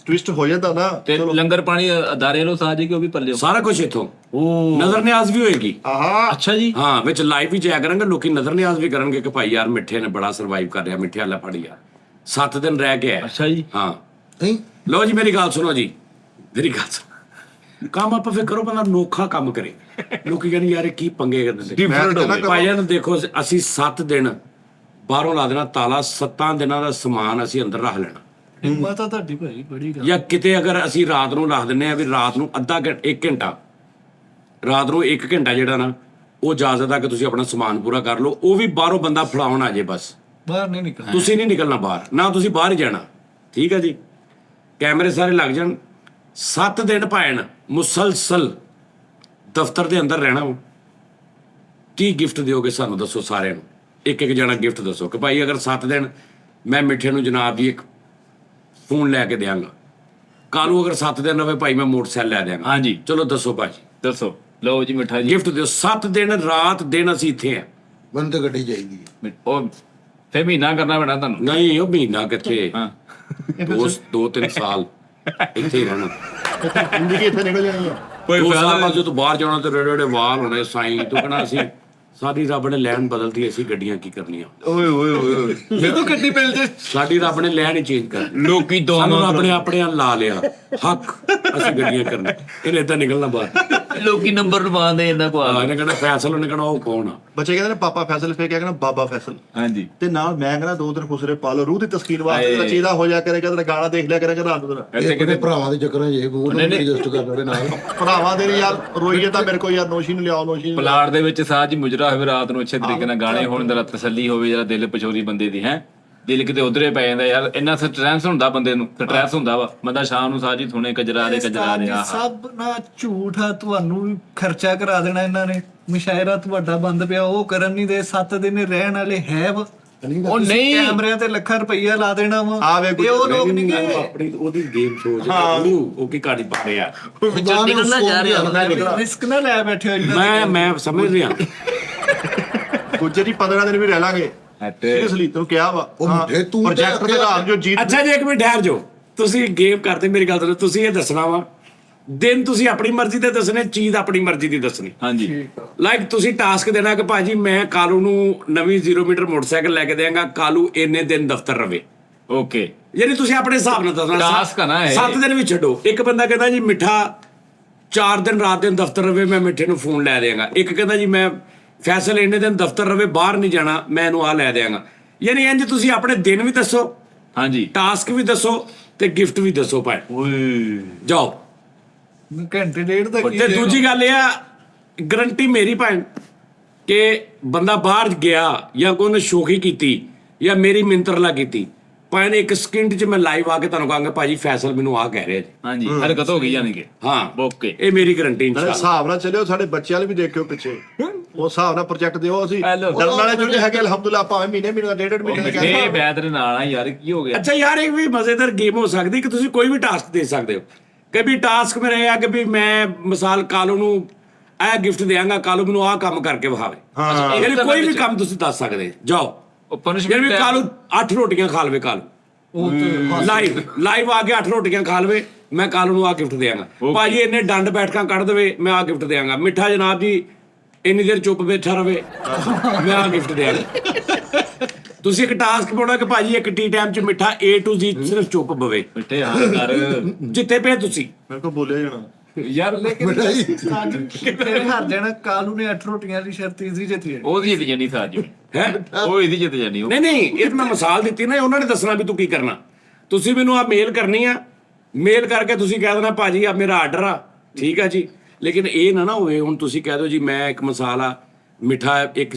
ਟਵਿਸਟ ਹੋ ਜਾਂਦਾ ਨਾ, ਤੇ ਲੰਗਰ ਪਾਣੀ ਅਦਾਰੇ ਲੋ ਸਾਜੀ ਕਿ ਉਹ ਵੀ ਪੱਲੇ ਸਾਰਾ ਕੁਝ ਇੱਥੋਂ ਨਜ਼ਰ ਨਿਆਜ਼ ਵੀ ਹੋਏਗੀ। ਆਹਾ ਅੱਛਾ ਜੀ। ਹਾਂ, ਵਿੱਚ ਲਾਈਵ ਵੀ ਜਾਇਆ ਕਰਾਂਗੇ, ਲੋਕੀ ਨਜ਼ਰ ਨਿਆਜ਼ ਵੀ ਕਰਨਗੇ ਕਿ ਭਾਈ ਯਾਰ ਮਿੱਠੇ ਨੇ ਬੜਾ ਸਰਵਾਈਵ ਕਰ ਰਿਹਾ, ਮਿੱਠੇ ਵਾਲਾ ਫੜ ਯਾਰ 7 ਦਿਨ ਰਹਿ ਕੇ ਆਇਆ। ਅੱਛਾ ਜੀ। ਹਾਂ ਨਹੀਂ ਲਓ ਜੀ, ਮੇਰੀ ਗੱਲ ਸੁਣੋ ਜੀ, ਮੇਰੀ ਗੱਲ ਸੁਣੋ। ਕੰਮ ਆਪਾਂ ਫਿਰ ਕਰੋ, ਬੰਦਾ ਨੋਖਾ ਕੰਮ ਕਰੇ। ਲੋਕੀ ਕਹਿੰਦੇ ਯਾਰ ਇਹ ਕੀ ਪੰਗੇ ਕਰਦੇ ਭਾਈ ਜਾਨ। ਦੇਖੋ ਅਸੀਂ 7 ਦਿਨ ਬਾਹਰੋਂ ਲਾ ਦੇਣਾ ਤਾਲਾ, 7 ਦਿਨਾਂ ਦਾ ਸਮਾਨ ਅਸੀਂ ਅੰਦਰ ਰੱਖ ਲੈਣਾ। ਹਿੰਮਤ ਆ ਤੁਹਾਡੀ ਭਾਈ, ਬੜੀ ਗੱਲ। ਜਾਂ ਕਿਤੇ ਅਗਰ ਅਸੀਂ ਰਾਤ ਨੂੰ ਰੱਖ ਦਿੰਨੇ ਆ ਵੀ ਰਾਤ ਨੂੰ 1 ਘੰਟਾ, ਰਾਤ ਨੂੰ 1 ਘੰਟਾ ਜਿਹੜਾ ਨਾ ਉਹ ਇਜਾਜ਼ਤ ਆ ਕਿ ਤੁਸੀਂ ਆਪਣਾ ਸਮਾਨ ਪੂਰਾ ਕਰ ਲਓ, ਉਹ ਵੀ ਬਾਹਰੋਂ ਬੰਦਾ ਫੜਾਉਣ ਆ ਜੇ ਬਸ, ਬਾਹਰ ਨਹੀਂ ਨਿਕਲਣਾ, ਤੁਸੀਂ ਨਹੀਂ ਨਿਕਲਣਾ ਬਾਹਰ, ਨਾ ਤੁਸੀਂ ਬਾਹਰ ਹੀ ਜਾਣਾ। ਠੀਕ ਹੈ ਜੀ, ਕੈਮਰੇ ਸਾਰੇ ਲੱਗ ਜਾਣ, 7 ਦਿਨ ਪੈਣ ਮੁਸਲਸਲ ਦਫ਼ਤਰ ਦੇ ਅੰਦਰ ਰਹਿਣਾ। ਕੀ ਗਿਫਟ ਦਿਓਗੇ ਸਾਨੂੰ ਦੱਸੋ ਸਾਰਿਆਂ ਨੂੰ, ਇੱਕ ਜਣਾ ਗਿਫਟ ਦੱਸੋ ਕਿ ਭਾਈ ਅਗਰ 7 ਦਿਨ ਮੈਂ ਮਿੱਠੇ ਨੂੰ ਜਨਾਬ ਜੀ ਇੱਕ ਫੋਨ ਲੈ ਕੇ ਦਿਆਂਗਾ, ਕਾਲੂ ਅਗਰ 7 ਦਿਨ ਰਵੇ ਭਾਈ ਮੈਂ ਮੋਟਰਸਾਈਕਲ ਲੈ ਦਿਆਂਗਾ। ਹਾਂਜੀ ਚਲੋ ਦੱਸੋ ਭਾਜੀ, ਦੱਸੋ। ਲਓ ਜੀ ਮਿੱਠਾ ਜੀ, ਗਿਫਟ ਦਿਓ। 7 ਦਿਨ ਰਾਤ ਦਿਨ ਅਸੀਂ ਇੱਥੇ ਆ। ਬੰਦ ਤੇ ਗੱਡੀ ਚਾਹੀਦੀ ਹੈ। ਉਹ ਫੇ ਮਹੀਨਾ ਕਰਨਾ ਪੈਣਾ ਤੁਹਾਨੂੰ। ਨਹੀਂ ਉਹ ਮਹੀਨਾ ਕਿੱਥੇ, ਹਾਂ 2-3 ਸਾਲ ਇੱਥੇ ਹੀ ਰਹਿਣਾ। ਜ਼ਿੰਦਗੀ ਇੱਥੇ ਨਿਕਲ ਜਾਣੀ ਆ। 2 ਸਾਲ ਬਾਅਦ ਜਦੋਂ ਬਾਹਰ ਜਾਣਾ ਤੇ ਰੇੜੇ ਵਾਲ ਹੋਣੇ ਸਾਈਂ, ਤੂੰ ਕਹਿਣਾ ਅਸੀਂ ਸਾਡੀ ਰੱਬ ਨੇ ਲੈਣ ਬਦਲਦੀ, ਅਸੀਂ ਗੱਡੀਆਂ ਕੀ ਕਰਨੀਆਂ। ਓਏ ਓਏ ਓਏ ਜਦੋਂ ਗੱਡੀ ਮਿਲ ਜੇ, ਸਾਡੀ ਰੱਬ ਨੇ ਲੈਣ ਹੀ ਚੇਂਜ ਕਰਨੀ। ਲੋਕੀ ਸਾਨੂੰ ਰੱਬ ਨੇ ਆਪਣੇ ਨਾਲ ਲਾ ਲਿਆ ਹੱਕ, ਅਸੀਂ ਗੱਡੀਆਂ ਕਰਨੀ, ਇਹਨੇ ਏਦਾਂ ਨਿਕਲਣਾ ਬਾਹਰ। ਲੋਕੀ ਨੰਬਰ ਲਵਾਉਂਦੇ ਇਹਨਾਂ ਕੋ। ਇਹਨੇ ਕਹਿਣਾ ਫੈਸਲ, ਉਹਨੇ ਕਹਿਣਾ ਉਹ ਕੌਣ ਆ। ਬੱਚੇ ਕਹਿੰਦੇ ਨੇ ਪਾਪਾ ਫੈਸਲ, ਫੇਰ ਕਿਹਾ ਕਹਿੰਦਾ ਬਾਬਾ ਫੈਸਲ। ਹਾਂਜੀ। ਤੇ ਨਾਲ ਮੈਂ ਕਹਿੰਦਾ 2 ਦਿਨ ਖੁਸਰੇ ਪਾ ਲਓ, ਰੂਹ ਦੀ ਤਸਕੀਨ ਵਾਸਤੇ ਰਚੀਦਾ ਹੋ ਜਾ ਕਰੇਗਾ, ਤੇ ਗਾਣਾ ਦੇਖ ਲਿਆ ਕਰੇਗਾ ਰਾਤ ਨੂੰ। ਇਹ ਕਿਤੇ ਭਰਾਵਾਂ ਦੇ ਚੱਕਰਾਂ 'ਚ ਇਹ ਗੂਗਲ ਨੂੰ ਐਡਜਸਟ ਕਰ ਲਵੇ ਨਾਲ। ਭਰਾਵਾਂ ਦੇ ਯਾਰ ਰੋਈਏ ਤਾਂ ਮੇਰੇ ਕੋਲ ਯਾਰ, ਨੋਸ਼ੀ ਨੂੰ ਲਿਆਓ, ਨੋਸ਼ੀ ਨੂੰ ਪਲਾਟ ਦੇ ਵਿੱਚ ਸਾਹ ਜੀ ਮੁਜਰਾ ਹੋਵੇ, ਰਾਤ ਨੂੰ ਅੱਛੇ ਤਰੀਕੇ ਨਾਲ ਗਾਣੇ ਹੋਣ, ਜਰਾ ਤਸੱਲੀ ਹੋਵੇ, ਜਰਾ ਦਿਲ ਪਛੋਰੀ ਬੰਦੇ ਦੀ ਹੈ, ਦਿਲ ਕਿਤੇ ਉਧਰੇ ਪੈ ਜਾਂਦਾ ਯਾਰ। ਇੰਨਾ ਸਟ੍ਰੈਸ ਹੁੰਦਾ ਬੰਦੇ ਨੂੰ, ਸਟ੍ਰੈਸ ਹੁੰਦਾ ਵਾ, ਬੰਦਾ ਸ਼ਾਮ ਨੂੰ ਸਾਜੀ ਥੁਣੇ ਕਜਰਾ ਦੇ ਸਭ ਨਾ ਝੂਠ ਆ, ਤੁਹਾਨੂੰ ਵੀ ਖਰਚਾ ਕਰਾ ਦੇਣਾ ਇਹਨਾਂ ਨੇ। ਮੁਸ਼ਾਇਰਾ ਤੁਹਾਡਾ ਬੰਦ ਪਿਆ, ਉਹ ਕਰਨ ਨਹੀਂ ਦੇ। 7 ਦਿਨ ਰਹਿਣ ਵਾਲੇ ਹੈ ਵਾ, ਉਹ ਨਹੀਂ ਕੈਮਰਿਆਂ ਤੇ ਲੱਖਾਂ ਰੁਪਈਆ ਲਾ ਦੇਣਾ ਵਾ। ਆਵੇ ਉਹ ਲੋਕ ਨਹੀਂ ਗਏ। ਆਪਣੀ ਉਹਦੀ ਗੇਮ ਸੋਚ ਉਹ ਕੀ ਕਾੜੀ ਪਾ ਰਿਹਾ। ਨਿਕਲਣਾ ਜਾ ਰਿਹਾ, ਰਿਸਕ ਨਾ ਲੈ ਬੈਠੇ ਹੋ ਇੰਨਾ। ਮੈਂ ਸਮਝ ਰਿਹਾ। ਗੁੱਜਰ ਹੀ 15 ਦਿਨ ਵੀ ਰਹਿ ਲਾਂਗੇ। ਸੀਰੀਅਸਲੀ ਤੈਨੂੰ ਕਿਹਾ ਵਾ। ਤੂੰ ਪ੍ਰੋਜੈਕਟ ਦੇ ਨਾਮ ਜੋ ਜੀਤ। ਅੱਛਾ ਜੀ, 1 ਮਿੰਟ ਠਹਿਰ ਜਾਓ। ਤੁਸੀਂ ਗੇਮ ਕਰਦੇ, ਮੇਰੀ ਗੱਲ ਸੁਣੋ। ਤੁਸੀਂ ਇਹ ਦੱਸਣਾ ਵਾ, ਦਿਨ ਤੁਸੀਂ ਆਪਣੀ ਮਰਜ਼ੀ ਤੇ ਦੱਸਣੇ, ਚੀਜ਼ ਆਪਣੀ ਮਰਜ਼ੀ ਦੀ ਦੱਸਣੀ। ਹਾਂਜੀ। ਲਾਈਕ ਤੁਸੀਂ ਟਾਸਕ ਦੇਣਾ ਕਿ ਭਾਜੀ ਮੈਂ ਕਾਲੂ ਨੂੰ ਨਵੀਂ 0 ਮੀਟਰ ਮੋਟਰਸਾਈਕਲ ਲੈ ਕੇ ਦੇਵਾਂਗਾ, ਕਾਲੂ ਇੰਨੇ ਦਿਨ ਦਫ਼ਤਰ ਰਵੇ। ਓਕੇ, ਯਾਨੀ ਤੁਸੀਂ ਆਪਣੇ ਹਿਸਾਬ ਨਾਲ ਦੱਸਣਾ। ਟਾਸਕ ਆ ਨਾ ਇਹ। 7 ਦਿਨ ਵੀ ਛੱਡੋ। ਇੱਕ ਬੰਦਾ ਕਹਿੰਦਾ ਜੀ ਮਿੱਠਾ 4 ਦਿਨ ਰਾਤ ਦਿਨ ਦਫ਼ਤਰ ਰਵੇ, ਮੈਂ ਮਿੱਠੇ ਨੂੰ ਫੋਨ ਲੈ ਦੇਵਾਂਗਾ। ਇੱਕ ਕਹਿੰਦਾ ਜੀ ਮੈਂ ਫੈਸਲ ਇੰਨੇ ਦਿਨ ਦਫ਼ਤਰ ਰਵੇ, ਬਾਹਰ ਨਹੀਂ ਜਾਣਾ, ਮੈਂ ਇਹਨੂੰ ਆ ਲੈ ਦੇਵਾਂਗਾ। ਯਾਨੀ ਇੰਜ ਤੁਸੀਂ ਆਪਣੇ ਦਿਨ ਵੀ ਦੱਸੋ, ਹਾਂਜੀ, ਟਾਸਕ ਵੀ ਦੱਸੋ ਤੇ ਗਿਫਟ ਵੀ ਦੱਸੋ ਭਾਈ। ਓਏ ਜਾਓ। ਘੰਟੇ ਡੇਢ ਤੱਕ। ਤੇ ਦੂਜੀ ਗੱਲ ਇਹ ਆ, ਗਰੰਟੀ ਮੇਰੀ ਭੈਣ ਕਿ ਬੰਦਾ ਬਾਹਰ ਗਿਆ ਜਾਂ ਕੋਈ ਉਹਨੇ ਸ਼ੋਖੀ ਕੀਤੀ ਜਾਂ ਮੇਰੀ ਮਿੰਤਰਲਾ ਕੀਤੀ, ਭਾਵੇਂ 1 ਸਕਿੰਟ 'ਚ ਮੈਂ ਲਾਈਵ ਆ ਕੇ ਤੁਹਾਨੂੰ ਕਹਾਂਗਾ ਭਾਜੀ ਫੈਸਲ ਮੈਨੂੰ ਆ ਕਹਿ ਰਿਹਾ ਜੀ। ਹਾਂਜੀ, ਹਰਕਤ ਹੋ ਗਈ ਜਾਨੀ ਕਿ। ਹਾਂ ਓਕੇ, ਇਹ ਮੇਰੀ ਗਰੰਟੀ ਇਨਸ਼ਾਅੱਲਾ। ਹਿਸਾਬ ਨਾਲ ਚੱਲਿਓ, ਸਾਡੇ ਬੱਚਿਆਂ ਲਈ ਵੀ ਦੇਖਿਓ ਪਿੱਛੇ, ਉਹ ਹਿਸਾਬ ਨਾਲ ਪ੍ਰੋਜੈਕਟ ਦਿਓ। ਅਸੀਂ ਡਰਨ ਵਾਲੇ ਜਿਹੜੇ ਹੈਗੇ ਅਲਹਮਦੁਲਿਲਾ, ਭਾਵੇਂ ਮਹੀਨੇ ਦਾ 1.5 ਮਹੀਨੇ ਦਾ ਇਹ ਬੈਦਰ ਨਾਲ ਆ ਯਾਰ, ਕੀ ਹੋ ਗਿਆ। ਅੱਛਾ ਯਾਰ, ਇਹ ਵੀ ਮਜ਼ੇਦਾਰ ਗੇਮ ਹੋ ਸਕਦੀ ਕਿ ਤੁਸੀਂ ਕੋਈ ਵੀ ਟਾਸਕ ਦੇ ਸਕਦੇ ਹੋ। ਕभी ਟਾਸਕ ਮੇਰਾ ਇਹ ਆ ਕਿ ਵੀ ਮੈਂ ਮਿਸਾਲ ਕਾਲੂ ਨੂੰ ਇਹ ਗਿਫਟ ਦਿਆਂਗਾ, ਕਾਲੂ ਮੈਨੂੰ ਆਹ ਕੰਮ ਕਰਕੇ ਵਿਖਾਵੇ। ਯਾਨੀ ਕੋਈ ਵੀ ਕੰਮ ਤੁਸੀਂ ਦੱਸ ਸਕਦੇ। ਜਾਓ। ਉਹ ਪਨਿਸ਼ਮੈਂਟ ਯਾਨੀ ਕਾਲੂ 8 ਰੋਟੀਆਂ ਖਾ ਲਵੇ, ਕਾਲੂ ਲਾਈਵ ਆ ਕੇ 8 ਰੋਟੀਆਂ ਖਾ ਲਵੇ, ਮੈਂ ਕਾਲੂ ਨੂੰ ਆਹ ਗਿਫਟ ਦਿਆਂਗਾ। ਭਾਜੀ ਇੰਨੇ ਡੰਡ ਬੈਠਕਾਂ ਕੱਢ ਦੇਵੇ, ਮੈਂ ਆਹ ਗਿਫਟ ਦਿਆਂਗਾ। ਮਿੱਠਾ ਜਨਾਬ ਜੀ ਇੰਨੀ ਦੇਰ ਚੁੱਪ ਬੈਠਾ ਰਵੇ, ਮੈਂ ਆਹ ਗਿਫਟ ਦਿਆਂਗਾ। ਤੁਸੀਂ ਇੱਕ ਟਾਸਕ ਪਾਉਣਾ ਕਿ ਭਾਜੀ ਇੱਕ ਟੀ ਟਾਈਮ ਚ ਮਿੱਠਾ A to Z ਸਿਰਫ ਚੁੱਪ ਬਵੇ ਮਿੱਠੇ ਹਾਂ ਕਰ ਜਿੱਤੇ ਪਏ ਤੁਸੀਂ। ਮੇਰੇ ਕੋਲ ਬੋਲਿਆ ਜਾਣਾ ਯਾਰ ਲੇਕਿਨ ਮਿਠਾਈ। ਕਿਤੇ ਹਾਰ ਜਾਣਾ। ਕਾਲੂ ਨੇ 8 ਰੋਟੀਆਂ ਦੀ ਸ਼ਰਤ ਇਜ਼ੀ ਜਿੱਤੀ ਹੈ। ਉਹਦੀ ਜਿੱਤ ਜਾਣੀ ਸਾਜੀ, ਹੈ ਉਹ ਇਹਦੀ ਜਿੱਤ ਜਾਣੀ। ਉਹ ਨਹੀਂ ਇਹ ਤਾਂ ਮੈਂ ਮਿਸਾਲ ਦਿੱਤੀ ਨਾ, ਉਹਨਾਂ ਨੇ ਦੱਸਣਾ ਵੀ ਤੂੰ ਕੀ ਕਰਨਾ। ਤੁਸੀਂ ਮੈਨੂੰ ਆ ਮੇਲ ਕਰਨੀ ਆ, ਮੇਲ ਕਰਕੇ ਤੁਸੀਂ ਕਹਿ ਦੇਣਾ ਭਾਜੀ ਆ ਮੇਰਾ ਆਰਡਰ ਆ, ਠੀਕ ਆ ਜੀ। ਲੇਕਿਨ ਇਹ ਨਾ ਹੋਵੇ ਹੁਣ ਤੁਸੀਂ ਕਹਿ ਦਿਓ ਜੀ ਮੈਂ ਇੱਕ ਮਿਸਾਲ ਆ ਮਿੱਠਾ ਇੱਕ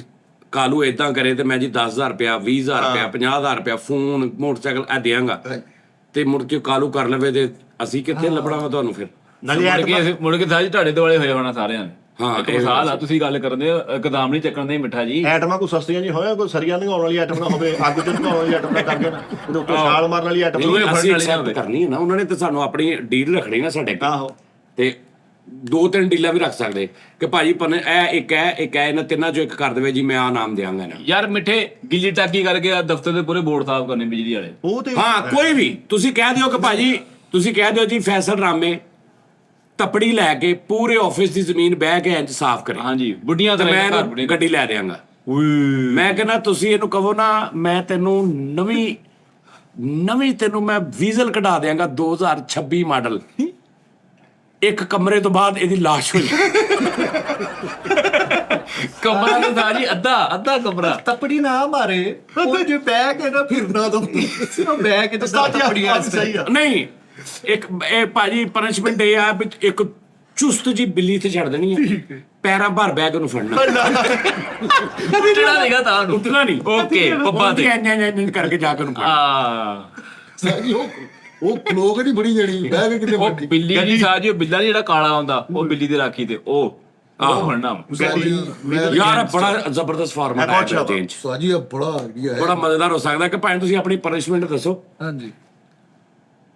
ਕਾਲੂ ਇਦਾਂ ਕਰੇ ਤੇ ਮੈਂ ਜੀ 10,000 ਰੁਪਇਆ 20,000 ਰੁਪਇਆ 50,000 ਰੁਪਇਆ ਫੋਨ ਮੋਟਰਸਾਈਕਲ ਆ ਦਿਆਂਗਾ ਤੇ ਮੁੜ ਕੇ ਕਾਲੂ ਕਰ ਲਵੇ ਤੇ ਅਸੀਂ ਕਿੱਥੇ ਲੱਭਣਾ ਵਾ ਤੁਹਾਨੂੰ ਫਿਰ। ਮੁੜ ਕੇ ਸਾਜੀ ਤੁਹਾਡੇ ਦੁਆਲੇ ਹੋਏ ਹੋਣਾ ਸਾਰਿਆਂ ਨੇ। ਹਾਂ, ਇੱਕ ਮਿਸਾਲ ਆ ਤੁਸੀਂ ਗੱਲ ਕਰਦੇ ਹੋ, ਕਦਮ ਨਹੀਂ ਚੱਕਣ ਦੇ ਮਿੱਠਾ ਜੀ। ਐਟਮਾਂ ਕੋਈ ਸਸਤੀਆਂ ਨਹੀਂ ਹੋਇਆ, ਕੋਈ ਸਰੀਆਂ ਲੰਘਾਉਣ ਵਾਲੀ ਆਈਟਮ ਨਾ ਹੋਵੇ, ਅੱਗ ਚ ਲੰਘਾਉਣ ਵਾਲੀ ਆਈਟਮ ਨਾ ਕਰਕੇ ਨਾ ਉਹਦੇ ਉੱਤੇ ਛਾਲ ਮਾਰਨ ਵਾਲੀ ਆਈਟਮ ਨਹੀਂ, ਨਾ ਅਸੀਂ ਵਾਲੀ ਨਾ accept ਹੋਵੇ। ਕਰਨੀ ਹੈ ਨਾ, ਉਹਨਾਂ ਨੇ ਤੇ ਸਾਨੂੰ ਆਪਣੀ ਡੀਲ ਰੱਖਣੀ ਨਾ ਸਾਡੇ ਅੱਗੇ। ਆਹੋ ਤੇ 2-3 ਡੀਲਾਂ ਵੀ ਰੱਖ ਸਕਦੇ ਕਿ ਭਾਜੀ ਇਹ ਇੱਕ ਹੈ ਇਹਨਾਂ ਤਿੰਨਾਂ ਚੋਂ ਇੱਕ ਕਰ ਦੇਵੇ ਜੀ ਮੈਂ ਆ ਨਾਮ ਦਿਆਂਗਾ ਨਾ। ਯਾਰ ਮਿੱਠੇ ਗਿੱਲੀ ਟਾਕੀ ਕਰਕੇ ਆ ਦਫ਼ਤਰ ਦੇ ਪੂਰੇ ਬੋਰਡ ਸਾਫ਼ ਕਰਨੇ ਬਿਜਲੀ ਵਾਲੇ। ਉਹ ਤੇ ਹਾਂ ਕੋਈ ਵੀ ਤੁਸੀਂ ਕਹਿ ਦਿਓ ਕਿ ਭਾਜੀ ਤੁਸੀਂ ਕਹਿ ਦਿਓ ਜੀ ਫੈਸਲ ਰਾਮੇ ਤਪੜੀ ਲੈ ਕੇ ਪੂਰੇ ਆਫਿਸ ਦੀ ਜ਼ਮੀਨ ਬਹਿ ਕੇ ਇੰਜ ਸਾਫ਼ ਕਰੇ, ਹਾਂਜੀ ਬੁੱਢੀਆਂ ਤੇ ਤਾਂ ਮੈਂ ਘਰ ਇਹਨੂੰ ਬੁੱਢੀਆਂ ਗੱਡੀ ਲੈ ਦਿਆਂਗਾ। ਮੈਂ ਕਹਿੰਦਾ ਤੁਸੀਂ ਇਹਨੂੰ ਕਹੋ ਨਾ ਮੈਂ ਤੈਨੂੰ ਨਵੀਂ ਤੈਨੂੰ ਮੈਂ ਵੀਜ਼ਲ ਕਢਾ ਦਿਆਂਗਾ 2026 ਮਾਡਲ। ਇੱਕ ਕਮਰੇ ਤੋਂ ਬਾਅਦ ਇਹਦੀ ਲਾਸ਼ ਹੋਈ। ਕਮਰਾ ਤਾਂ ਸਾਜੀ ਅੱਧਾ ਕਮਰਾ। ਤਪੜੀ ਨਾ ਮਾਰੇ ਉਹ ਜੇ ਬਹਿ ਕੇ ਨਾ ਫਿਰਨਾ ਤਾਂ ਬਹਿ ਕੇ ਤਾਂ ਤਪੜੀਆਂ ਸਹੀ ਆ। ਨਹੀਂ ਇੱਕ ਇਹ ਭਾਜੀ ਪਨਿਸ਼ਮੈਂਟ ਇਹ ਆ ਵੀ ਇੱਕ ਚੁਸਤ ਜੀ ਬਿੱਲੀ ਤੇ ਛੱਡ ਦੇਣੀ ਹੈ, ਪੈਰਾਂ ਭਰ ਬੈਗ ਨੂੰ ਫੜਨਾ, ਜਿਹੜਾ ਦੇਗਾ ਤਾਂ ਨੂੰ ਉੱਠਣਾ ਨਹੀਂ। ਓਕੇ ਪੱਪਾ ਤੇ ਇੰਜ ਕਰਕੇ ਜਾ ਕੇ ਉਹਨੂੰ ਫੜਨਾ। ਆ ਸਾਜੀ ਉਹ ਖਲੋਗ ਨਹੀਂ ਬੜੀ ਜਣੀ ਬਹਿ ਕੇ ਕਿਤੇ ਉਹ ਵੱਡੀ। ਬਿੱਲੀ ਦੀ ਸਾਜੀ, ਉਹ ਬਿੱਲਾ ਜਿਹੜਾ ਕਾਲਾ ਹੁੰਦਾ ਉਹ ਬਿੱਲੀ ਦੇ ਰਾਖੀ ਤੇ ਉਹ ਫੜਨਾ। ਸਾਜੀ ਯਾਰ ਬੜਾ ਜ਼ਬਰਦਸਤ ਫਾਰਮੈਟ ਹੈ ਚੇਂਜ, ਸਾਜੀ ਇਹ ਬੜਾ ਆਈਡੀਆ ਹੈ। ਬੜਾ ਮਜ਼ੇਦਾਰ ਹੋ ਸਕਦਾ ਕਿ ਭਾਵੇਂ ਤੁਸੀਂ ਆਪਣੀ ਪਨਿਸ਼ਮੈਂਟ ਦੱਸੋ। ਹਾਂਜੀ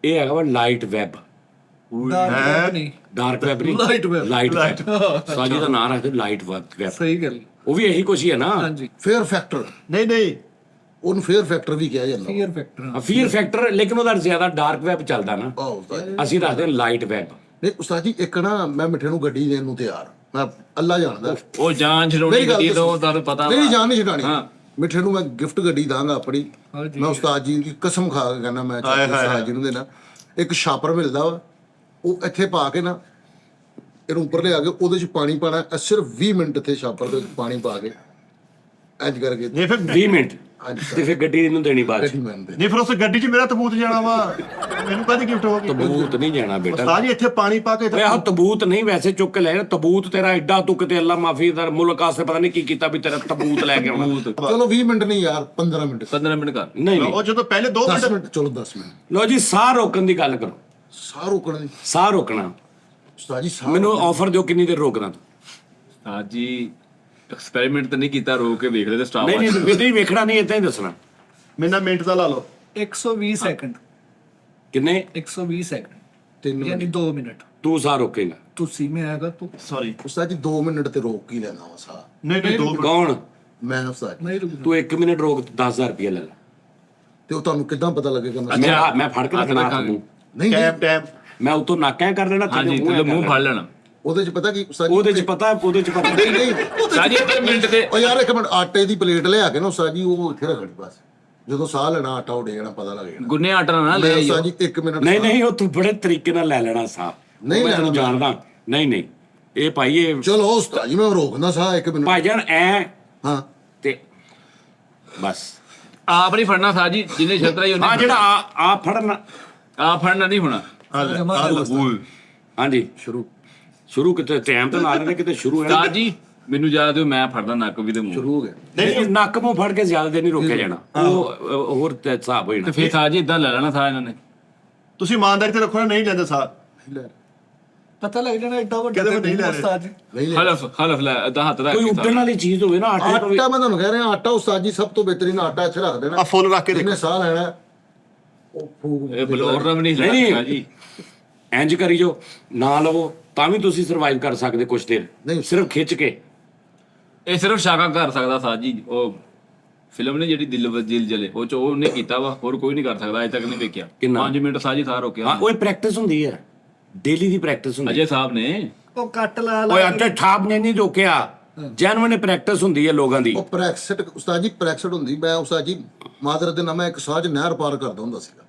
ਇਹ ਹੈਗਾ ਵਾ ਲਾਈਟ ਵੈਬ, ਨਹੀਂ ਡਾਰਕ ਵੈਬ ਨਹੀਂ, Light web। ਲਾਈਟ ਸਾਜੀ ਦਾ ਨਾਮ ਰੱਖਦੇ ਲਾਈਟ ਵੈਬ। ਸਹੀ ਗੱਲ। ਉਹ ਵੀ ਇਹੀ ਕੁਛ ਹੀ ਹੈ ਨਾ। ਹਾਂਜੀ ਫੇਅਰ ਫੈਕਟਰ, ਨਹੀਂ ਉਹਨੂੰ ਫੇਅਰ ਫੈਕਟਰ ਵੀ ਕਿਹਾ ਜਾਂਦਾ। Fear factor. ਫੀਅਰ ਫੈਕਟਰ, ਲੇਕਿਨ ਉਹਦਾ ਜ਼ਿਆਦਾ ਡਾਰਕ ਵੈਬ ਚੱਲਦਾ ਨਾ, ਆਹ ਉਸਤਾਦ ਅਸੀਂ ਰੱਖਦੇ ਲਾਈਟ ਵੈਬ। ਨਹੀਂ ਉਸਤਾਦ ਜੀ ਇੱਕ ਨਾ ਮੈਂ ਮਿੱਠੇ ਨੂੰ ਗੱਡੀ ਦੇਣ ਨੂੰ ਤਿਆਰ, ਮੈਂ ਅੱਲਾ ਜਾਣਦਾ। ਉਹ ਜਾਨ ਛਡਾਉਣੀ ਮੇਰੀ ਗੱਲ ਗੱਡੀ ਤੋਂ ਦੱਸੋ। ਤੁਹਾਨੂੰ ਪਤਾ ਮੇਰੀ ਜਾਨ ਨਹੀਂ ਛਡਾਣੀ। ਹਾਂ। ਮਿੱਠੇ ਨੂੰ ਮੈਂ ਗਿਫਟ ਗੱਡੀ ਦਾਂਗਾ ਆਪਣੀ। ਹਾਂਜੀ। ਮੈਂ ਉਸਤਾਦ ਜੀ ਦੀ ਕਸਮ ਖਾ ਕੇ ਕਹਿੰਦਾ ਮੈਂ ਉਸਤਾਦ ਜੀ ਨੂੰ ਦੇਣਾ। ਇੱਕ ਛਾਪਰ ਮਿਲਦਾ ਵਾ, ਉਹ ਇੱਥੇ ਪਾ ਕੇ ਨਾ ਇਹਨੂੰ ਉੱਪਰ ਲਿਆ ਕੇ ਉਹਦੇ ਚ ਪਾਣੀ ਪਾਣਾ, ਸਿਰਫ 20 ਮਿੰਟ ਇੱਥੇ ਛਾਪਰ ਦੇ ਵਿੱਚ ਪਾਣੀ ਪਾ ਕੇ ਇੰਜ ਕਰਕੇ ਨਹੀਂ ਫਿਰ 20 ਮਿੰਟ ਤੇ ਫਿਰ ਗੱਡੀ ਇਹਨੂੰ ਦੇਣੀ ਬਾਅਦ ਗੱਡੀ ਚ। ਮੈਂ ਦੇ। ਨਹੀਂ ਫਿਰ ਉਸ ਗੱਡੀ 'ਚ ਮੇਰਾ ਤਬੂਤ ਜਾਣਾ ਵਾ, ਮੈਨੂੰ ਕਾਹਦੀ ਗਿਫਟ ਹੋਗੀ? ਤਬੂਤ ਨਹੀਂ ਜਾਣਾ ਬੇਟਾ। ਉਸਤਾਦ ਜੀ ਇੱਥੇ ਪਾਣੀ ਪਾ ਕੇ ਓਏ ਆਹ ਤਬੂਤ ਨਹੀਂ, ਵੈਸੇ ਚੁੱਕ ਕੇ ਲੈ ਜਾ ਤਬੂਤ। ਤੇਰਾ ਐਡਾ ਤੂੰ ਕਿਤੇ ਅੱਲਾ ਮਾਫੀ ਦਾ ਮੁਲਕ ਆਸਤੇ ਪਤਾ ਨਹੀਂ ਕੀ ਕੀਤਾ ਵੀ ਤੇਰਾ ਤਬੂਤ ਲੈ ਕੇ ਆਉਣਾ। ਚਲੋ 20 ਮਿੰਟ ਨਹੀਂ ਯਾਰ 15 ਮਿੰਟ 15 ਮਿੰਟ ਕਰ। ਨਹੀਂ ਨਹੀਂ ਉਹ ਜਦੋਂ ਪਹਿਲੇ 2 10 ਮਿੰਟ ਮਿੰਟ ਚਲੋ 10 ਮਿੰਟ ਲੋ ਜੀ ਸਾਹ ਰੋਕਣ ਦੀ ਗੱਲ ਕਰੋ। ਸਾਹ ਰੋਕਣ ਦੀ। ਸਾਹ ਰੋਕਣਾ ਉਸਤਾਦ ਜੀ ਸਾਹ ਮੈਨੂੰ ਆਫਰ ਦਿਓ ਕਿੰਨੀ ਦੇਰ ਰੋਕਣਾ ਤੂੰ। ਸਾਜੀ ਐਕਸਪੈਰੀਮੈਂਟ ਤਾਂ ਨਹੀਂ ਕੀਤਾ, ਰੋਕ ਕੇ ਵੇਖ ਲੈ ਤੇ ਸਟਾਪ। ਨਹੀਂ ਵੇਖਣਾ ਨਹੀਂ, ਇਦਾਂ ਹੀ ਦੱਸਣਾ। ਮੈਨਾਂ ਮਿੰਟ ਦਾ ਲਾ ਲਓ। 120 ਸੈਕਿੰਡ। ਕਿੰਨੇ? 120 ਸੈਕਿੰਡ 3 ਯਾਨੀ 2 ਮਿੰਟ। ਤੂੰ ਸਾਹ ਰੋਕੇਗਾ। ਤੁਸੀਂ ਮੈਂ ਆਗਾ ਤੂੰ ਸੌਰੀ ਉਸਤਾਦ ਜੀ 2 ਮਿੰਟ ਤੇ ਰੋਕ ਹੀ ਲੈਣਾ ਵਾ ਸਾਹ। ਨਹੀਂ 2 ਮਿੰਟ। ਕੌਣ? ਮੈਂ ਉਸਤਾਦ ਜੀ। ਨਹੀਂ ਰੁਕਣਾ। ਤੂੰ 1 ਮਿੰਟ ਰੋਕ 10,000 ਰੁਪਏ ਲੈ ਲੈ। ਤੇ ਉਹ ਤੁਹਾਨੂੰ ਕਿੱਦਾਂ ਪਤਾ ਲੱਗੇਗਾ ਮੈਂ ਮੈਂ ਫੜ ਕੇ ਰੱਖਣਾ ਹੱਥ ਨੂੰ, ਨਹੀਂ ਟਾਈਮ ਮੈਂ ਉਤੋਂ ਨਾਕਾਂ ਕਰ ਲੈਣਾ ਤੇ ਹਾਂਜੀ ਤੇ ਮੂੰਹ ਫੜ ਲੈਣਾ। ਉਹਦੇ ਚ ਪਤਾ ਕੀ ਉਸਤਾਦ ਜੀ ਉਹਦੇ ਚ ਪਤਾ ਨਹੀਂ ਨਹੀਂ ਸਾਜੀ 1 ਮਿੰਟ ਤੇ ਉਹ ਯਾਰ ਇੱਕ ਮਿੰਟ ਆਟੇ ਦੀ ਪਲੇਟ ਲਿਆ ਕੇ ਨਾ ਉਸਤਾਦ ਜੀ ਉਹ ਇੱਥੇ ਰੱਖਣੀ ਬਸ। ਜਦੋਂ ਸਾਹ ਲੈਣਾ ਆਟਾ ਉਡੇ ਜਾਣਾ ਪਤਾ ਲੱਗ ਜਾਣਾ। ਗੁੰਨੇ ਆਟਾ ਨਾ ਲੈ ਮੈਂ ਆਈਓ। ਉਸਤਾਦ ਜੀ 1 ਮਿੰਟ ਨਹੀਂ ਉਹ ਤੂੰ ਬੜੇ ਤਰੀਕੇ ਨਾਲ ਲੈ ਲੈਣਾ ਸਾਹ। ਨਹੀਂ ਮੈਂ ਲੈਣਾ ਤੈਨੂੰ ਮੈਂ। ਜਾਣਦਾ। ਨਹੀਂ ਇਹ ਭਾਈ ਇਹ ਚਲੋ ਉਸਤਾਦ ਜੀ ਮੈਂ ਰੋਕਦਾ ਸਾਹ 1 ਮਿੰਟ। ਭਾਈਜਾਨ ਐ ਹਾਂ ਤੇ ਬਸ। ਆਪ ਨਹੀਂ ਫੜਨਾ ਸਾਜੀ, ਜਿੰਨੇ ਛਤਰਾ ਹੀ ਉਹਨੇ ਹਾਂ ਜਿਹੜਾ ਆ ਫੜਨਾ। ਆਪ ਫੜਨਾ ਨਹੀਂ ਹੋਣਾ। ਹਾਂਜੀ ਸ਼ੁਰੂ ਕਿਤੇ ਟਾਈਮ ਤਾਂ ਨਾਲ ਨੇ ਕਿਤੇ ਸ਼ੁਰੂ ਹੈ ਸਾਜੀ ਮੈਨੂੰ ਯਾਦ ਹੈ ਮੈਂ ਫੜਦਾ ਨੱਕ ਵੀ ਤੇ ਮੂੰਹ। ਸ਼ੁਰੂ ਹੋ ਗਿਆ। ਨਹੀਂ ਨੱਕ ਮੂੰਹ ਫੜ ਕੇ ਜ਼ਿਆਦਾ ਦੇਰ ਨਹੀਂ ਰੋਕਿਆ ਜਾਣਾ, ਉਹ ਹੋਰ ਤੇ ਹਿਸਾਬ ਹੋ ਤੇ ਜਾਣਾ। ਫਿਰ ਸਾਜੀ ਇਦਾਂ ਲੈ ਲੈਣਾ ਸਾਹ ਇਹਨਾਂ ਨੇ। ਤੁਸੀਂ ਇਮਾਨਦਾਰੀ ਤੇ ਰੱਖੋ ਨਾ, ਨਹੀਂ ਲੈਂਦੇ ਸਾਹ। ਪਤਾ ਲੱਗ ਜਾਣਾ ਐਡਾ ਵੱਡਾ ਕਹਿੰਦੇ ਨਹੀਂ ਲੈ ਰਹੇ। ਉਸਤਾਦ ਜੀ। ਨਹੀਂ ਲੈ ਹਲਫ ਲੈ ਇਦਾਂ ਹੱਥ ਰੱਖ ਕੋਈ ਕੇ ਉੱਡਣ ਵਾਲੀ ਚੀਜ਼ ਹੋਵੇ ਨਾ ਆਟੇ ਤੋਂ ਵੀ। ਆਟਾ ਮੈਂ ਤੁਹਾਨੂੰ ਕਹਿ ਰਿਹਾ ਆਟਾ ਉਸਤਾਦ ਜੀ ਸਭ ਤੋਂ ਬਿਹਤਰੀਨ ਆਟਾ ਇੱਥੇ ਰੱਖ ਦੇਣਾ। ਆ ਫੁੱਲ ਰੱਖ ਕੇ ਜਿਹਨੇ ਦੇਖੋ। ਸਾਹ ਲੈਣਾ ਉਹ ਫੂਕ ਇਹ ਬਲੋਰ ਨਾ ਵੀ ਨਹੀਂ ਨਹੀਂ। ਲੈਣਾ ਸਾਜੀ। ਇੰਜ ਕਰੀ ਜੋ ਨਾ ਲਵੋ ਤਾਂ ਵੀ ਤੁਸੀਂ ਸਰਵਾਈਵ ਕਰ ਸਕਦੇ ਕੁਝ ਦੇਰ, ਨਹੀਂ। ਸਿਰਫ ਖਿੱਚ ਕੇ। ਇਹ ਸਿਰਫ ਸ਼ਾਕਾ ਕਰ ਸਕਦਾ ਸਾਜੀ। ਉਹ ਫਿਲਮ ਨੇ ਜਿਹੜੀ ਦਿਲ ਵਜਿਲ ਜਲੇ ਉਹ ਚ ਉਹਨੇ ਕੀਤਾ ਵਾ, ਹੋਰ ਕੋਈ ਨਹੀਂ ਕਰ ਸਕਦਾ। ਅਜੇ ਤੱਕ ਨਹੀਂ ਵੇਖਿਆ। ਕਿੰਨਾ? 5 ਮਿੰਟ ਸਾਜੀ ਸਾਹ ਰੋਕਿਆ ਹਾਂ ਉਹ ਪ੍ਰੈਕਟਿਸ ਹੁੰਦੀ ਹੈ, ਡੇਲੀ ਦੀ ਪ੍ਰੈਕਟਿਸ ਹੁੰਦੀ ਹੈ। ਅਜੇ ਸਾਹਿਬ ਨੇ ਉਹ ਕੱਟ ਲਾ ਓਏ ਅੱਤੇ ਛਾਪ ਨੇ ਨਹੀਂ ਰੋਕਿਆ, ਜੈਨੂਇਨ ਪ੍ਰੈਕਟਿਸ ਹੁੰਦੀ ਹੈ ਲੋਕਾਂ ਦੀ। ਉਹ ਪ੍ਰੈਕਸਟ ਉਸਤਾਦ ਜੀ, ਪ੍ਰੈਕਸਟ ਹੁੰਦੀ। ਮੈਂ ਉਸਤਾਦ ਜੀ ਮਾਦਰਤ ਦੇ ਨਾਲ ਮੈਂ ਇੱਕ ਸਾਜ ਨਹਿਰ ਪਾਰ ਕਰਦਾ ਹੁੰਦਾ ਸੀਗਾ।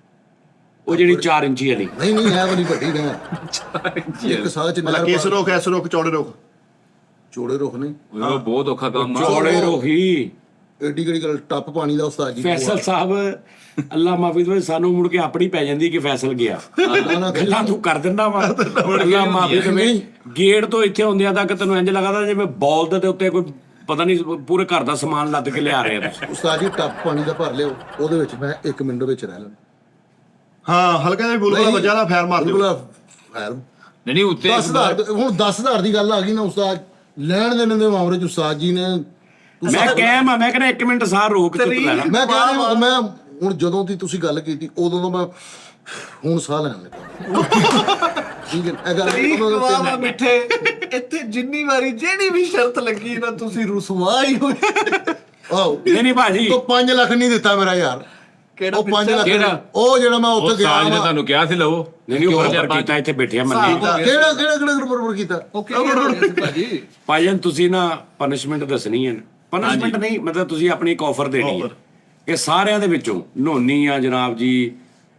ਉਹ ਜਿਹੜੀ 4 ਇੰਚੀ ਵਾਲੀ। ਨਹੀਂ ਇਹ ਵਾਲੀ ਵੱਡੀ ਨਹਿਰ, ਇੱਕ ਸਾਜ ਮਤਲਬ ਨਹਿਰ ਕੇਸ ਰੋਕ, ਐਸ ਰੋਕ, ਚੌੜੇ ਰੋਕ, ਚੋੜੇ ਰੁਖ ਨਹੀਂ, ਉਹ ਬਹੁਤ ਔਖਾ ਕੰਮ ਆ। ਚੌੜੇ ਰੋਹੀ ਏਡੀ ਕਿਹੜੀ ਗੱਲ, ਟੱਪ ਪਾਣੀ ਦਾ ਉਸਤਾਦ ਜੀ। ਫੈਸਲ ਸਾਹਿਬ ਅੱਲਾ ਮਾਫੀ ਦੇਵੇ, ਸਾਨੂੰ ਮੁੜ ਕੇ ਆਪਣੀ ਪੈ ਜਾਂਦੀ ਕਿ ਫੈਸਲ ਗਿਆ। ਗੱਲਾਂ ਤੂੰ ਕਰ ਦਿੰਦਾ ਵਾ, ਅੱਲਾ ਮਾਫੀ ਦੇਵੇ। ਗੇਟ ਤੋਂ ਇੱਥੇ ਹੁੰਦਿਆਂ ਤੱਕ ਤੈਨੂੰ ਇੰਜ ਲੱਗਦਾ ਜਿਵੇਂ ਬੌਲ ਦੇ ਉੱਤੇ ਕੋਈ ਪਤਾ ਨਹੀਂ ਪੂਰੇ ਘਰ ਦਾ ਸਮਾਨ ਲੱਦ ਕੇ ਲਿਆ ਰਹੇ ਆ ਤੁਸੀਂ। ਉਸਤਾਦ ਜੀ ਟੱਪ ਪਾਣੀ ਦਾ ਭਰ ਲਿਓ, ਉਹਦੇ ਵਿੱਚ ਮੈਂ 1 ਮਿੰਟ ਵਿੱਚ ਰਹਿ ਲੈਣਾ। ਹਾਂ ਹਲਕਾ ਜਿਹਾ ਬੁਲਬੁਲਾ ਵੱਜਾ ਨਾ ਫੈਰ ਮਾਰ ਦਿਓ। ਬੁਲਬੁਲਾ ਫੈਰ ਨਹੀਂ ਉੱਤੇ 10,000 ਹੁਣ 10,000 ਦੀ ਗੱਲ ਆ ਗਈ ਨਾ ਉਸਤਾਦ। ਲੈਣ ਦੇਣ ਦੇ ਮਾਮਲੇ ਚ ਉਸਤਾਦ ਜੀ ਨੇ ਮੈਂ ਕਹਿੰਦਾ 1 ਮਿੰਟ ਸਾਹ ਰੋਕ ਕੇ ਤੂੰ ਲੈਣਾ। ਮੈਂ ਕਹਿ ਰਿਹਾ ਮੈਂ ਹੁਣ ਜਦੋਂ ਦੀ ਤੁਸੀਂ ਗੱਲ ਕੀਤੀ ਉਦੋਂ ਤੋਂ ਮੈਂ ਹੁਣ ਸਾਹ ਲੈਣ ਲੱਗਾ। ਠੀਕ ਹੈ ਇਹ ਗੱਲ ਤਰੀਕ ਵਾਵਾ ਮਿੱਠੇ, ਇੱਥੇ ਜਿੰਨੀ ਵਾਰੀ ਜਿਹੜੀ ਵੀ ਸ਼ਰਤ ਲੱਗੀ ਨਾ ਤੁਸੀਂ ਰੁਸਵਾ ਹੀ ਹੋਏ। ਆਓ ਨਹੀਂ ਭਾਜੀ, ਤੋ 5 ਲੱਖ ਨਹੀਂ ਦਿੱਤਾ ਮੇਰਾ ਯਾਰ। ਕਿਹੜਾ ਉਹ 5 ਲੱਖ ਕਿਹੜਾ? ਉਹ ਜਿਹੜਾ ਮੈਂ ਉੱਥੇ ਉਹ ਗਿਆ ਸਾਜ ਨੇ ਤੁਹਾਨੂੰ ਕਿਹਾ ਸੀ ਲਵੋ। ਨਹੀਂ ਉਹ ਬਰਾਬਰ ਕੀਤਾ ਇੱਥੇ ਬੈਠਿਆ ਮੰਨੀ। ਕਿਹੜਾ ਬਰਬਰ ਕੀਤਾ। ਓਕੇ ਭਾਜੀ, ਭਾਈਜਨ ਤੁਸੀਂ ਨਾ ਪਨਿਸ਼ਮੈਂਟ ਦੱਸਣੀ ਹੈ। ਪਨਿਸ਼ਮੈਂਟ ਨਹੀਂ, ਮਤਲਬ ਤੁਸੀਂ ਆਪਣੀ ਇੱਕ ਆਫਰ ਦੇਣੀ ਹੈ ਕਿ ਸਾਰਿਆਂ ਦੇ ਵਿੱਚੋਂ ਨੋਨੀ ਆ ਜਨਾਬ ਜੀ,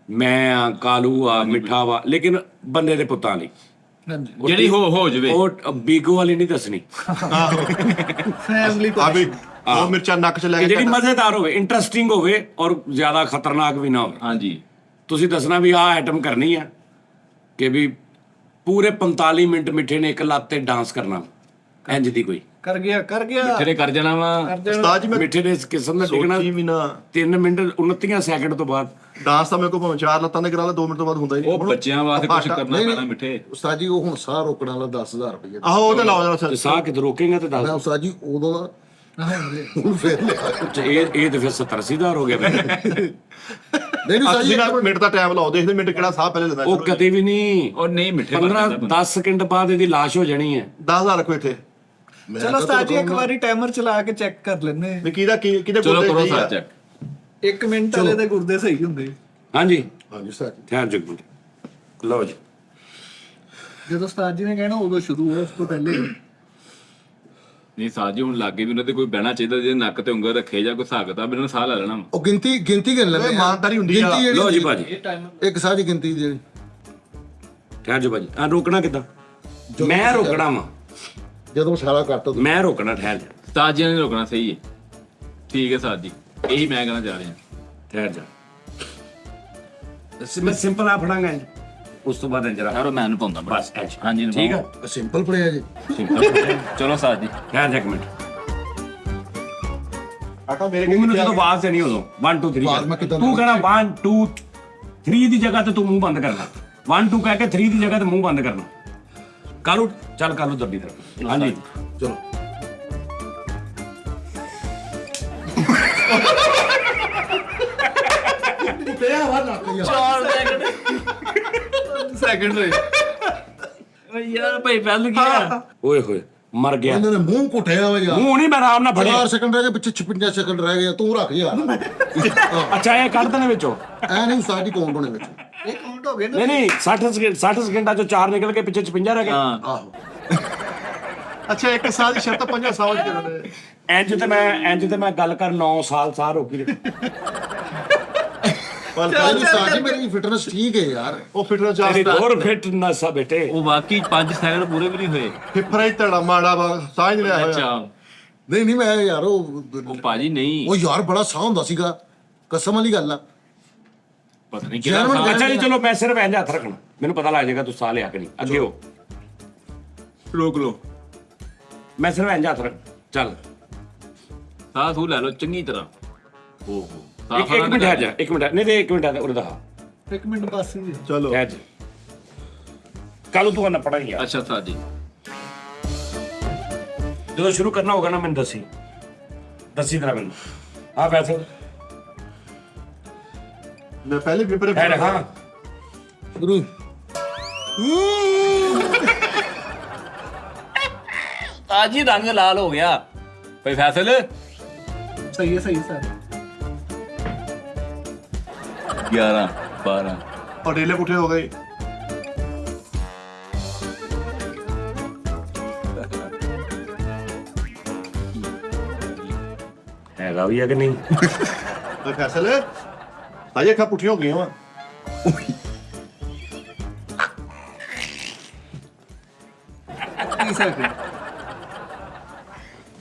ਮੈਂ ਆ, ਕਾਲੂ ਆ, ਮਿੱਠਾ ਵਾ, ਲੇਕਿਨ ਬੰਦੇ ਦੇ ਪੁੱਤਾਂ ਲਈ ਜਿਹੜੀ ਹੋ ਜਵੇ ਉਹ ਬੀਗੋ ਵਾਲੀ ਨਹੀਂ ਦੱਸਣੀ। ਫੈਮਿਲੀ ਆ ਵੀ ਉਹ ਮਿਰਚਾਂ ਨੱਕ ਚ ਲੈ ਕਿ ਕੇ ਜਿਹੜੀ ਮਜ਼ੇਦਾਰ ਹੋਵੇ, ਇੰਟਰਸਟਿੰਗ ਹੋਵੇ ਔਰ ਜ਼ਿਆਦਾ ਖਤਰਨਾਕ ਵੀ ਨਾ ਹੋਵੇ। ਹਾਂਜੀ ਤੁਸੀਂ ਦੱਸਣਾ ਵੀ ਆਹ ਆਈਟਮ ਕਰਨੀ ਆ ਕਿ ਵੀ ਪੂਰੇ 45 ਮਿੰਟ ਮਿੱਠੇ ਨੇ ਇੱਕ ਲੱਤ ਤੇ ਡਾਂਸ ਕਰਨਾ, ਇੰਜ ਦੀ ਕੋਈ ਕਰ ਗਿਆ ਤੇਰੇ ਕਰ ਜਾਣਾ ਵਾ। ਉਸਤਾਦ ਜੀ ਮੈਂ ਮਿੱਠੇ ਨੇ ਇਸ ਕਿਸਮ ਦਾ ਟਿਕਣਾ ਸੋਚੀ ਵੀ ਨਾ। 3 ਮਿੰਟ 29 ਸੈਕਿੰਡ ਤੋਂ ਬਾਅਦ। ਡਾਂਸ ਤਾਂ ਮੇਰੇ ਕੋਲ ਭਾਵੇਂ 4 ਲੱਤਾਂ ਦੇ ਕਰਾ ਲਾ, 2 ਮਿੰਟ ਤੋਂ ਬਾਅਦ ਹੁੰਦਾ ਹੀ ਉਹ ਨਹੀਂ। ਬੱਚਿਆਂ ਵਾਸਤੇ ਕੁਝ ਕਰਨਾ ਪੈਣਾ ਮਿੱਠੇ। ਉਸਤਾਦ ਜੀ ਉਹ ਹੁਣ ਸਾਹ ਰੋਕਣ ਵਾਲਾ 10,000 ਰੁਪਏ। ਆਹੋ ਉਹ ਤੇ ਲਾਓ ਜਰਾ ਤੇ ਸਾਹ ਕਿਤੇ ਰੋਕੇਗਾ ਤੇ ਮੈਂ ਦੱਸ। ਉਸਤਾਦ ਜੀ ਉਦੋਂ ਦਾ ਹੁਣ ਫੇਰ ਲਿਆ। ਇਹ ਤੇ ਫਿਰ 70-80 ਹੋ ਗਿਆ। ਨਹੀਂ ਉਸਤਾਦ ਜੀ 80 ਮਿੰਟ ਦਾ ਟਾਈਮ ਲਾਓ, ਦੇਖਦੇ ਮਿੰਟ ਕਿਹੜਾ ਸਾਹ ਪਹਿਲੇ ਲੈਂਦਾ। ਉਹ ਕਦੇ ਵੀ ਨਹੀਂ। ਉਹ ਨਹੀਂ ਮਿੱਠੇ 15-10 ਸਕਿੰਟ ਬਾਅਦ ਇਹਦੀ ਲਾਸ਼ ਹੋ ਜਾਣੀ ਹੈ। 10,000 ਰੱਖੋ ਇੱਥੇ। ਚਲੋ ਉਸਤਾਦ ਜੀ ਇੱਕ ਵਾਰੀ ਟਾਈਮਰ ਚਲਾ ਕੇ ਚੈੱਕ ਕਰ ਲੈਂਦੇ। ਵੀ ਕਿਹਦੇ ਚਲੋ ਗੁਰਦੇ ਕਰੋ ਸਹੀ ਆ। ਸਾਜ ਚੈੱਕ। 1 ਮਿੰਟ ਵਾਲੇ ਦੇ ਗੁਰਦੇ ਸਹੀ ਹੁੰਦੇ। ਹਾਂਜੀ ਹਾਂਜੀ ਉਸਤਾਦ ਜੀ। ਧਿਆਨ ਜਗ ਮਿੰਟ ਲਓ ਜੀ। ਜਦੋਂ ਉਸਤਾਦ ਜੀ ਨੇ ਕਹਿਣਾ ਉਦੋਂ ਸ਼ੁਰੂ ਹੋ, ਉਸ ਤੋਂ ਪਹਿਲੇ ਨਹੀਂ ਸਾਜ ਜੀ ਹੁਣ ਲੱਗੇ ਵੀ ਉਹਨਾਂ ਤੇ ਕੋਈ ਬਹਿਣਾ ਚਾਹੀਦਾ, ਜੇ ਨੱਕ ਤੇ ਉਂਗਲ ਰੱਖੇ ਜਾਂ ਕੋਈ ਸਕਦਾ ਵੀ ਉਹਨਾਂ ਸਾਹ ਲੈ ਲੈਣਾ। ਉਹ ਗਿਣਤੀ ਗਿਣ ਲੈਂਦੇ ਆ। ਇਮਾਨਦਾਰੀ ਹੁੰਦੀ ਆ। ਗਿਣਤੀ ਜਿਹੜੀ ਲਓ ਜੀ ਹੁੰਦੀ- ਭਾਜੀ ਇੱਕ ਸਾਹ ਦੀ ਗਿਣਤੀ ਜਿਹੜੀ ਠਹਿਰ ਜਾ ਭਾਜੀ। ਆ ਰੋਕਣਾ ਕਿੱਦਾਂ? ਮੈਂ ਰੋਕਣਾ ਵਾ, ਜਦੋਂ ਇਸ਼ਾਰਾ ਕਰਤਾ ਤੁਸੀਂ। ਮੈਂ ਰੋਕਣਾ। ਠਹਿਰ ਜਾ, ਸਾਜ ਜੀ ਨੇ ਰੋਕਣਾ ਸਹੀ ਹੈ। ਠੀਕ ਹੈ ਸਾਜ ਜੀ, ਇਹੀ ਮੈਂ ਕਹਿਣਾ ਚਾਹ ਰਿਹਾ। ਠਹਿਰ ਜਾ। ਮੈਂ ਸਿੰਪਲ ਆ ਫੜਾਂਗਾ ਇੰਜ, ਉਸ ਤੋਂ ਬਾਅਦ ਜਰਾ ਯਾਰ ਮੈਂ ਨੂੰ ਪਾਉਂਦਾ ਬਸ ਇੰਜ। ਹਾਂਜੀ ਠੀਕ ਆ। ਸਿੰਪਲ ਪੜਿਆ ਜੀ। ਚਲੋ ਸਾਜ ਜੀ। ਠਹਿਰ ਜਾ ਇੱਕ ਮਿੰਟ। ਆਕਾ ਮੇਰੇ ਤੂੰ ਮੈਨੂੰ ਜਦੋਂ ਆਵਾਜ਼ ਦੇਣੀ ਉਦੋਂ 1 2 3 ਆਵਾਜ਼ ਮੈਂ ਕਿੱਦਾਂ ਤੂੰ ਕਹਿਣਾ 1 2 3 ਦੀ ਜਗ੍ਹਾ ਤੇ ਤੂੰ ਮੂੰਹ ਬੰਦ ਕਰਨਾ। 1 2 ਕਹਿ ਕੇ 3 ਦੀ ਜਗ੍ਹਾ ਤੇ ਮੂੰਹ ਬੰਦ ਕਰਨਾ। ਕਾਲੂ ਚੱਲ ਕਾਲੂ ਦੱਬੀ ਤਰ੍ਹਾਂ। ਹਾਂਜੀ ਚਲੋ ਪਿਆ ਵਾ ਨਾ ਸੈਕਿੰਡ ਹੋਏ। ਓ ਯਾਰ ਭਾਈ ਪਹਿਲ ਗਿਆ। ਓਏ ਹੋਏ ਮਰ ਗਿਆ। ਇਹਨਾਂ ਨੇ ਮੂੰਹ ਘੁੱਟਿਆ ਵਾ ਯਾਰ। ਮੂੰਹ ਨਹੀਂ ਮੈਂ ਆਰਾਮ ਨਾਲ ਫੜਿਆ। 4 ਸੈਕਿੰਡ ਰਹਿ ਗਏ, ਪਿੱਛੇ 56 ਸੈਕਿੰਡ ਰਹਿ ਗਏ। ਤੂੰ ਰੱਖ ਯਾਰ। ਅੱਛਾ ਇਹ ਕੱਢ ਦੇਣੇ ਵਿੱਚੋਂ। ਐ ਨਹੀਂ ਉਸਤਾਦ ਜੀ ਕਾਊਂਟ ਹੋਣੇ ਵਿੱਚ। ਇਹ ਕਾਊਂਟ ਹੋ ਗਏ ਨਾ। ਨਹੀਂ 60 ਸਕਿੰਟਾਂ ਚੋਂ 4 ਨਿਕਲ ਕੇ ਪਿੱਛੇ 56 ਰਹਿ ਗਏ। ਹਾਂ ਆਹੋ ਅੱਛਾ ਇੱਕ ਸਾਲ ਦੀ ਸ਼ਰਤ 5 ਸਾਲ ਚ ਕਰਨੇ। ਇੰਜ ਤੇ ਮੈਂ ਗੱਲ ਕਰ 9 ਸਾਲ ਸਾਹ ਰੋਕੀ ਰੱਖੀ। ਪਰ ਭਾਈ ਉਸਤਾਦ ਜੀ ਮੇਰੀ ਫਿਟਨੈਸ ਠੀਕ ਹੈ ਯਾਰ। ਉਹ ਫਿਟਨੈਸ ਤੇਰੀ ਚਾਹ ਹੋਰ ਫਿੱਟ ਨਸ ਆ ਬੇਟੇ। ਉਹ ਬਾਕੀ 5 ਸੈਕਿੰਡ ਪੂਰੇ ਵੀ ਨਹੀਂ ਹੋਏ। ਫਿਫਰਾ ਹੀ ਧੜਾ ਮਾੜਾ ਵਾ, ਸਾਹ ਹੀ ਨਹੀਂ ਲਿਆ ਹੋਇਆ। ਅੱਛਾ ਨਹੀਂ ਮੈਂ ਯਾਰ ਉਹ ਭਾਜੀ ਨਹੀਂ, ਉਹ ਯਾਰ ਬੜਾ ਸਾਹ ਹੁੰਦਾ ਸੀਗਾ, ਕਸਮ ਵਾਲੀ ਗੱਲ ਆ। ਪਤਾ ਨਹੀਂ ਕਿਹੜਾ ਜਰਮਨ ਸਾਹ। ਅੱਛਾ ਜੀ ਚਲੋ ਮੈਂ ਸਿਰਫ ਇੰਜ ਹੱਥ ਰੱਖਣਾ, ਮੈਨੂੰ ਪਤਾ ਲੱਗ ਜਾਏਗਾ ਤੂੰ ਸਾਹ ਲਿਆ ਕਿ ਨਹੀਂ। ਅੱਗੇ ਹੋ, ਰੋਕ ਲੋ। ਮੈਂ ਸਿਰਫ ਇੰਜ ਹੱਥ ਰੱਖ। ਚੱਲ ਸਾਹ ਸੂ ਲੈ ਲਓ ਚੰਗੀ ਤਰ੍ਹਾਂ। ਓਹੋ ਇੱਕ ਮਿੰਟ ਠਹਿਰ ਜਾ, ਇੱਕ ਮਿੰਟ ਨਹੀਂ ਤੇ 1 ਮਿੰਟ ਉਰੇ ਦਾ 1 ਮਿੰਟ ਬਸ ਹੀ। ਚਲੋ ਠਹਿਰ ਜਾ। ਕੱਲ ਤੂੰ ਨਾ ਪੜਾਂਗੀ ਯਾਰ। ਅੱਛਾ ਸਾਜ ਜੀ ਜਦੋਂ ਸ਼ੁਰੂ ਕਰਨਾ ਹੋਗਾ ਨਾ ਮੈਨੂੰ ਦੱਸੀ ਤੇਰਾ ਮੈਨੂੰ। ਹਾਂ ਵੈਸੇ ਮੈਂ ਪਹਿਲੇ ਪੇਪਰ ਠਹਿਰ ਹਾਂ। ਗੁਰੂ ਸਾਜ ਜੀ ਰੰਗ ਲਾਲ ਹੋ ਗਿਆ। ਭਾਈ ਫੈਸਲ ਸਹੀ ਹੈ ਸਰ। 11 12 ਔਰ ਡੇਲੇ ਪੁੱਠੇ ਹੋ ਗਏ। ਹੈਗਾ ਵੀ ਆ ਕਿ ਨਹੀਂ? ਓਏ ਫੈਸਲ ਸਾਜੇ ਅੱਖਾਂ ਪੁੱਠੀਆਂ ਹੋ ਗਈਆਂ ਵਾ। ਕੀ ਸਕਦੇ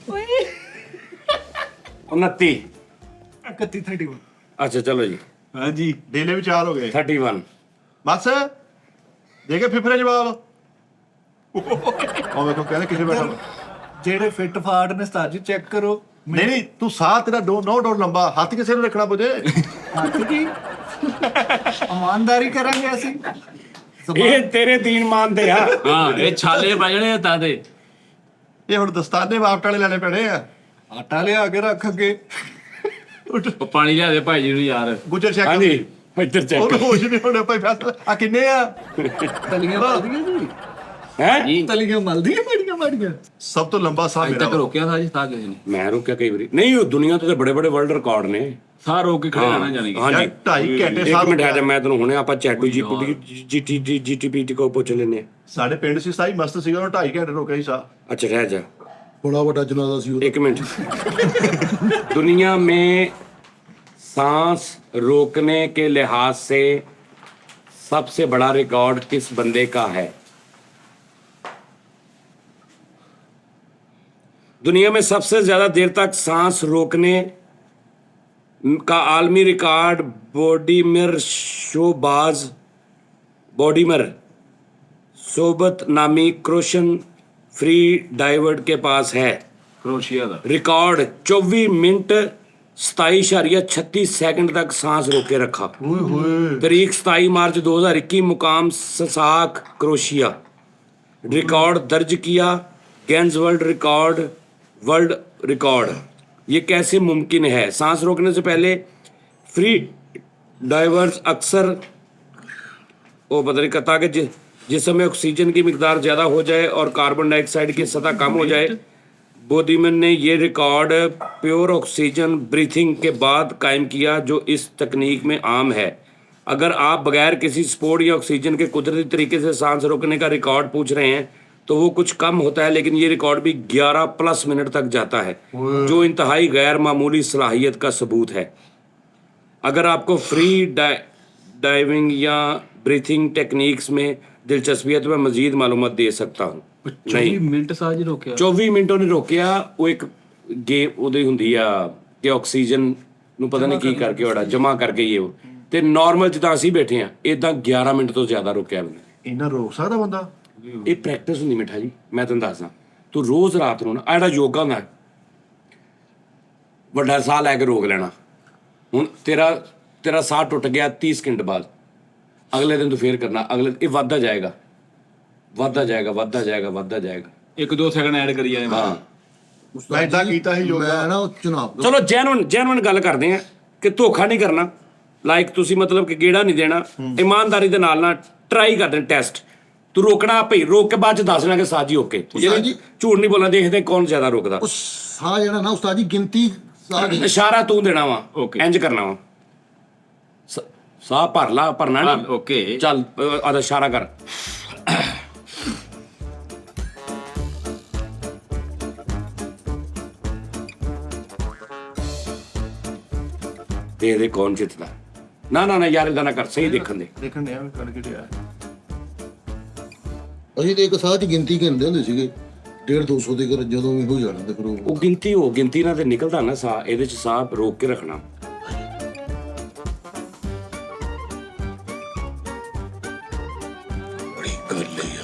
29। 31 ਅੱਛਾ ਚਲੋ ਜੀ, ਹਾਂਜੀ ਡੇਲੇ ਵੀ 4 ਹੋ ਗਏ। 31। ਬਸ ਦੇ ਕੇ ਫਿਫਰੇ ਜਵਾਬ। ਉਹ ਵੇਖੋ ਕਹਿੰਦੇ ਕਿਸੇ ਬੈਠਾ। ਜਿਹੜੇ ਫਿੱਟ ਫਾੜ ਨੇ ਉਸਤਾਦ ਜੀ ਚੈੱਕ ਕਰੋ। ਨਹੀਂ ਨਹੀਂ, ਤੂੰ ਸਾਹ ਤੇਰਾ ਨੋ ਡੋਰ ਲੰਬਾ, ਹੱਥ ਕਿਸੇ ਨੂੰ ਰੱਖਣਾ ਪੁੱਜੇ। ਹੱਥ ਕੀ ਇਮਾਨਦਾਰੀ ਕਰਾਂਗੇ ਅਸੀਂ। ਇਹ ਤੇਰੇ ਦੀਨ ਮੰਨਦੇ ਆ। ਹਾਂ ਇਹ ਛਾਲੇ ਪੈ ਜਾਣੇ ਤਾਂ ਦੇ ਇਹ ਹੁਣ ਦਸਤਾਨੇ ਵਾਪਟ ਵਾਲੇ ਲੈਣੇ ਪੈਣੇ ਆ। ਆਟਾ ਲਿਆ ਕੇ ਰੱਖ ਅੱਗੇ। ਉਹ ਪਾਣੀ ਲਿਆ ਦੇ ਭਾਈ ਜੀ ਨੂੰ ਯਾਰ। ਗੁੱਜਰ ਚੈੱਕ ਹਾਂਜੀ ਇੱਧਰ ਚੈੱਕ ਉਹ ਹੋਸ਼ ਨਹੀਂ ਹੋਣੇ ਭਾਈ ਫੈਸਲ। ਆ ਕਿੰਨੇ ਆ? ਤਲੀਆਂ ਮਲਦੀਆਂ ਜੀ, ਹੈ। ਜੀ ਤਲੀਆਂ ਮਲਦੀਆਂ ਬੜੀਆਂ ਬੜੀਆਂ। ਸਭ ਤੋਂ ਲੰਬਾ ਸਾਹ ਅੱਜ ਮੇਰਾ ਤੱਕ ਵਾ। ਰੋਕਿਆ ਥਾ ਜੀ ਤਾਂ ਕਿਸੇ ਨੇ ਮੈਂ ਰੋਕਿਆ ਕਈ ਵਾਰੀ ਨਹੀਂ। ਉਹ ਦੁਨੀਆ ਤੇ ਬੜੇ ਬੜੇ ਵਰਲਡ ਰਿਕਾਰਡ ਨੇ। ਸਾਹ ਰੋਕ ਕੇ ਖੜੇ ਰਹਿਣਾ ਜਾਣੀ ਕਿ ਹਾਂਜੀ ਯਾਰ 2.5 ਘੰਟੇ ਇੱਕ ਸਾਹ ਮਿੰਟ ਆ ਰੋਕਿਆ। ਜਾ, ਮੈਂ ਤੈਨੂੰ ਹੁਣੇ ਆਪਾਂ ਚੈਟੂ ਜੀਟੀਪੀਟੀ ਕੋ ਪੁੱਛ ਲੈਨੇ ਆ। ਸਾਡੇ ਪਿੰਡ ਸੀ ਸਾਈ ਮਸਤ ਸੀਗਾ, ਉਹਨੇ 2.5 ਘੰਟੇ ਰੋਕਿਆ ਸੀ ਸਾਹ। अच्छा रह जा, बड़ा बड़ा जनाजा सी एक मिनट। दुनिया में सांस रोकने के लिहाज से सबसे बड़ा रिकॉर्ड किस बंदे का है? दुनिया में सबसे ज्यादा देर तक सांस रोकने का आलमी रिकॉर्ड बॉडीमिर सोबत नामी क्रोशन फ्री डाइवर्ड के पास है। ਕਰੋਸ਼ੀਆ ਦਾ रिकॉर्ड 24 मिनट 27.36 सेकंड तक सांस रोके रखा। तारीख 27 मार्च 2021, मुकाम ससाक क्रोशिया। रिकॉर्ड दर्ज किया गिनेस वर्ल्ड रिकॉर्ड। ये कैसे मुमकिन है? सांस रोकने से पहले फ्री डाइवर्स अक्सर वो पता नहीं कहता कि जिस समय ऑक्सीजन की मिकदार ज़्यादा हो जाए और कार्बन डाइऑक्साइड की सतह कम हो जाए। बोदीमन ने ये रिकॉर्ड प्योर ऑक्सीजन ब्रीथिंग के बाद कायम किया, जो इस तकनीक में आम है। अगर आप बगैर किसी स्पोर्ट या ऑक्सीजन के कुदरती तरीके से सांस रोकने का रिकॉर्ड पूछ रहे हैं तो वो कुछ कम होता है, लेकिन ये रिकॉर्ड भी 11+ मिनट तक जाता है, जो इंतहाई गैर मामूली सलाहियत का सबूत है। अगर आपको फ्री डाइविंग या ब्रीथिंग टेक्निक्स में दिलचस्पी है तो मैं मजीद मालूमात दे सकता हूँ। 24 ਮਿੰਟ ਸਾਹ ਜੀ ਰੋਕਿਆ 24 ਮਿੰਟ ਉਹਨੇ ਰੋਕਿਆ। ਉਹ ਇੱਕ ਗੇਮ ਉਹਦੀ ਹੁੰਦੀ ਆ ਕਿ ਆਕਸੀਜਨ ਨੂੰ ਪਤਾ ਨਹੀਂ ਕੀ ਕਰਕੇ ਉਹਦਾ ਜਮਾ ਕਰਕੇ ਹੀ ਉਹ ਤੇ ਨਾਰਮਲ ਜਿੱਦਾਂ ਅਸੀਂ ਬੈਠੇ ਆ ਇਦਾਂ 11 ਮਿੰਟ ਤੋਂ ਜ਼ਿਆਦਾ ਰੋਕਿਆ ਉਹਨੇ। ਇਹਨਾਂ ਰੋਕ ਸਕਦਾ ਬੰਦਾ? ਇਹ ਪ੍ਰੈਕਟਿਸ ਹੁੰਦੀ ਮਿੱਠਾ ਜੀ। ਮੈਂ ਤੁਹਾਨੂੰ ਦੱਸਦਾ, ਤੂੰ ਰੋਜ਼ ਰਾਤ ਨੂੰ ਨਾ ਆਹ ਜਿਹੜਾ ਯੋਗਾ ਹੁੰਦਾ ਵੱਡਾ ਸਾਹ ਲੈ ਕੇ ਰੋਕ ਲੈਣਾ। ਹੁਣ ਤੇਰਾ ਸਾਹ ਟੁੱਟ ਗਿਆ 30 ਸਕਿੰਟ ਬਾਅਦ, ਅਗਲੇ ਦਿਨ ਤੂੰ ਫੇਰ ਕਰਨਾ, ਅਗਲੇ ਇਹ ਵੱਧਦਾ ਜਾਏਗਾ ਵੱਧਦਾ ਜਾਏਗਾ ਵੱਧਦਾ ਜਾਏਗਾ ਵੱਧਦਾ ਜਾਏਗਾ। 1-2 ਸੈਕਿੰਡ ਐਡ ਕਰੀ ਜਾਏ ਹਾਂ ਮੈਂ ਏਦਾਂ ਕੀਤਾ ਸੀ ਯੋਗਾ। मैं ना चुनाव ਚਲੋ ਜੈਨੂਨ ਗੱਲ ਕਰਦੇ ਆ ਕਿ ਧੋਖਾ ਨਹੀਂ ਕਰਨਾ। ਲਾਈਕ ਤੁਸੀਂ ਮਤਲਬ ਕਿ ਗੇੜਾ ਨਹੀਂ ਦੇਣਾ, ਇਮਾਨਦਾਰੀ ਦੇ ਨਾਲ ਟਰਾਈ ਕਰਦੇ ਟੈਸਟ। ਤੂੰ ਰੋਕਣਾ ਭਈ, ਰੋਕ ਕੇ ਬਾਅਦ ਚ ਦੱਸਣਾ ਕਿ ਸਾਜੀ ਓਕੇ। ਸਾਜੀ। ਝੂਠ ਨਹੀਂ ਬੋਲਣਾ, ਦੇਖਦੇ ਕੌਣ ਜ਼ਿਆਦਾ ਰੋਕਦਾ। उस साह जरा ना उस्ताद जी गिनती साह दी। ਇਸ਼ਾਰਾ ਤੂੰ ਦੇਣਾ ਵਾ, Okay. ਇੰਜ ਕਰਨਾ ਵਾ। ਸਾਹ ਭਰਨਾ ਨਹੀਂ। ਓਕੇ ਚੱਲ ਆਦਾ ਇਸ਼ਾਰਾ ਕਰ। ਦੇ ਕੌਣ ਜਿੱਤਦਾ। ਨਾ ਯਾਰ ਇਦਾਂ ਨਾ ਕਰ, ਸਹੀ ਦੇਖਣ ਦੇ। ਦੇਖਣ ਡਿਆ ਮੈਂ ਕਰਕੇ ਡਿਆ। ਅਸੀਂ ਤੇ ਇੱਕ ਸਾਹ ਦੀ ਗਿਣਤੀ ਕਹਿੰਦੇ ਹੁੰਦੇ ਸੀਗੇ 150-200 ਦੇ ਕਰ ਜਦੋਂ ਵੀ ਹੋ ਜਾਣਾ ਤੇ ਫਿਰ ਉਹ ਗਿਣਤੀ ਨਾਲ ਤੇ ਨਿਕਲਦਾ ਨਾ ਸਾਹ। ਇਹਦੇ ਚ ਸਾਹ ਰੋਕ ਕੇ ਰੱਖਣਾ।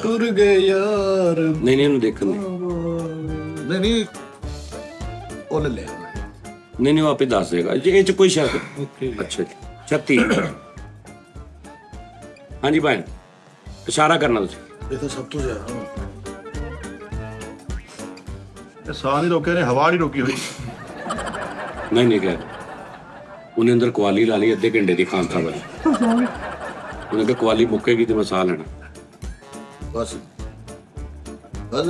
ਟੁਰ ਗਏ ਯਾਰ। ਨਹੀਂ ਇਹਨੂੰ ਦੇਖਣ ਦੇ। नहीं ਉਹ ਲੈ ਲਿਆ ਨਹੀਂ ਉਹ ਆਪੇ ਦੱਸ ਦੇਗਾ ਇਹ ਚ ਕੋਈ ਸ਼ੱਕ। ਓਕੇ ਅੱਛਾ ਜੀ 36। ਹਾਂਜੀ ਭਾਈ ਇਸ਼ਾਰਾ ਕਰਨਾ ਤੁਸੀਂ। ਇਹ ਤਾਂ ਸਭ ਤੋਂ ਜ਼ਿਆਦਾ ਇਹ ਸਾਹ ਨਹੀਂ ਰੋਕਿਆ ਨੇ, ਹਵਾ ਨਹੀਂ ਰੋਕੀ ਹੋਈ। ਨਹੀਂ ਕਹਿ ਉਹਨੇ ਅੰਦਰ ਕੁਆਲੀ ਲਾ ਲਈ ਅੱਧੇ ਘੰਟੇ ਦੀ ਖਾਂਸਾ ਵਾਲੀ। ਉਹਨੇ ਕਿਹਾ ਕੁਆਲੀ ਮੁੱਕੇਗੀ ਤੇ ਮੈਂ ਸਾਹ ਲੈਣਾ। ਬਸ ਬਸ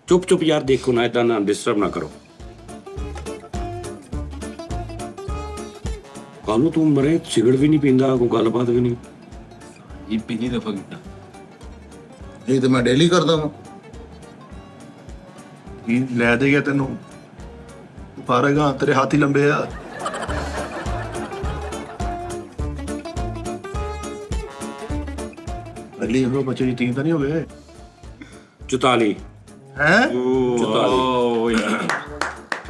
ਚੁੱਪ ਯਾਰ ਦੇਖੋ ਨਾ, ਏਦਾਂ ਨਾ ਡਿਸਟਰਬ ਨਾ ਕਰੋ। ਕੱਲ ਨੂੰ ਤੂੰ ਮਰੇ ਸਿਗਰਟ ਵੀ ਨਹੀਂ ਪੀਂਦਾ, ਕੋਈ ਗੱਲਬਾਤ ਵੀ ਨਹੀਂ। ਇਹ ਪਹਿਲੀ ਦਫਾ ਕੀਤਾ ਇਹ ਤਾਂ ਮੈਂ ਡੇਲੀ ਕਰਦਾ ਵਾਂ। ਕੀ ਲੈ ਦੇ ਗਿਆ ਤੈਨੂੰ? ਫਾਰਗ ਆ, ਤੇਰੇ ਹੱਥ ਹੀ ਲੰਬੇ ਆ। ਅਗਲੀ ਉਹ ਬੱਚੇ ਦੀ ਟੀਮ ਤਾਂ ਨਹੀਂ ਹੋ ਗਏ 44 ਹੈ? ਓ ਯਾਰ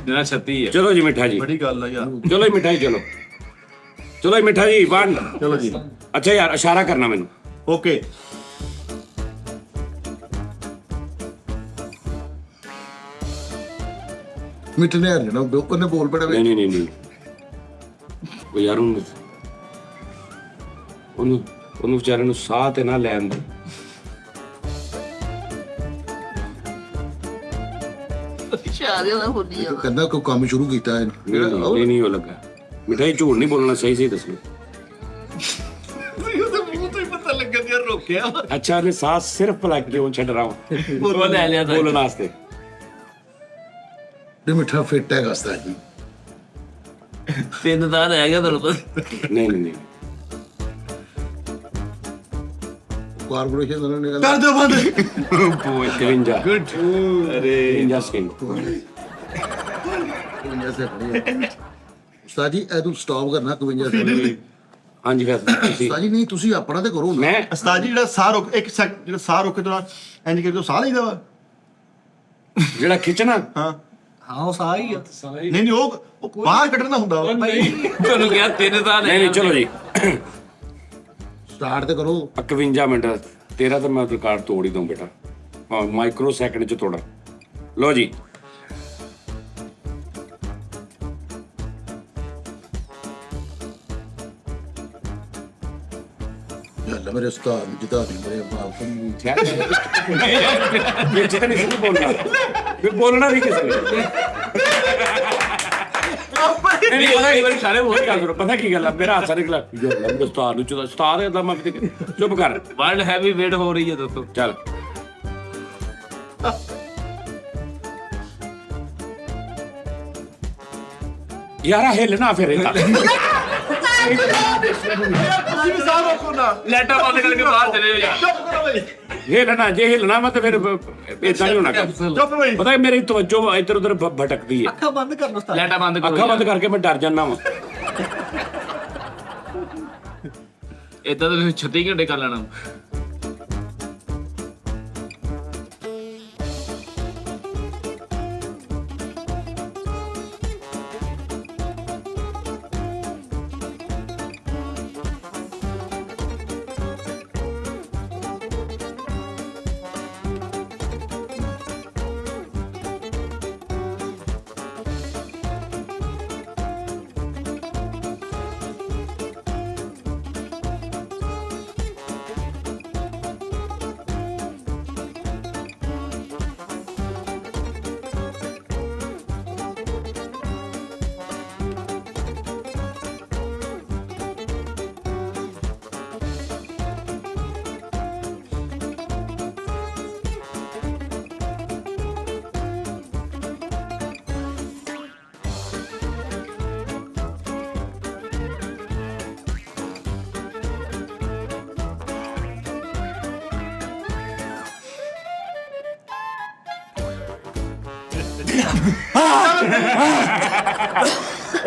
ਜਿਹੜਾ 36 ਹੈ। ਚਲੋ ਜੀ ਮਿੱਠਾ ਜੀ, ਬੜੀ ਗੱਲ ਆ ਯਾਰ। ਚਲੋ ਜੀ ਮਿੱਠਾ ਜੀ, ਚਲੋ ਚਲੋ ਜੀ ਮਿੱਠਾ ਜੀ 1। ਚਲੋ ਜੀ ਅੱਛਾ ਯਾਰ ਇਸ਼ਾਰਾ ਕਰਨਾ ਮੈਨੂੰ। ਓਕੇ। ਮਿੱਠੇ ਨੇ ਹਰ ਜਣਾ ਉਹਨੇ ਬੋਲ ਪੜਾ ਨਹੀਂ ਨਹੀਂ ਨਹੀਂ ਨਹੀਂ ਉਹ ਯਾਰ ਉਹਨੂੰ ਵਿਚਾਰੇ ਨੂੰ ਸਾਹ ਤੇ ਨਾ ਲੈਣ ਦੇ। ਕਹਿੰਦਾ ਕੋਈ ਕੰਮ ਸ਼ੁਰੂ ਕੀਤਾ ਹੈ ਨਹੀਂ ਉਹ ਲੱਗਾ। ਮਿਠਾਈ ਝੂਠ ਨਹੀਂ ਬੋਲਣਾ, ਸਹੀ ਸਹੀ ਦੱਸੋ। ਉਹਦੇ ਮੂੰਹ ਤੋਂ ਹੀ ਪਤਾ ਲੱਗਿਆ ਯਾਰ ਰੋਕਿਆ। ਅੱਛਾ ਉਹਨੇ ਸਾਹ ਸਿਰਫ ਭਲਾ ਕਿਉਂ ਛੱਡ ਰਹਾ ਹਾਂ ਉਹ ਲੈ ਲਿਆ ਤਾਂ ਬੋਲਣ ਵਾਸਤੇ। ਤੇ ਮਿੱਠਾ ਫਿੱਟ ਹੈਗਾ ਉਸਤਾਦ ਜੀ। 3 ਤਾਂ ਰਹਿ ਗਿਆ ਤੁਹਾਨੂੰ ਪਤਾ। ਨਹੀਂ ਨਹੀਂ ਨਹੀਂ ਕਾਰਪੋਰੇਸ਼ਨ ਵਾਲਿਆਂ ਨੇ ਕਰ ਦਿਓ ਬੰਦ। 53 ਗੁੱਡ। ਅਰੇ 53 ਸਕਿੰਟ। ਉਸਤਾਦ ਜੀ ਇਹ ਤੂੰ ਸਟਾਪ ਕਰਨਾ 52 ਸੈਕਿੰਡ। ਹਾਂਜੀ ਫਿਰ ਤੁਸੀਂ ਉਸਤਾਦ ਜੀ ਨਹੀਂ ਤੁਸੀਂ ਆਪਣਾ ਤੇ ਕਰੋ ਨਾ। ਮੈਂ ਉਸਤਾਦ ਜੀ ਜਿਹੜਾ ਸਾਹ ਰੋਕ ਇੱਕ ਸੈਕਿੰਡ, ਜਿਹੜਾ ਸਾਹ ਰੋਕੇ ਤੋਂ ਇੰਜ ਕਰਕੇ ਸਾਹ ਲਈਦਾ ਵਾ। ਜਿਹੜਾ ਖਿੱਚਣਾ ਹਾਂ ਹਾਂ ਉਹ ਸਾਹ ਹੀ ਆ। ਨਹੀਂ ਨਹੀਂ ਉਹ ਬਾਹਰ ਕੱਢਣਾ ਹੁੰਦਾ ਵਾ। ਤੁਹਾਨੂੰ ਕਿਹਾ 3 ਤਾਂ ਨਹੀਂ ਨਹੀਂ ਚਲੋ ਜੀ ਸਟਾਰਟ ਤੇ ਕਰੋ। 51 ਮਿੰਟ ਤੇਰਾ ਤਾਂ ਮੈਂ ਰਿਕਾਰਡ ਤੋੜ ਹੀ ਦਊਂ ਬੇਟਾ। ਹਾਂ ਮਾਈਕਰੋ ਸੈਕਿੰਡ ਚ ਤੋੜਾ। ਲੋ ਜੀ ਯਾਰ ਮੇਰੇ ਉਸਤਾਦ ਨੂੰ ਜਿੱਦਾਂ ਨਹੀਂ ਮੇਰੇ ਬਾਪ ਨੂੰ ਇਹ ਜਿੱਤੇ ਨਹੀਂ ਬੋਲਣਾ ਫਿਰ ਬੋਲਣਾ ਨਹੀਂ ਕਿਸੇ ਨੇ। ਨਹੀਂ ਪਤਾ ਕੀ ਸਾਰੇ ਬਹੁਤ ਗੱਲ ਕਰੋ। ਪਤਾ ਕੀ ਗੱਲ ਆ ਮੇਰਾ ਹਾਸਾ ਨਿਕਲਾ ਯਾਰ ਮੈਂ ਸਟਾਰ ਨੂੰ ਚੁਦਾ ਸਟਾਰ ਦਾ ਮੈਂ ਚੁੱਪ ਕਰ। ਵਰਲਡ ਹੈਵੀ ਵੇਟ ਹੋ ਰਹੀ ਹੈ ਦੋਸਤੋ। ਚੱਲ ਯਾਰਾ ਹਿੱਲਣਾ ਫਿਰ ਇਹ ਤਾਂ ਤੁਸੀਂ ਵੀ ਸਾਹ ਰੋਕੋ ਨਾ। ਲੈਟਰ ਬੰਦ ਕਰਕੇ ਬਾਹਰ ਚਲੇ ਜਾਓ ਯਾਰ। ਚੁੱਪ ਕਰੋ ਬਈ। ਹਿੱਲਣਾ ਜੇ ਹਿੱਲਣਾ ਵਾ ਤੇ ਫਿਰ ਇਦਾਂ ਨਹੀਂ ਹੋਣਾ ਕੰਮ। ਚੁੱਪ ਬਈ। ਪਤਾ ਮੇਰੀ ਤਵੱਜੋ ਇੱਧਰ ਉੱਧਰ ਭਟਕਦੀ ਹੈ। ਅੱਖਾਂ ਬੰਦ ਕਰ ਲੋ ਉਸਤਾਦ। ਲੈਟਰ ਬੰਦ ਕਰੋ। ਅੱਖਾਂ ਬੰਦ ਕਰਕੇ ਮੈਂ ਡਰ ਜਾਂਦਾ ਵਾਂ। ਇਦਾਂ ਤਾਂ ਤੁਸੀਂ 36 ਘੰਟੇ ਕਰ ਲੈਣਾ।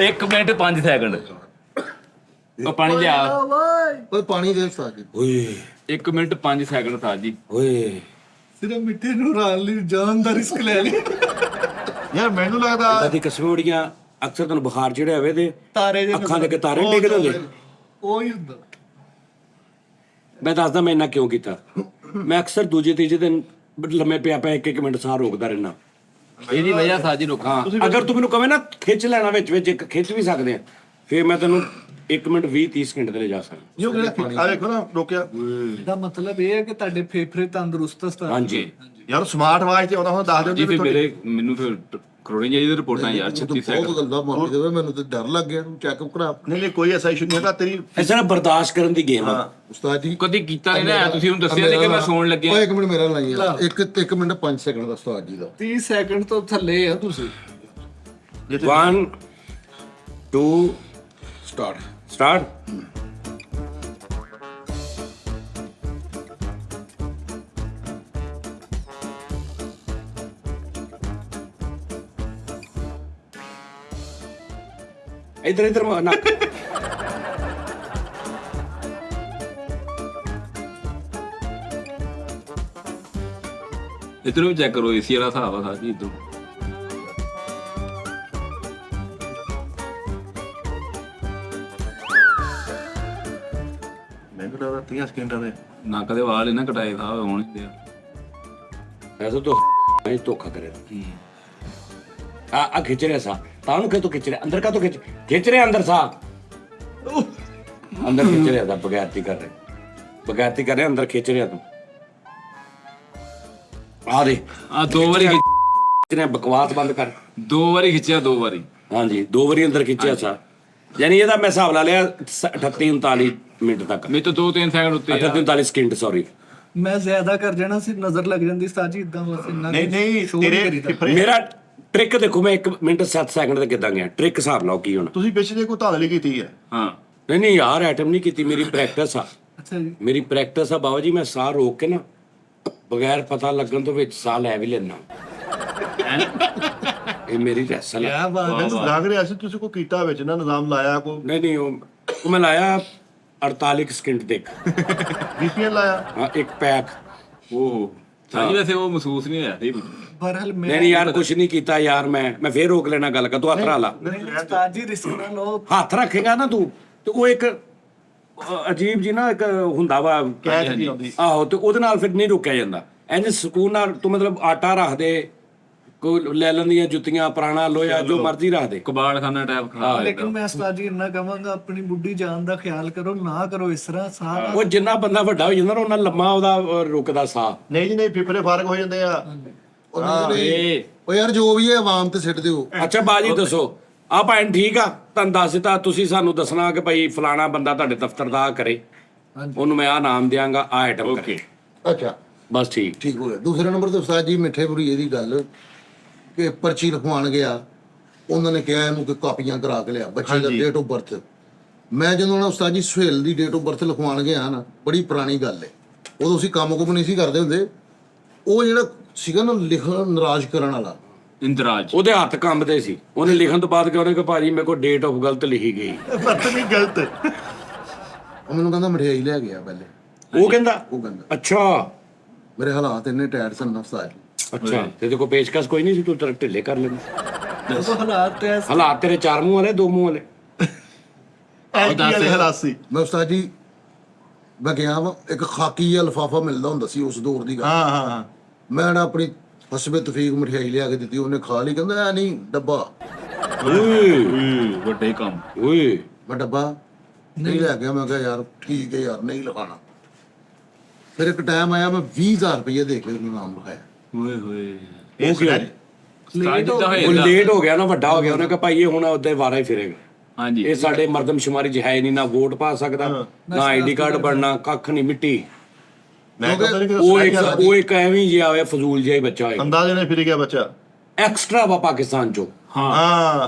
ਇੱਕ ਮਿੰਟ 5 ਸੈਕਿੰਡ। ਉਹ ਪਾਣੀ ਲਿਆ। ਓਏ ਪਾਣੀ ਦੇ ਉਸਤਾਦ ਜੀ। ਓਏ 1 ਮਿੰਟ 5 ਸੈਕਿੰਡ ਸਾਜ ਜੀ। ਓਏ ਸਿਰਫ ਮਿੱਠੇ ਨੂੰ ਰਾਣ ਲਈ ਜਾਨ ਦਾ ਰਿਸਕ ਲੈ ਲਿਆ। ਯਾਰ ਮੈਨੂੰ ਲੱਗਦਾ ਦਾਦੀ ਕਸਮੋੜੀਆਂ ਅਕਸਰ ਤੁਹਾਨੂੰ ਬੁਖਾਰ ਚੜਿਆ ਹੋਵੇ ਤੇ ਤਾਰੇ ਦੇ ਅੱਖਾਂ ਦੇ ਕੇ ਤਾਰੇ ਡਿੱਗਦੇ ਹੁੰਦੇ। ਉਹ ਹੀ ਹੁੰਦਾ। ਮੈਂ ਦੱਸਦਾ ਮੈਂ ਇੰਨਾ ਕਿਉਂ ਕੀਤਾ। ਮੈਂ ਅਕਸਰ ਦੂਜੇ ਤੀਜੇ ਦਿਨ ਲੰਮੇ ਪਿਆ 1 ਮਿੰਟ ਸਾਹ ਰੋਕਦਾ ਰਹਿਣਾ। ਇਹਦੀ ਵਜ੍ਹਾ ਸਾਜੀ ਰੁਕਾ। ਹਾਂ ਅਗਰ ਤੂੰ ਮੈਨੂੰ ਕਵੇਂ ਨਾ ਖਿੱਚ ਲੈਣਾ ਵਿੱਚ ਵਿੱਚ ਇੱਕ ਖਿੱਚ ਵੀ ਸਕਦੇ ਆ ਫਿਰ ਮੈਂ ਤੈਨੂੰ 1 ਮਿੰਟ 20-30 ਸਕਿੰਟ ਤੇ ਲੈ ਜਾ ਸਕਦਾ। ਜੋ ਜਿਹੜਾ ਆ ਵੇਖੋ ਨਾ ਰੋਕਿਆ। ਇਹਦਾ ਮਤਲਬ ਇਹ ਹੈ ਕਿ ਤੁਹਾਡੇ ਫੇਫੜੇ ਤੰਦਰੁਸਤ ਉਸਤਾਦ। ਹਾਂਜੀ ਯਾਰ ਸਮਾਰਟ ਵਾਚ ਤੇ ਆਉਂਦਾ ਹੁਣ ਦੱਸ ਦਿਓ ਜੀ ਵੀ ਫਿਰ ਮੈਨੂੰ ਫਿਰ ਕਰੋੜੀਆਂ ਚਾਹੀਦੀ ਰਿਪੋਰਟਾਂ ਯਾਰ 36 ਬਹੁਤ ਸੈਕਿੰਡ। ਗੱਲਾਂ ਮੰਨ ਦੇਵੇ ਮੈਨੂੰ ਤੇ ਡਰ ਲੱਗ ਗਿਆ ਤੂੰ ਚੈੱਕਅਪ ਕਰਾ। ਨਹੀਂ ਨਹੀਂ ਕੋਈ ਐਸਾ ਇਸ਼ੂ ਨਹੀਂ ਹੈਗਾ ਤੇਰੀ। ਇਸ ਤਰ੍ਹਾਂ ਬਰਦਾਸ਼ਤ ਕਰਨ ਦੀ ਗੇਮ ਆ। ਉਸਤਾਦ ਜੀ ਕਦੀ ਕੀਤਾ ਨਹੀਂ ਨਾ ਤੁਸੀਂ ਹੁਣ ਦੱਸਿਆ ਨਹੀਂ ਕਿ ਮੈਂ ਸੌਣ ਲੱਗਿਆ। ਓਏ 1 ਮਿੰਟ ਮੇਰਾ ਲਾਈ ਆ। 1 ਮਿੰਟ 5 ਸੈਕਿੰਡ ਦਾ ਉਸਤਾਦ ਜੀ ਦਾ। 30 ਸੈਕਿੰਡ ਤੋਂ ਥੱਲੇ ਆ ਤੁਸੀਂ। 1 2 ਸਟਾਰਟ। ਇੱਧਰ ਨੱਕ ਇਧਰੋਂ ਵੀ ਚੈੱਕ ਕਰੋ ਏਸੀ ਵਾਲਾ ਹਿਸਾਬ ਆ ਸਾਜੀ ਇਧਰੋਂ। ਮੈਨੂੰ ਲੱਗਦਾ 30 ਸਕਿੰਟਾਂ ਦੇ ਨੱਕ ਦੇ ਵਾਲ ਇਹਨਾਂ ਕਟਾਏ ਸਾਹਿਬ ਹੋਣ ਦੇ ਐਸਾ ਤਾਂ ਨਹੀਂ ਧੋਖਾ ਕਰੇ ਆ ਖਿੱਚ ਰਿਹਾ ਸਾ ਤਾਨੂੰ ਕਿ ਤੂੰ ਖਿੱਚ ਰਿਹਾ ਅੰਦਰ ਕਾ ਤੂੰ ਖਿੱਚ ਰਿਹਾ ਅੰਦਰ ਸਾ ਅੰਦਰ ਖਿੱਚ ਰਿਹਾ ਦਾ ਬਗੈਰਤੀ ਕਰ ਰਿਹਾ ਅੰਦਰ ਖਿੱਚ ਰਿਹਾ ਤੂੰ ਆ ਦੇ ਆ 2 ਵਾਰੀ ਤੇਰੇ ਬਕਵਾਸ ਬੰਦ ਕਰ 2 ਵਾਰੀ ਖਿੱਚਿਆ 2 ਵਾਰੀ। ਹਾਂਜੀ 2 ਵਾਰੀ ਅੰਦਰ ਖਿੱਚਿਆ ਸਾ ਯਾਨੀ ਇਹਦਾ ਮੈਂ ਹਿਸਾਬ ਲਾ ਲਿਆ 38 39 ਮਿੰਟ ਤੱਕ ਮੇਰੇ ਤੋਂ 2-3 ਸੈਕਿੰਡ ਉੱਤੇ 38 39 ਸਕਿੰਟ ਸੌਰੀ ਮੈਂ ਜ਼ਿਆਦਾ ਕਰ ਜਾਣਾ ਸੀ, ਨਜ਼ਰ ਲੱਗ ਜਾਂਦੀ ਉਸਤਾਦ ਜੀ ਇਦਾਂ ਬਸ ਇੰਨਾ ਨਹੀਂ show ਨਹੀਂ ਤੇਰੇ ਕਰੀਦਾ। ਫਿਫਰੇ ਮੇਰਾ ਟ੍ਰਿਕ ਦੇਖੋ ਮੈਂ 1 ਮਿੰਟ 7 ਸੈਕਿੰਡ ਤੇ ਕਿੱਦਾਂ ਗਿਆ ਟ੍ਰਿਕ ਹਿਸਾਬ ਲਾਓ ਕੀ ਹੋਣਾ ਤੁਸੀਂ ਵਿੱਚ ਜੇ ਕੋਈ ਧਾਂਦਲੀ ਕੀਤੀ ਹੈ ਹਾਂ ਨਹੀਂ ਯਾਰ ਐਟਮ ਨਹੀਂ ਕੀਤੀ ਮੇਰੀ ਪ੍ਰੈਕਟਿਸ ਆ ਅੱਛਾ ਜੀ, ਮੇਰੀ ਪ੍ਰੈਕਟਿਸ ਆ ਬਾਬਾ ਜੀ ਮੈਂ ਸਾਹ ਰੋਕ ਕੇ ਨਾ ਬਗੈਰ ਪਤਾ ਲੱਗਣ ਤੋਂ ਵਿੱਚ ਸਾਹ ਲੈ ਵੀ ਲੈਣਾ ਇਹ ਮੇਰੀ ਰੈਸਲ ਆ ਕਿਆ ਬਾਤ ਹੈ। ਮੈਨੂੰ ਲੱਗ ਰਿਹਾ ਸੀ ਤੁਸੀਂ ਕੋਈ ਕੀਤਾ ਵਿੱਚ ਨਾ ਨਿਜ਼ਾਮ ਲਾਇਆ ਕੋਈ ਨਹੀਂ ਉਹ ਮੈਂ ਲਾਇਆ 48 ਸਕਿੰਟ ਤੱਕ ਬੀਪੀਐਲ ਲਾਇਆ ਹਾਂ ਇੱਕ ਪੈਕ ਉਹ ਸਾਜੀ ਵੈਸੇ ਉਹ ਮਹਿਸੂਸ ਨਹੀਂ ਹੋਇਆ ਸੀ ਬਹਰਹਾਲ ਮੈਂ ਨਹੀਂ ਯਾਰ ਕੁਝ ਨਹੀਂ ਕੀਤਾ ਯਾਰ ਮੈਂ ਫੇਰ ਰੋਕ ਲੈਣਾ ਗੱਲ ਕਰ ਤੂੰ ਹੱਥ ਰਾ ਲਾ ਨਹੀਂ ਉਸਤਾਦ ਜੀ ਰਿਸਕ ਨਾ ਲਓ। ਹੱਥ ਰੱਖੇਗਾ ਨਾ ਤੂੰ ਤੇ ਉਹ ਇੱਕ ਅਜੀਬ ਜੀ ਨਾ ਇੱਕ ਹੁੰਦਾ ਵਾ ਕੈਚ ਨਹੀਂ ਆਉਂਦੀ ਆਹੋ ਤੇ ਉਹਦੇ ਨਾਲ ਫਿਰ ਨਹੀਂ ਰੁਕਿਆ ਜਾਂਦਾ ਇੰਜ ਸਕੂਨ ਨਾਲ ਤੂੰ ਮਤਲਬ ਆਟਾ ਰੱਖ ਦੇ ਕੋਈ ਲੈ ਲੈਂਦੀਆਂ ਜੁੱਤੀਆਂ ਪੁਰਾਣਾ ਲੋਹਾ ਜੋ ਮਰਜ਼ੀ ਰੱਖ ਦੇ ਕਬਾੜਖਾਨਾ ਟਾਈਪ ਖਾ ਲੇਕਿਨ ਮੈਂ ਉਸਤਾਦ ਜੀ ਇੰਨਾ ਕਹਾਂਗਾ ਆਪਣੀ ਬੁੱਢੀ ਜਾਨ ਦਾ ਖਿਆਲ ਕਰੋ, ਨਾ ਕਰੋ ਇਸ ਤਰ੍ਹਾਂ ਸਾਰਾ। ਉਹ ਜਿੰਨਾ ਬੰਦਾ ਵੱਡਾ ਹੋ ਜਾਂਦਾ ਨਾ ਉਹਨਾਂ ਲੰਮਾ ਉਹਦਾ ਰੁਕਦਾ ਸਾਹ ਨਹੀਂ ਜੀ ਨਹੀਂ ਫਿਫਰੇ ਫਾਰਗ ਹੋ ਜਾਂਦੇ ਆ ਉਹ ਯਾਰ ਜੋ ਵੀ ਹੈ ਆਵਾਮ ਤੇ ਸਿੱਟ ਦਿਓ। ਅੱਛਾ ਬਾਜੀ ਦੱਸੋ ਆ ਭੈਣ ਠੀਕ ਆ ਤੁਹਾਨੂੰ ਦੱਸ ਦਿੱਤਾ ਤੁਸੀਂ ਸਾਨੂੰ ਦੱਸਣਾ ਕਿ ਭਾਈ ਫਲਾਣਾ ਬੰਦਾ ਤੁਹਾਡੇ ਦਫ਼ਤਰ ਦਾ ਕਰੇ ਉਹਨੂੰ ਮੈਂ ਆ ਨਾਮ ਦਿਆਂਗਾ ਆ ਆਈਟਮ ਓਕੇ ਅੱਛਾ ਬਸ ਠੀਕ ਠੀਕ ਹੋ ਗਿਆ। ਦੂਸਰੇ ਨੰਬਰ ਤੇ ਉਸਤਾਦ ਜੀ ਮਿੱਠੇਪੁਰੀ ਇਹਦੀ ਗੱਲ ਕਿ ਪਰਚੀ ਲਿਖਵਾਉਣ ਗਿਆ, ਉਹਨਾਂ ਨੇ ਕਿਹਾ ਇਹਨੂੰ ਕਿ ਕਾਪੀਆਂ ਕਰਾ ਕੇ ਲਿਆ ਬੱਚੇ ਦਾ ਡੇਟ ਆਫ ਬਰਥ। ਮੈਂ ਜਦੋਂ ਨਾ ਉਸਤਾਦ ਜੀ ਸੁਹੇਲ ਦੀ ਡੇਟ ਆਫ ਬਰਥ ਲਿਖਵਾਉਣ ਗਿਆ ਨਾ, ਬੜੀ ਪੁਰਾਣੀ ਗੱਲ ਹੈ, ਉਦੋਂ ਅਸੀਂ ਕੰਮ ਨਹੀਂ ਸੀ ਕਰਦੇ ਹੁੰਦੇ। ਉਹ ਜਿਹੜਾ ਸੀਗਾ ਨਾ ਲਿਖਣ ਨਾਰਾਜ਼ ਕਰਨ ਵਾਲਾ ਇੰਦਰਾਜ ਉਹਦੇ ਹੱਥ ਕੰਬਦੇ ਸੀ ਉਹਨੇ ਲਿਖਣ ਤੋਂ ਬਾਅਦ ਕਿਹਾ ਉਹਨੇ ਕਿ ਭਾਜੀ ਮੇਰੇ ਕੋਲ ਡੇਟ ਆਫ ਗਲਤ ਲਿਖੀ ਗਈ ਬਰਤ ਨਹੀਂ ਗਲਤ ਉਹ ਮੈਨੂੰ ਕਹਿੰਦਾ ਮਠਿਆਈ ਲੈ ਗਿਆ ਪਹਿਲੇ। ਉਹ ਕਹਿੰਦਾ ਅੱਛਾ ਮੇਰੇ ਹਾਲਾਤ ਇੰਨੇ ਟਾਇਰ ਸਨ ਨਾ ਉਸਤਾਦ ਜੀ। ਅੱਛਾ ਤੇ ਕੋ ਪੇਸ਼ਕਸ਼ ਕੋਈ ਨਹੀਂ ਸੀ ਤੂੰ ਤੇਰੇ ਢਿੱਲੇ ਕਰ ਲੈਂਦਾ ਉਹ ਹਾਲਾਤ ਤੇ ਐਸੇ- ਹਾਲਾਤ ਤੇਰੇ 4 ਮੂੰਹ ਵਾਲੇ 2 ਮੂੰਹ ਵਾਲੇ ਐਂਟੀ ਵਾਲੇ ਹਾਲਾਤ ਸੀ ਮੈਂ ਉਸਤਾਦ ਜੀ ਮੈਂ ਗਿਆ ਵਾ, ਇੱਕ ਖਾਕੀ ਜਿਹਾ ਲਿਫਾਫਾ ਮਿਲਦਾ ਹੁੰਦਾ ਸੀ ਉਸ ਦੌਰ ਦੀ ਗੱਲ। ਹਾਂ ਮੈਂ ਨਾ ਆਪਣੀ ਹਸਬੇ ਤਫੀਕ ਮਠਿਆਈ ਲਿਆ ਕੇ ਦਿੱਤੀ, ਉਹਨੇ ਖਾ ਲਈ, ਕਹਿੰਦਾ ਇਹ ਨਹੀਂ ਡੱਬਾ। ਵੱਡੇ ਕੰਮ ਓਏ ਮੈਂ ਡੱਬਾ ਨਹੀਂ ਲੈ ਗਿਆ। ਮੈਂ ਕਿਹਾ ਯਾਰ ਠੀਕ ਹੈ ਯਾਰ ਨਹੀਂ ਲਗਾਣਾ। ਫਿਰ ਇੱਕ ਟਾਈਮ ਆਇਆ ਮੈਂ 20,000 ਰੁਪਏ ਦੇ ਕੇ ਉਹਨੂੰ ਨਾਮ ਲਿਖਾਇਆ। ਓਏ ਹੋਏ ਇਹ ਸੀ ਸਟਾਰਟ ਜਿੱਦਾਂ ਉਹ ਹੋਏਗਾ ਲੇਟ ਹੋ ਗਿਆ ਨਾ ਵੱਡਾ ਹੋ ਗਿਆ ਉਹਨੇ ਕਿਹਾ ਭਾਈ ਇਹ ਹੁਣ ਉਹਦੇ ਵਾਰਾ ਹੀ ਫਿਰੇਗਾ ਹਾਂਜੀ ਇਹ ਸਾਡੇ ਮਰਦਮਸ਼ੁਮਾਰੀ 'ਚ ਹੈ ਨਹੀਂ ਨਾ ਵੋਟ ਪਾ ਸਕਦਾ ਨਾ ਆਈਡੀ ਕਾਰਡ ਬਣਨਾ ਕੱਖ ਨਹੀਂ ਮਿੱਟੀ ਮੈਂ ਕਹਿੰਦਾ ਕਿ ਉਹ ਇੱਕ ਐਵੇਂ ਜਿਹਾ ਹੋਇਆ ਫਜ਼ੂਲ ਜਿਹਾ ਹੀ ਬੱਚਾ ਹੋਏਗਾ ਅੰਦਾਜ਼ੇ ਨੇ ਫਿਰ ਗਿਆ ਬੱਚਾ ਐਕਸਟਰਾ ਵਾ ਪਾਕਿਸਤਾਨ 'ਚੋਂ ਹਾਂ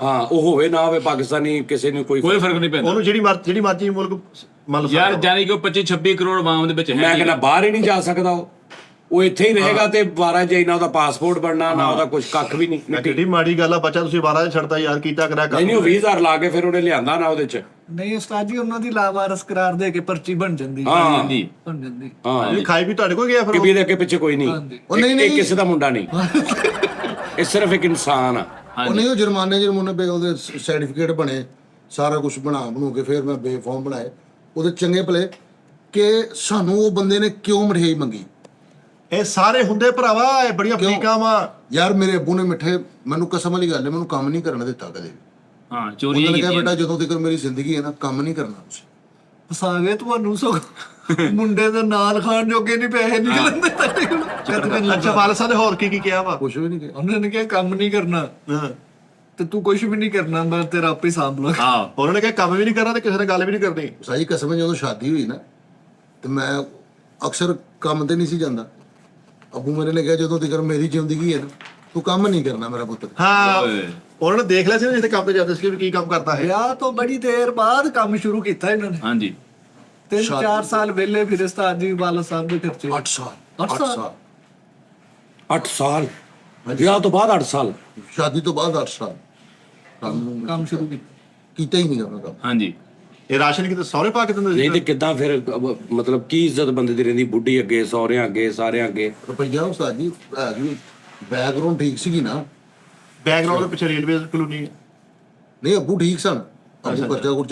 ਹਾਂ ਉਹ ਹੋਵੇ ਨਾ ਹੋਵੇ ਪਾਕਿਸਤਾਨੀ ਕਿਸੇ ਨੂੰ ਕੋਈ ਕੋਈ ਫਰਕ ਨਹੀਂ ਪੈਂਦਾ ਉਹਨੂੰ ਜਿਹੜੀ ਮਰਜ਼ੀ ਮੁਲਕ ਮੰਨ ਲਓ ਯਾਰ ਜਾਨੀ ਕਿ ਉਹ 25-26 ਕਰੋੜ ਆਵਾਮ ਦੇ ਵਿੱਚ ਹੈ ਮੈਂ ਕਹਿੰਦਾ ਬਾਹਰ ਹੀ ਨਹੀਂ ਜਾ ਸਕਦਾ ਉਹ ਇੱਥੇ ਹੀ ਰਹੇਗਾ ਤੇ 12 ਜੇ ਨਾ ਉਹਦਾ ਪਾਸਪੋਰਟ ਬਣਨਾ ਨਾ ਉਹਦਾ ਕੁਝ ਕੱਖ ਵੀ ਨਹੀਂ ਕਿੱਡੀ ਮਾੜੀ ਗੱਲ ਆ ਬੱਚਾ ਤੁਸੀਂ 12 ਛੱਡਤਾ ਯਾਰ ਕੀਤਾ ਕਰਾ ਕਰ ਨਹੀਂ ਉਹ 20,000 ਲਾ ਕੇ ਫਿਰ ਉਹਨੇ ਲਿਆਂਦਾ ਨਾ ਉਹਦੇ 'ਚ ਨਹੀਂ ਉਸਤਾਦ ਜੀ ਉਹਨਾਂ ਦੀ ਲਾਵਾਰਸ ਕਰਾਰ ਦੇ ਕੇ ਪਰਚੀ ਬਣ ਜਾਂਦੀ ਹਾਂ ਹਾਂਜੀ ਬਣ ਜਾਂਦੀ। ਹਾਂ ਇਹ ਖਾਈ ਵੀ ਤੁਹਾਡੇ ਕੋਲ ਗਿਆ ਫਿਰ ਕਿਬੀ ਦੇ ਅੱਗੇ ਪਿੱਛੇ ਕੋਈ ਨਹੀਂ ਹਾਂਜੀ। ਉਹ ਨਹੀਂ ਇਹ ਨਹੀਂ ਕਿਸੇ ਦਾ ਮੁੰਡਾ ਨਹੀਂ ਇਹ ਸਿਰਫ ਇੱਕ ਇਨਸਾਨ ਆ ਉਹ ਨਹੀਂ ਉਹ ਜੁਰਮਾਨੇ ਪੇ ਉਹਦੇ ਸਰਟੀਫਿਕੇਟ ਬਣੇ, ਸਾਰਾ ਕੁਝ ਬਣੂ ਕੇ ਫਿਰ ਮੈਂ ਬੇਫਾਰਮ ਬਣਾਏ ਉਹਦੇ ਚੰਗੇ ਭਲੇ ਕਿ ਸਾਨੂੰ ਉਹ ਬੰਦੇ ਨੇ ਕਿਉਂ ਮਠਿਆਈ ਮੰਗੀ। ਇਹ ਸਾਰੇ ਹੁੰਦੇ ਭਰਾਵਾ ਇਹ ਬੜੀਆਂ ਫਰੀਕਾਂ ਵਾ ਯਾਰ ਮੇਰੇ ਅੱਬੂ ਨੇ ਮਿੱਠੇ ਮੈਨੂੰ ਕਸਮ ਵਾਲੀ ਗੱਲ ਹੈ ਮੈਨੂੰ ਕੰਮ ਨਹੀਂ ਕਰਨ ਦਿੱਤਾ ਕਦੇ। ਹਾਂ ਚੋਰੀ ਉਹਨਾਂ ਨੇ ਕਿਹਾ ਕੀਤੀ ਬੇਟਾ ਜਦੋਂ ਤੱਕ ਮੇਰੀ ਜ਼ਿੰਦਗੀ ਹੈ ਨਾ ਕੰਮ ਨਹੀਂ ਕਰਨਾ ਤੁਸੀਂ। ਫਸਾ ਗਏ ਤੁਹਾਨੂੰ ਸੋ ਮੁੰਡੇ ਦੇ ਨਾਲ ਖਾਣ ਜੋਗੇ ਨਹੀਂ ਪੈਸੇ ਨਿਕਲਦੇ ਤੁਹਾਡੇ ਕੋਲ ਕਦੇ ਨਹੀਂ। ਅੱਛਾ ਵਾਲਦ ਸਾਹਿਬ ਨੇ ਹੋਰ ਕੀ ਕਿਹਾ ਵਾ ਕੁਝ ਵੀ ਨਹੀਂ ਕਿਹਾ। ਉਹਨਾਂ ਨੇ ਕਿਹਾ ਕੰਮ ਨਹੀਂ ਕਰਨਾ ਹਾਂ ਤੇ ਤੂੰ ਕੁਝ ਵੀ ਨਹੀਂ ਕਰਨਾ, ਮੈਂ ਤੇਰਾ ਆਪੇ ਸਾਂਭ ਲਵਾਂ। ਹਾਂ ਉਹਨਾਂ ਨੇ ਕਿਹਾ ਕੰਮ ਵੀ ਨਹੀਂ ਕਰਨਾ ਤੇ ਕਿਸੇ ਨਾਲ ਗੱਲ ਵੀ ਨਹੀਂ ਕਰਨੀ ਸਾਜੀ ਕਸਮ ਹੈ ਜਦੋਂ ਸ਼ਾਦੀ ਹੋਈ ਨਾ ਤੇ ਮੈਂ ਅਕਸਰ ਕੰਮ ਤੇ ਨਹੀਂ ਸੀ ਜਾਂਦਾ। ਅੱਬੂ ਮੇਰੇ ਨੇ ਕਿਹਾ ਜਦੋਂ ਤੱਕ ਮੇਰੀ ਜ਼ਿੰਦਗੀ ਹੈ ਨਾ ਤੂੰ ਕੰਮ ਨਹੀਂ ਕਰਨਾ ਮੇਰਾ ਪੁੱਤ। ਹਾਂ ਉਹਨਾਂ ਨੇ ਦੇਖ ਲਿਆ ਸੀ ਨਾ ਜਿੱਥੇ ਕੰਮ ਤੇ ਜਾਂਦੇ ਸੀ ਵੀ ਕੀ ਕੰਮ ਕਰਦਾ ਹੈ ਵਿਆਹ ਤੋਂ ਬੜੀ ਦੇਰ ਬਾਅਦ ਕੰਮ ਸ਼ੁਰੂ ਕੀਤਾ ਇਹਨਾਂ ਨੇ। ਹਾਂਜੀ 3-4 ਸਾਲ ਵਿਹਲੇ ਫਿਰ ਉਸਤਾਦ ਜੀ ਵਾਲਾ ਸਾਹਿਬ ਦੇ ਖਰਚੇ 8 ਸਾਲ 8 ਸਾਲ 8 ਸਾਲ ਵਿਆਹ ਤੋਂ ਬਾਅਦ 8 ਸਾਲ ਸ਼ਾਦੀ ਤੋਂ ਬਾਅਦ 8 ਸਾਲ ਕੰਮ ਕੰਮ ਸ਼ੁਰੂ ਕੀਤਾ। ਕੀਤਾ ਹੀ ਨਹੀਂ ਗਾ ਮੈਂ ਕੰਮ। ਹਾਂਜੀ ਇਹ ਰਾਸ਼ਨ ਕਿਤੇ ਸਹੁਰੇ ਪਾ ਕੇ ਦਿੰਦੇ ਸੀ ਨਹੀਂ ਤੇ ਕਿੱਦਾਂ ਫਿਰ ਮਤਲਬ ਕੀ ਇੱਜ਼ਤ ਬੰਦੇ ਦੀ ਰਹਿੰਦੀ, ਬੁੱਢੀ ਅੱਗੇ, ਸਹੁਰਿਆਂ ਅੱਗੇ, ਸਾਰਿਆਂ ਅੱਗੇ? ਰੁਪਈਆ ਉਸਤਾਦ ਜੀ ਹੈਗੀ, ਬੈਕਗ੍ਰਾਉਂਡ ਠੀਕ ਸੀਗੀ ਨਾ। ਬੈਕਗ੍ਰਾਉਂਡ ਦੇ ਪਿੱਛੇ ਰੇਲਵੇ ਕਲੋਨੀ ਹੈ। ਨਹੀਂ ਅੱਬੂ ਠੀਕ ਸਨ, ਅੱਬੂ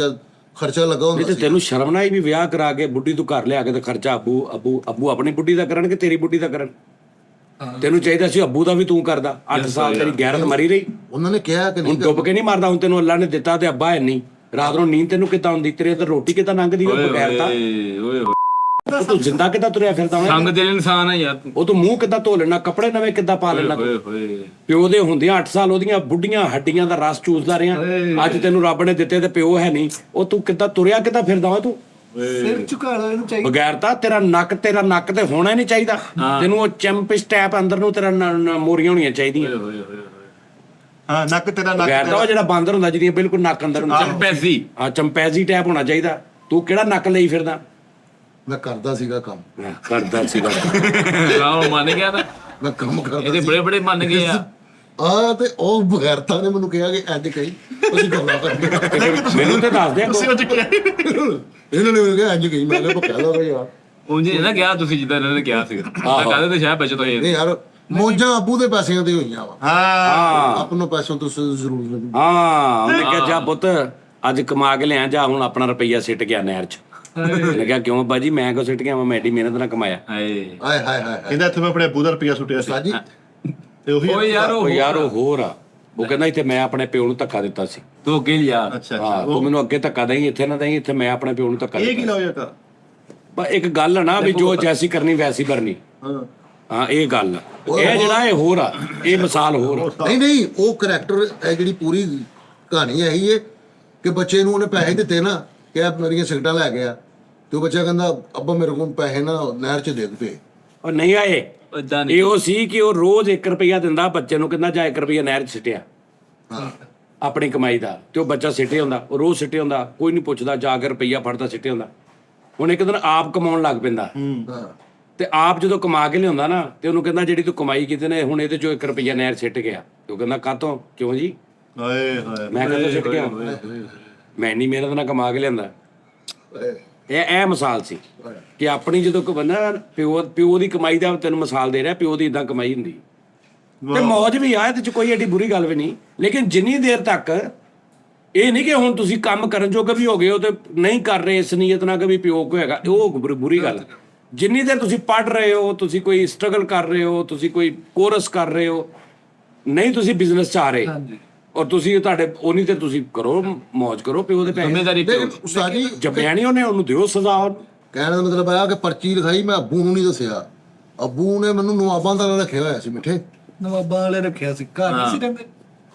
ਖਰਚਾ ਲੱਗਾ ਨਹੀਂ ਹੁੰਦਾ ਤੇ ਸੀ। ਤੈਨੂੰ ਸ਼ਰਮ ਨਾ ਆਈ ਵੀ ਵਿਆਹ ਕਰਾ ਕੇ ਬੁੱਢੀ ਤੂੰ ਘਰ ਲਿਆ ਕੇ ਤੇ ਖਰਚਾ ਅੱਬੂ ਆਪਣੀ ਬੁੱਢੀ ਦਾ ਕਰਨ ਕਿ ਤੇਰੀ ਬੁੱਢੀ ਦਾ ਕਰਨ? ਤੈਨੂੰ ਚਾਹੀਦਾ ਸੀ ਅੱਬੂ ਦਾ ਵੀ ਤੂੰ ਕਰਦਾ। 8 ਸਾਲ ਤੇਰੀ ਗੈਰਤ ਮਰੀ ਰਹੀ, ਉਹਨਾਂ ਨੇ ਕਿਹਾ ਕਿ ਹੁਣ ਨਹੀਂ ਡੁੱਬ ਕੇ ਨਹੀਂ ਮਰਦਾ। ਹੁਣ ਤੈਨੂੰ ਅੱਲਾ ਨੇ ਦਿੱਤਾ ਤੇ ਅੱਬਾ ਹੈ ਨਹੀਂ। ਰਾਤ ਨੂੰ ਨੀਂਦ ਤੈਨੂੰ ਕਿੱਦਾਂ ਆਉਂਦੀ? ਤੇਰੇ ਤੇ ਰੋਟੀ ਕਿੱਦਾਂ ਲੰਘਦੀ ਉਹ ਬਗੈਰ ਤਾਂ? ਓਏ ਉਹ ਤੂੰ ਜ਼ਿੰਦਾ ਕਿੱਦਾਂ ਤੁਰਿਆ ਫਿਰਦਾ ਵਾ? ਸੰਗ ਦਿਲ ਇਨਸਾਨ ਆ ਯਾਰ ਤੂੰ। ਉਹ ਤੂੰ ਮੂੰਹ ਕਿੱਦਾਂ ਧੋ ਲੈਣਾ, ਕੱਪੜੇ ਨਵੇਂ ਕਿੱਦਾਂ ਪਾ ਲੈਣਾ? ਓਏ ਹੋਏ ਪਿਓ ਦੇ ਹੁੰਦਿਆਂ 8 ਸਾਲ ਉਹਦੀਆਂ ਬੁੱਢੀਆਂ ਹੱਡੀਆਂ ਦਾ ਰਸ ਚੂਸਦਾ ਰਿਹਾ। ਅੱਜ ਤੈਨੂੰ ਰੱਬ ਨੇ ਦਿੱਤੇ ਤੇ ਪਿਓ ਹੈ ਨਹੀਂ। ਉਹ ਤੂੰ ਕਿੱਦਾਂ ਤੁਰਿਆ ਕਿੱਦਾਂ ਫਿਰਦਾ ਵਾ ਤੂੰ? ਸਿਰ ਝੁਕਾ ਲਓ ਇਹਨੂੰ ਚਾਹੀਦਾ। ਬਗੈਰ ਤਾਂ ਤੇਰਾ ਨੱਕ ਤੇ ਹੋਣਾ ਹੀ ਨਹੀਂ ਚਾਹੀਦਾ। ਤੈਨੂੰ ਉਹ ਚੈਂਪਿਸ ਟੈਪ ਅੰਦਰ ਨੂੰ ਤੇਰਾ ਮੋਰੀਆਂ ਹੋਣੀਆਂ ਚਾਹੀਦੀਆਂ। ਹਾਂ ਨੱਕ ਤੇਰਾ ਬਗੈਰ ਤਾਂ ਉਹ ਜਿਹੜਾ ਬਾਂਦਰ ਹੁੰਦਾ ਜਿਹਦੀਆਂ ਬਿਲਕੁਲ ਨੱਕ ਅੰਦਰ ਹੁੰਦਾ। ਚੰਪੈਸੀ ਹਾਂ ਚੰਪੈਜ਼ੀ ਟੈਪ ਹੋਣਾ ਚਾਹੀਦਾ। ਤੂੰ ਕਿਹੜਾ ਨੱਕ ਲਈ ਫਿਰਦਾ? ਮੈਂ ਕਰਦਾ ਸੀਗਾ ਕੰਮ, ਕਰਦਾ ਸੀਗਾ। ਆਹ ਮੰਨ ਗਿਆ ਤਾਂ ਮੈਂ ਕੰਮ ਕਰਦਾ ਇਹਦੇ ਬੜੇ ਬੜੇ ਮੰਨ ਗਏ ਆ। ਤੇ ਉਹ ਬਗੈਰਤਾ ਨੇ ਮੈਨੂੰ ਕਿਹਾ ਕਿ ਅੱਜ ਕਹੀ ਅਸੀਂ ਗੱਲਾਂ ਕਰਦੇ। ਮੈਨੂੰ ਤੇ ਦੱਸ ਦੇ ਤੁਸੀਂ ਉਹ ਕਿਹਾ ਇਹਨਾਂ ਨੇ ਮੈਨੂੰ ਕਿਹਾ ਅੱਜ ਕਹੀ, ਮੈਂ ਕਿਹਾ ਕਹਿ ਲਓ ਯਾਰ। ਉਂਝ ਨਾ ਕਿਹਾ ਤੁਸੀਂ ਜਿੱਦਾਂ ਇਹਨਾਂ ਨੇ ਕਿਹਾ ਸੀਗਾ। ਮੈਂ ਕਹਦੇ ਤੇ ਸ਼ਾਇਦ ਬਚਤ ਹੋਈ। ਨਹੀਂ ਯਾਰ ਮੋਜਾਂ ਅੱਬੂ ਦੇ ਪੈਸਿਆਂ ਤੇ ਹੋਈਆਂ ਵਾ, ਹਾਂ ਆਪਣੇ ਪੈਸੋਂ ਤੋਂ ਜ਼ਰੂਰ ਨਹੀਂ। ਹਾਂ ਉਹਨੇ ਕਿਹਾ ਜਾ ਪੁੱਤ ਅੱਜ ਕਮਾ ਕੇ ਲਿਆ ਜਾ, ਹੁਣ ਆਪਣਾ ਰੁਪਈਆ ਸਿੱਟ ਗਿਆ ਨਹਿਰ 'ਚ। ਉਹਨੇ ਕਿਹਾ ਕਿਉਂ ਬਾਜੀ ਮੈਂ ਕਿਉਂ ਸਿੱਟ ਗਿਆ? ਮੈਂ ਐਡੀ ਮਿਹਨਤ ਨਾਲ ਕਮਾਇਆ। ਹਾਏ ਆਏ ਹਾਏ ਹਾਏ ਕਹਿੰਦਾ ਇੱਥੇ ਮੈਂ ਆਪਣੇ ਅੱਬੂ ਦਾ ਰੁਪਿਆ ਸੁੱਟਿਆ ਸੀ ਸਾਜੀ ਤੇ ਉਹੀ ਓਏ ਯਾਰ ਉਹ ਯਾਰ ਉਹ ਹੋਰ ਆ। ਉਹ ਕਹਿੰਦਾ ਇੱਥੇ ਮੈਂ ਆਪਣੇ ਪਿਓ ਨੂੰ ਧੱਕਾ ਦਿੱਤਾ ਸੀ। ਤੂੰ ਅੱਗੇ ਲਿਆ। ਅੱਛਾ ਹਾਂ ਤੂੰ ਮੈਨੂੰ ਅੱਗੇ ਧੱਕਾ ਦੇਈਂ, ਇੱਥੇ ਨਾ ਦੇਈਂ, ਇੱਥੇ ਮੈਂ ਆਪਣੇ ਪਿਓ ਨੂੰ ਧੱਕਾ ਇਹ ਕੀ ਦਿੱਤਾ। ਲਾਓ ਯਾਰ ਪਰ ਇੱਕ ਗੱਲ ਆ ਨਾ ਵੀ ਜੋ ਜੈਸੀ ਕਰਨੀ ਵੈਸੀ ਭਰਨੀ। ਹਾਂ ਹਾਂ ਇਹ ਗੱਲ ਆ। ਇਹ ਜਿਹੜਾ ਇਹ ਹੋਰ ਆ, ਇਹ ਮਿਸਾਲ ਹੋਰ ਆ। ਨਹੀਂ ਉਹ ਕਰੈਕਟਰ ਹੈ ਜਿਹੜੀ ਪੂਰੀ ਕਹਾਣੀ ਇਹੀ ਹੈ ਕਿ ਬੱਚੇ ਨੂੰ ਉਹਨੇ ਪੈਸੇ ਦਿੱਤੇ ਨਾ ਕਿ ਆ ਮੇਰੀਆਂ ਸਿਗਰਟਾਂ ਲੈ ਗਿਆ, ਤੇ ਉਹ ਬੱਚਾ ਕਹਿੰਦਾ ਅੱਬਾ ਮੇਰੇ ਕੋਲ ਪੈਸੇ ਨਾ ਨਹਿਰ 'ਚ ਦੇ ਦੇ। ਉਹ ਨਹੀਂ ਆਏ ਇਦਾਂ ਨਹੀਂ। ਇਹ ਉਹ ਸੀ ਕਿ ਉਹ ਰੋਜ਼ 1 ਰੁਪਈਆ ਦਿੰਦਾ ਬੱਚੇ ਨੂੰ, ਕਹਿੰਦਾ ਜਾ 1 ਰੁਪਈਆ ਨਹਿਰ 'ਚ ਸਿੱਟਿਆ ਹਾਂ ਆਪਣੀ ਕਮਾਈ ਦਾ, ਤੇ ਉਹ ਬੱਚਾ ਸਿੱਟੇ ਹੁੰਦਾ। ਉਹ ਰੋਜ਼ ਸਿੱਟੇ ਹੁੰਦਾ, ਕੋਈ ਨਹੀਂ ਪੁੱਛਦਾ, ਜਾ ਕੇ ਰੁਪਈਆ ਫੜਦਾ ਸਿੱਟੇ ਹੁੰਦਾ। ਹੁਣ ਇੱਕ ਦਿਨ ਆਪ ਕਮਾਉਣ ਲੱਗ ਪੈਂਦਾ, ਹਾਂ ਤੇ ਆਪ ਜਦੋਂ ਕਮਾ ਕੇ ਲਿਆਉਂਦਾ ਨਾ ਤੇ ਉਹਨੂੰ ਕਹਿੰਦਾ ਜਿਹੜੀ ਤੂੰ ਕਮਾਈ ਕੀਤੀ ਨੇ ਹੁਣ ਇਹਦੇ ਚੋਂ 1 ਰੁਪਈਆ ਨਹਿਰ ਸਿੱਟ ਗਿਆ। ਤੇ ਉਹ ਕਹਿੰਦਾ ਕਾਹਤੋਂ? ਕਿਉਂ ਜੀ? ਹਾਏ ਹਾਏ ਮੈਂ ਕਹਿੰਦਾ ਸਿੱਟ ਗਿਆ, ਮੈਂ ਨਹੀਂ ਮਿਹਨਤ ਨਾਲ ਕਮਾ ਕੇ ਲਿਆਂਦਾ। ਇਹ ਮਿਸਾਲ ਸੀ ਕਿ ਆਪਣੀ ਜਦੋਂ ਕੋਈ ਬੰਦਾ ਪਿਓ ਦੀ ਕਮਾਈ ਦਾ ਤੈਨੂੰ ਮਿਸਾਲ ਦੇ ਰਿਹਾ, ਪਿਓ ਦੀ ਇਦਾਂ ਕਮਾਈ ਹੁੰਦੀ ਤੇ ਮੌਜ ਵੀ ਆ, ਇਹਦੇ ਚ ਕੋਈ ਐਡੀ ਬੁਰੀ ਗੱਲ ਵੀ ਨਹੀਂ। ਲੇਕਿਨ ਜਿੰਨੀ ਦੇਰ ਤੱਕ ਇਹ ਨਹੀਂ ਕਿ ਹੁਣ ਤੁਸੀਂ ਕੰਮ ਕਰਨ ਜੋਗੇ ਵੀ ਹੋ ਗਏ ਹੋ ਤੇ ਨਹੀਂ ਕਰ ਰਹੇ ਇਸ ਨੀਅਤ ਨਾਲ ਕਿ ਵੀ ਪਿਓ ਕੋ ਹੈਗਾ, ਉਹ ਬੁਰੀ ਗੱਲ। ਜਿੰਨੀ ਦੇਰ ਤੁਸੀਂ ਪੜ੍ਹ ਰਹੇ ਹੋ, ਤੁਸੀਂ ਕੋਈ ਸਟਰਗਲ ਕਰ ਰਹੇ ਹੋ, ਤੁਸੀਂ ਕੋਈ ਕੋਰਸ ਕਰ ਰਹੇ ਹੋ, ਨਹੀਂ ਤੁਸੀਂ ਬਿਜ਼ਨਸ ਚ ਆ ਰਹੇ ਔਰ ਤੁਸੀਂ ਤੁਹਾਡੇ ਉਨੀ ਤੇ ਤੁਸੀਂ ਕਰੋ, ਮੌਜ ਕਰੋ, ਪਿਓ ਦੇ ਪੈਸੇ ਜ਼ਿੰਮੇਵਾਰੀ ਪਿਓ। ਉਸਤਾਦ ਜੀ ਜੰਮਿਆ ਨਹੀਂ ਉਹਨੇ, ਉਹਨੂੰ ਦਿਓ ਸਜ਼ਾ। ਕਹਿਣ ਦਾ ਮਤਲਬ ਆਇਆ ਕਿ ਪਰਚੀ ਲਿਖਾਈ, ਮੈਂ ਅੱਬੂ ਨੂੰ ਨਹੀਂ ਦੱਸਿਆ। ਅੱਬੂ ਨੇ ਮੈਨੂੰ ਨਵਾਬਾਂ ਦਾ ਰੱਖਿਆ ਹੋਇਆ ਸੀ ਮਿੱਠੇ। ਨਵਾਬਾਂ ਵਾਲੇ ਰੱਖਿਆ ਸੀ ਘਰ ਨਹੀਂ ਸੀ ਰਹਿੰਦੇ।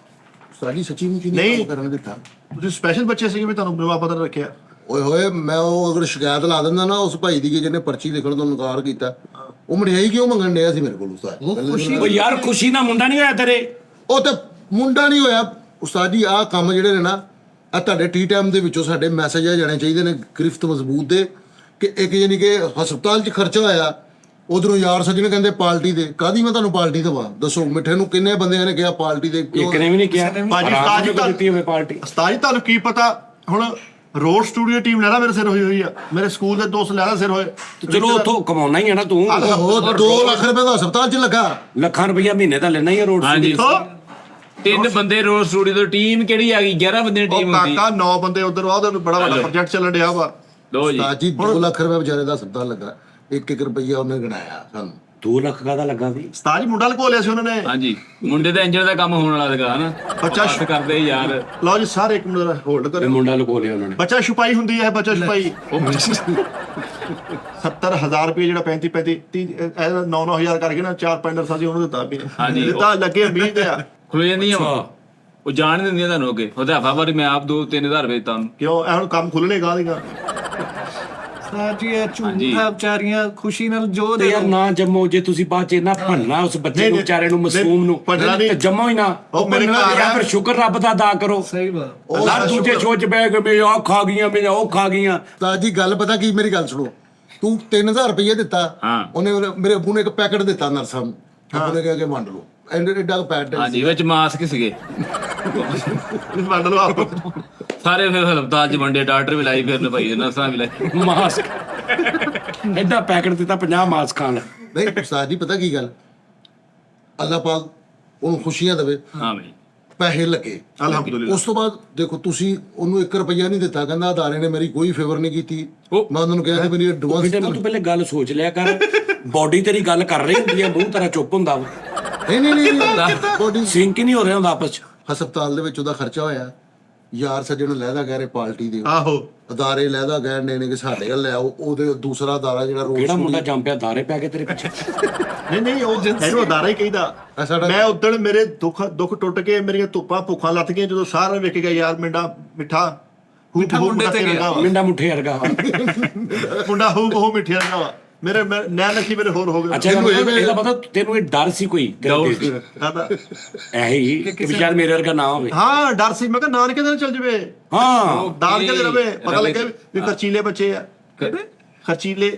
ਉਸਤਾਦ ਜੀ ਸੱਚੀ ਮੁੱਚੀ ਨਹੀਂ। ਨਹੀਂ ਕਰਨ ਦਿੱਤਾ। ਤੁਸੀਂ ਸਪੈਸ਼ਲ ਬੱਚੇ ਸੀਗੇ ਵੀ ਤੁਹਾਨੂੰ ਨਵਾਬ ਪਤਾ ਰੱਖਿਆ? ਓਏ ਹੋਏ ਮੈਂ ਉਹ ਅਗਰ ਸ਼ਿਕਾਇਤ ਲਾ ਦਿੰਦਾ ਨਾ ਉਸ ਭਾਈ ਦੀ ਕਿ ਜਿਹਨੇ ਪਰਚੀ ਲਿਖਣ ਤੋਂ ਇਨਕਾਰ ਕੀਤਾ, ਉਹ ਮਠਿਆਈ ਕਿਉਂ ਮੰਗਣ ਡਿਆ ਸੀ ਮੇਰੇ ਕੋਲ ਉਸਤਾਦ? ਉਹ ਯਾਰ ਖੁਸ਼ੀ ਨਾਲ ਮੁੰਡਾ ਨਹੀਂ ਹੋਇਆ ਤੇਰੇ? ਉਹ ਤੇ ਮੁੰਡਾ ਨਹੀਂ ਹੋਇਆ ਉਸਤਾਦ ਜੀ। ਆਹ ਕੰਮ ਜਿਹੜੇ ਨੇ ਨਾ ਆ ਤੁਹਾਡੇ ਟੀ ਟਾਈਮ ਦੇ ਵਿੱਚੋਂ ਸਾਡੇ ਮੈਸੇਜ ਆ ਜਾਣੇ ਚਾਹੀਦੇ ਨੇ ਗ੍ਰਿਫਤ ਮਜ਼ਬੂਤ ਦੇ ਕਿ ਇੱਕ ਯਾਨੀ ਕਿ ਹਸਪਤਾਲ 'ਚ ਖਰਚਾ ਹੋਇਆ, ਉਧਰੋਂ ਯਾਰ ਸੱਜਣ ਕਹਿੰਦੇ ਪਾਰਟੀ ਦੇ। ਕਾਹਦੀ ਮੈਂ ਤੁਹਾਨੂੰ ਪਾਰਟੀ ਦੇਵਾਂ? ਦੱਸੋ ਮਿੱਠੇ ਨੂੰ ਕਿੰਨੇ ਬੰਦਿਆਂ ਨੇ ਕਿਹਾ ਪਾਰਟੀ ਦੇ? ਇੱਕ ਨੇ ਵੀ ਨਹੀਂ ਕਿਹਾ ਭਾਜੀ ਉਸਤਾਦ ਜੀ ਦਿੱਤੀ ਹੋਵੇ ਪਾਰਟੀ। ਉਸਤਾਦ ਜੀ ਤੁਹਾਨੂੰ ਕੀ ਪਤਾ, ਹੁਣ ਰੋਡ ਸਟੂਡੀਓ ਟੀਮ ਲੈਣਾ ਮੇਰੇ ਸਿਰ ਹੋਈ ਆ, ਮੇਰੇ ਸਕੂਲ ਦੇ ਦੋਸਤ ਲੈਣਾ ਸਿਰ ਹੋਏ। ਚਲੋ ਉੱਥੋਂ ਕਮਾਉਣਾ ਹੀ ਹੈ ਨਾ ਤੂੰ। ਉਹ 2 ਲੱਖ ਰੁਪਏ ਦਾ ਹਸਪਤਾਲ 'ਚ ਲੱਗਾ। ਲੱਖਾਂ ਰੁਪਈਆ ਮਹੀਨੇ ਦਾ ਲੈਣਾ ਹੀ ਹੈ ਰੋਡ ਹਾਂਜੀ ਹੋ 3 ਬੰਦੇ ਰੋਡ ਸਟੂਡੀਓ ਤੋਂ ਟੀਮ ਕਿਹੜੀ ਆ ਗਈ? 11 ਬੰਦੇ ਦੀ ਉਹ ਟੀਮ ਹੁੰਦੀ। ਕਾਕਾ 9 ਬੰਦੇ ਉਧਰ ਆ, ਉਹਦਾ ਬੜਾ ਵੱਡਾ ਪ੍ਰੋਜੈਕਟ ਚੱਲਣ ਡਿਆ ਵਾ। ਲੋ ਜੀ ਉਸਤਾਦ ਜੀ 2 ਲੱਖ ਰੁਪਏ ਵਿਚਾਰੇ ਦਾ ਹਸਪਤਾਲ ਲੱਗਾ। 1-1 ਰੁਪਈਆ ਉਹਨੇ ਗਣਾਇਆ ਸਾਨੂੰ। 2 ਲੱਖ ਦਾ ਲੱਗਾ ਸੀ। ਉਸਤਾਦ ਜੀ ਮੁੰਡਾ ਲਕੋ ਲਿਆ ਸੀ ਉਹਨਾਂ ਨੇ। ਹਾਂਜੀ ਮੁੰਡੇ ਦਾ ਇੰਜਣ ਦਾ ਕੰਮ ਹੋਣ ਵਾਲਾ ਸੀਗਾ ਹਨਾ। ਬੱਚਾ ਹੱਥ ਕਰਦੇ ਯਾਰ। ਲਓ ਜੀ ਸਾਰੇ ਇੱਕ ਮਿੰਟ ਹੋਲਡ ਇਹ ਕਰਿਓ। ਮੁੰਡਾ ਲੁਕੋ ਲਿਆ ਉਹਨਾਂ ਨੇ। ਬੱਚਾ ਛੁਪਾਈ ਹੁੰਦੀ ਹੈ, ਬੱਚਾ ਛੁਪਾਈ 70,000 ਰੁਪਏ ਜਿਹੜਾ 35 9,000 ਕਰਕੇ ਨਾ 4-5 ਨਰਸਾਂ ਸੀ ਉਹਨੂੰ ਦਿੱਤਾ ਵੀ। ਹਾਂਜੀ। ਦਿੱਤਾ ਲੱਗੇ 20 ਤੇ ਆ। ਖੁੱਲ ਜਾਂਦੀਆਂ ਵਾ। ਉਹ ਜਾਣ ਨਹੀਂ ਦਿੰਦੀਆਂ ਤੁਹਾਨੂੰ ਅੱਗੇ। ਉਹਦਾ ਹਫਾ ਵਾਰੀ ਮੈਂ ਆਪ 2-3,000 ਰੁਪਏ ਦਿੱਤਾ ਉਹਨੂੰ। ਕਿਉਂ ਇਹ ਹੁਣ ਕੰਮ ਖੁੱਲਣੇ ਗਾ ਦੇਗਾ? ਸਰ ਜੀ ਇਹ ਝੂਠਾ ਵਿਚਾਰੀਆਂ ਖੁਸ਼ੀ ਨਾਲ ਜੋ ਤੇ ਦੇ ਯਾਰ ਨਾ ਜੰਮੋ, ਜੇ ਤੁਸੀਂ ਬਾਅਦ ਚ ਇੰਨਾ ਭੰਨਣਾ ਉਸ ਬੱਚੇ ਨੂੰ, ਵਿਚਾਰੇ ਨੂੰ, ਮਾਸੂਮ ਨੂੰ, ਭੰਨਣਾ ਨਹੀਂ। ਤੇ ਜੰਮੋ ਹੀ ਨਾ। ਉਹ ਮੇਰੇ ਭੰਨਣਾ ਘਰ ਜਾਂ ਆ। ਫਿਰ ਸ਼ੁਕਰ ਰੱਬ ਦਾ ਅਦਾ ਕਰੋ। ਸਹੀ ਬਾਤ। ਹਰ ਦੂਜੇ ਸੋਚ ਬਹਿ ਕੇ ਵੀ ਆਹ ਖਾ ਗਈਆਂ, ਵੀ ਉਹ ਖਾ ਗਈਆਂ। ਉਸਤਾਦ ਜੀ ਗੱਲ ਪਤਾ ਕੀ, ਮੇਰੀ ਗੱਲ ਸੁਣੋ। ਤੂੰ 3000 ਰੁਪਏ ਦਿੱਤਾ, ਹਾਂ। ਉਹਨੇ ਮੇਰੇ ਅੱਬੂ ਨੇ ਇੱਕ ਪੈਕਟ ਦਿੱਤਾ ਨਰਸਾਂ ਨੂੰ। ਅੱਬੂ ਨੇ ਕਿਹਾ ਕਿ ਵੰਡ ਲਓ। ਐਡਾ ਕੁ ਪੈਕਟ ਹਾਂਜੀ ਵਿੱਚ ਮਾਸਕ ਸੀਗੇ। ਮੰਨ ਲਓ ਆਪ ਸਾਰੇ ਫਿਰ ਹਸਪਤਾਲ 'ਚ ਵੰਡੇ, ਡਾਕਟਰ ਵੀ ਲਾਈ ਫਿਰਨ ਭਾਈ, ਨਰਸਾਂ ਵੀ ਲਾਈ। ਮਾਸਕ ਐਡਾ ਪੈਕਟ ਦਿੱਤਾ 50 ਮਾਸਕ ਖਾਣ ਨੂੰ। ਨਹੀਂ ਉਸਤਾਦ ਜੀ ਪਤਾ ਕੀ ਗੱਲ, ਅੱਲਾਹ ਪਾਕ ਉਹਨੂੰ ਖੁਸ਼ੀਆਂ ਦੇਵੇ, ਹਾਂ ਬਈ, ਪੈਸੇ ਲੱਗੇ ਅਲਹਮਦੁਲਿਲਾ। ਉਸ ਤੋਂ ਬਾਅਦ ਦੇਖੋ ਤੁਸੀਂ ਉਹਨੂੰ 1 ਰੁਪਈਆ ਨਹੀਂ ਦਿੱਤਾ, ਕਹਿੰਦਾ ਅਦਾਰੇ ਨੇ ਮੇਰੀ ਕੋਈ ਫੇਵਰ ਨਹੀਂ ਕੀਤੀ। ਉਹ- ਮੈਂ ਉਹਨਾਂ ਨੂੰ ਕਿਹਾ ਕਿ ਮੇਰੀ ਐਡਵਾਂਸ ਬੇਟੇ ਤੂੰ ਪਹਿਲੇ ਗੱਲ ਸੋਚ ਲਿਆ ਕਰ, ਬਾਡੀ ਤੇਰੀ ਗੱਲ ਕਰ ਰਹੀ ਹੁੰਦੀ ਹੈ, ਮੂੰਹ ਤੇਰਾ ਚੁੱਪ ਹੁੰਦਾ ਵਾ, ਨਹੀਂ ਬੋਡੀ ਸਿੰਕ ਹੀ ਨਹੀਂ ਹੋ ਰਿਹਾ ਹੁੰਦਾ ਆਪਸ ਚ। ਹਸਪਤਾਲ ਦੇ ਵਿੱਚ ਉਹਦਾ ਖਰਚਾ ਹੋਇਆ, ਯਾਰ ਸੱਜਣ ਲਹਿਦਾ ਗਏ ਪਾਰਟੀ ਦੇ, ਆਹੋ ਅਦਾਰੇ ਲਹਿਦਾ ਗਏ ਨੇ ਕਿ ਸਾਡੇ ਵੱਲ ਲੈ ਆਓ, ਉਹਦੇ ਦੂਸਰਾ ਅਦਾਰਾ ਜਿਹੜਾ ਰੋਜ਼ ਕਿਹੜਾ ਮੁੰਡਾ ਜੰਮ ਪਿਆ ਦਾਰੇ ਪੈ ਕੇ ਤੇਰੇ ਪਿੱਛੇ? ਨਹੀਂ ਉਹ ਇਹਨੂੰ ਅਦਾਰਾ ਹੀ ਕਹਿੰਦਾ। ਮੈਂ ਉਦਣ ਮੇਰੇ ਦੁੱਖ ਟੁੱਟ ਕੇ ਮੇਰੀਆਂ ਧੁੱਪਾਂ ਭੁੱਖਾਂ ਲੱਥ ਗਈਆਂ ਜਦੋਂ ਸਾਰਾ ਵੇਖ ਗਿਆ ਯਾਰ ਮਿੱਠਾ ਮੁੰਡੇ ਤੇ ਗਿਆ। ਮਿੰਡਾ ਮੁੱਠੇ ਵਰਗਾ ਵਾ। ਮੁੰਡਾ ਹੂ ਮਿੱਠੇ ਵਰਗਾ ਵਾ। ਮੇਰੇ ਨੈਣ ਨਕਲੀ ਮੇਰੇ ਹੋਰ ਹੋ ਗਏ। ਅੱਛਾ ਇਹਦਾ ਪਤਾ ਤੈਨੂੰ ਇਹ ਡਰ ਸੀ ਕੋਈ ਤੇਰੇ ਦਿਲ ਚ? ਦਾਦਾ ਇਹੀ ਕਿ ਸ਼ਾਇਦ ਮੇਰੇ ਵਰਗਾ ਨਾ ਹੋਵੇ। ਹਾਂ ਡਰ ਸੀ, ਮੈਂ ਕਿਹਾ ਨਾਨਕੇ ਦੇ ਚੱਲ ਜਵੇ, ਹਾਂ ਦਾਦ ਕੇ ਰਵੇ, ਪਤਾ ਲੱਗੇ ਵੀ ਖਰਚੀਲੇ ਬੱਚੇ ਆ, ਖਰਚੀਲੇ।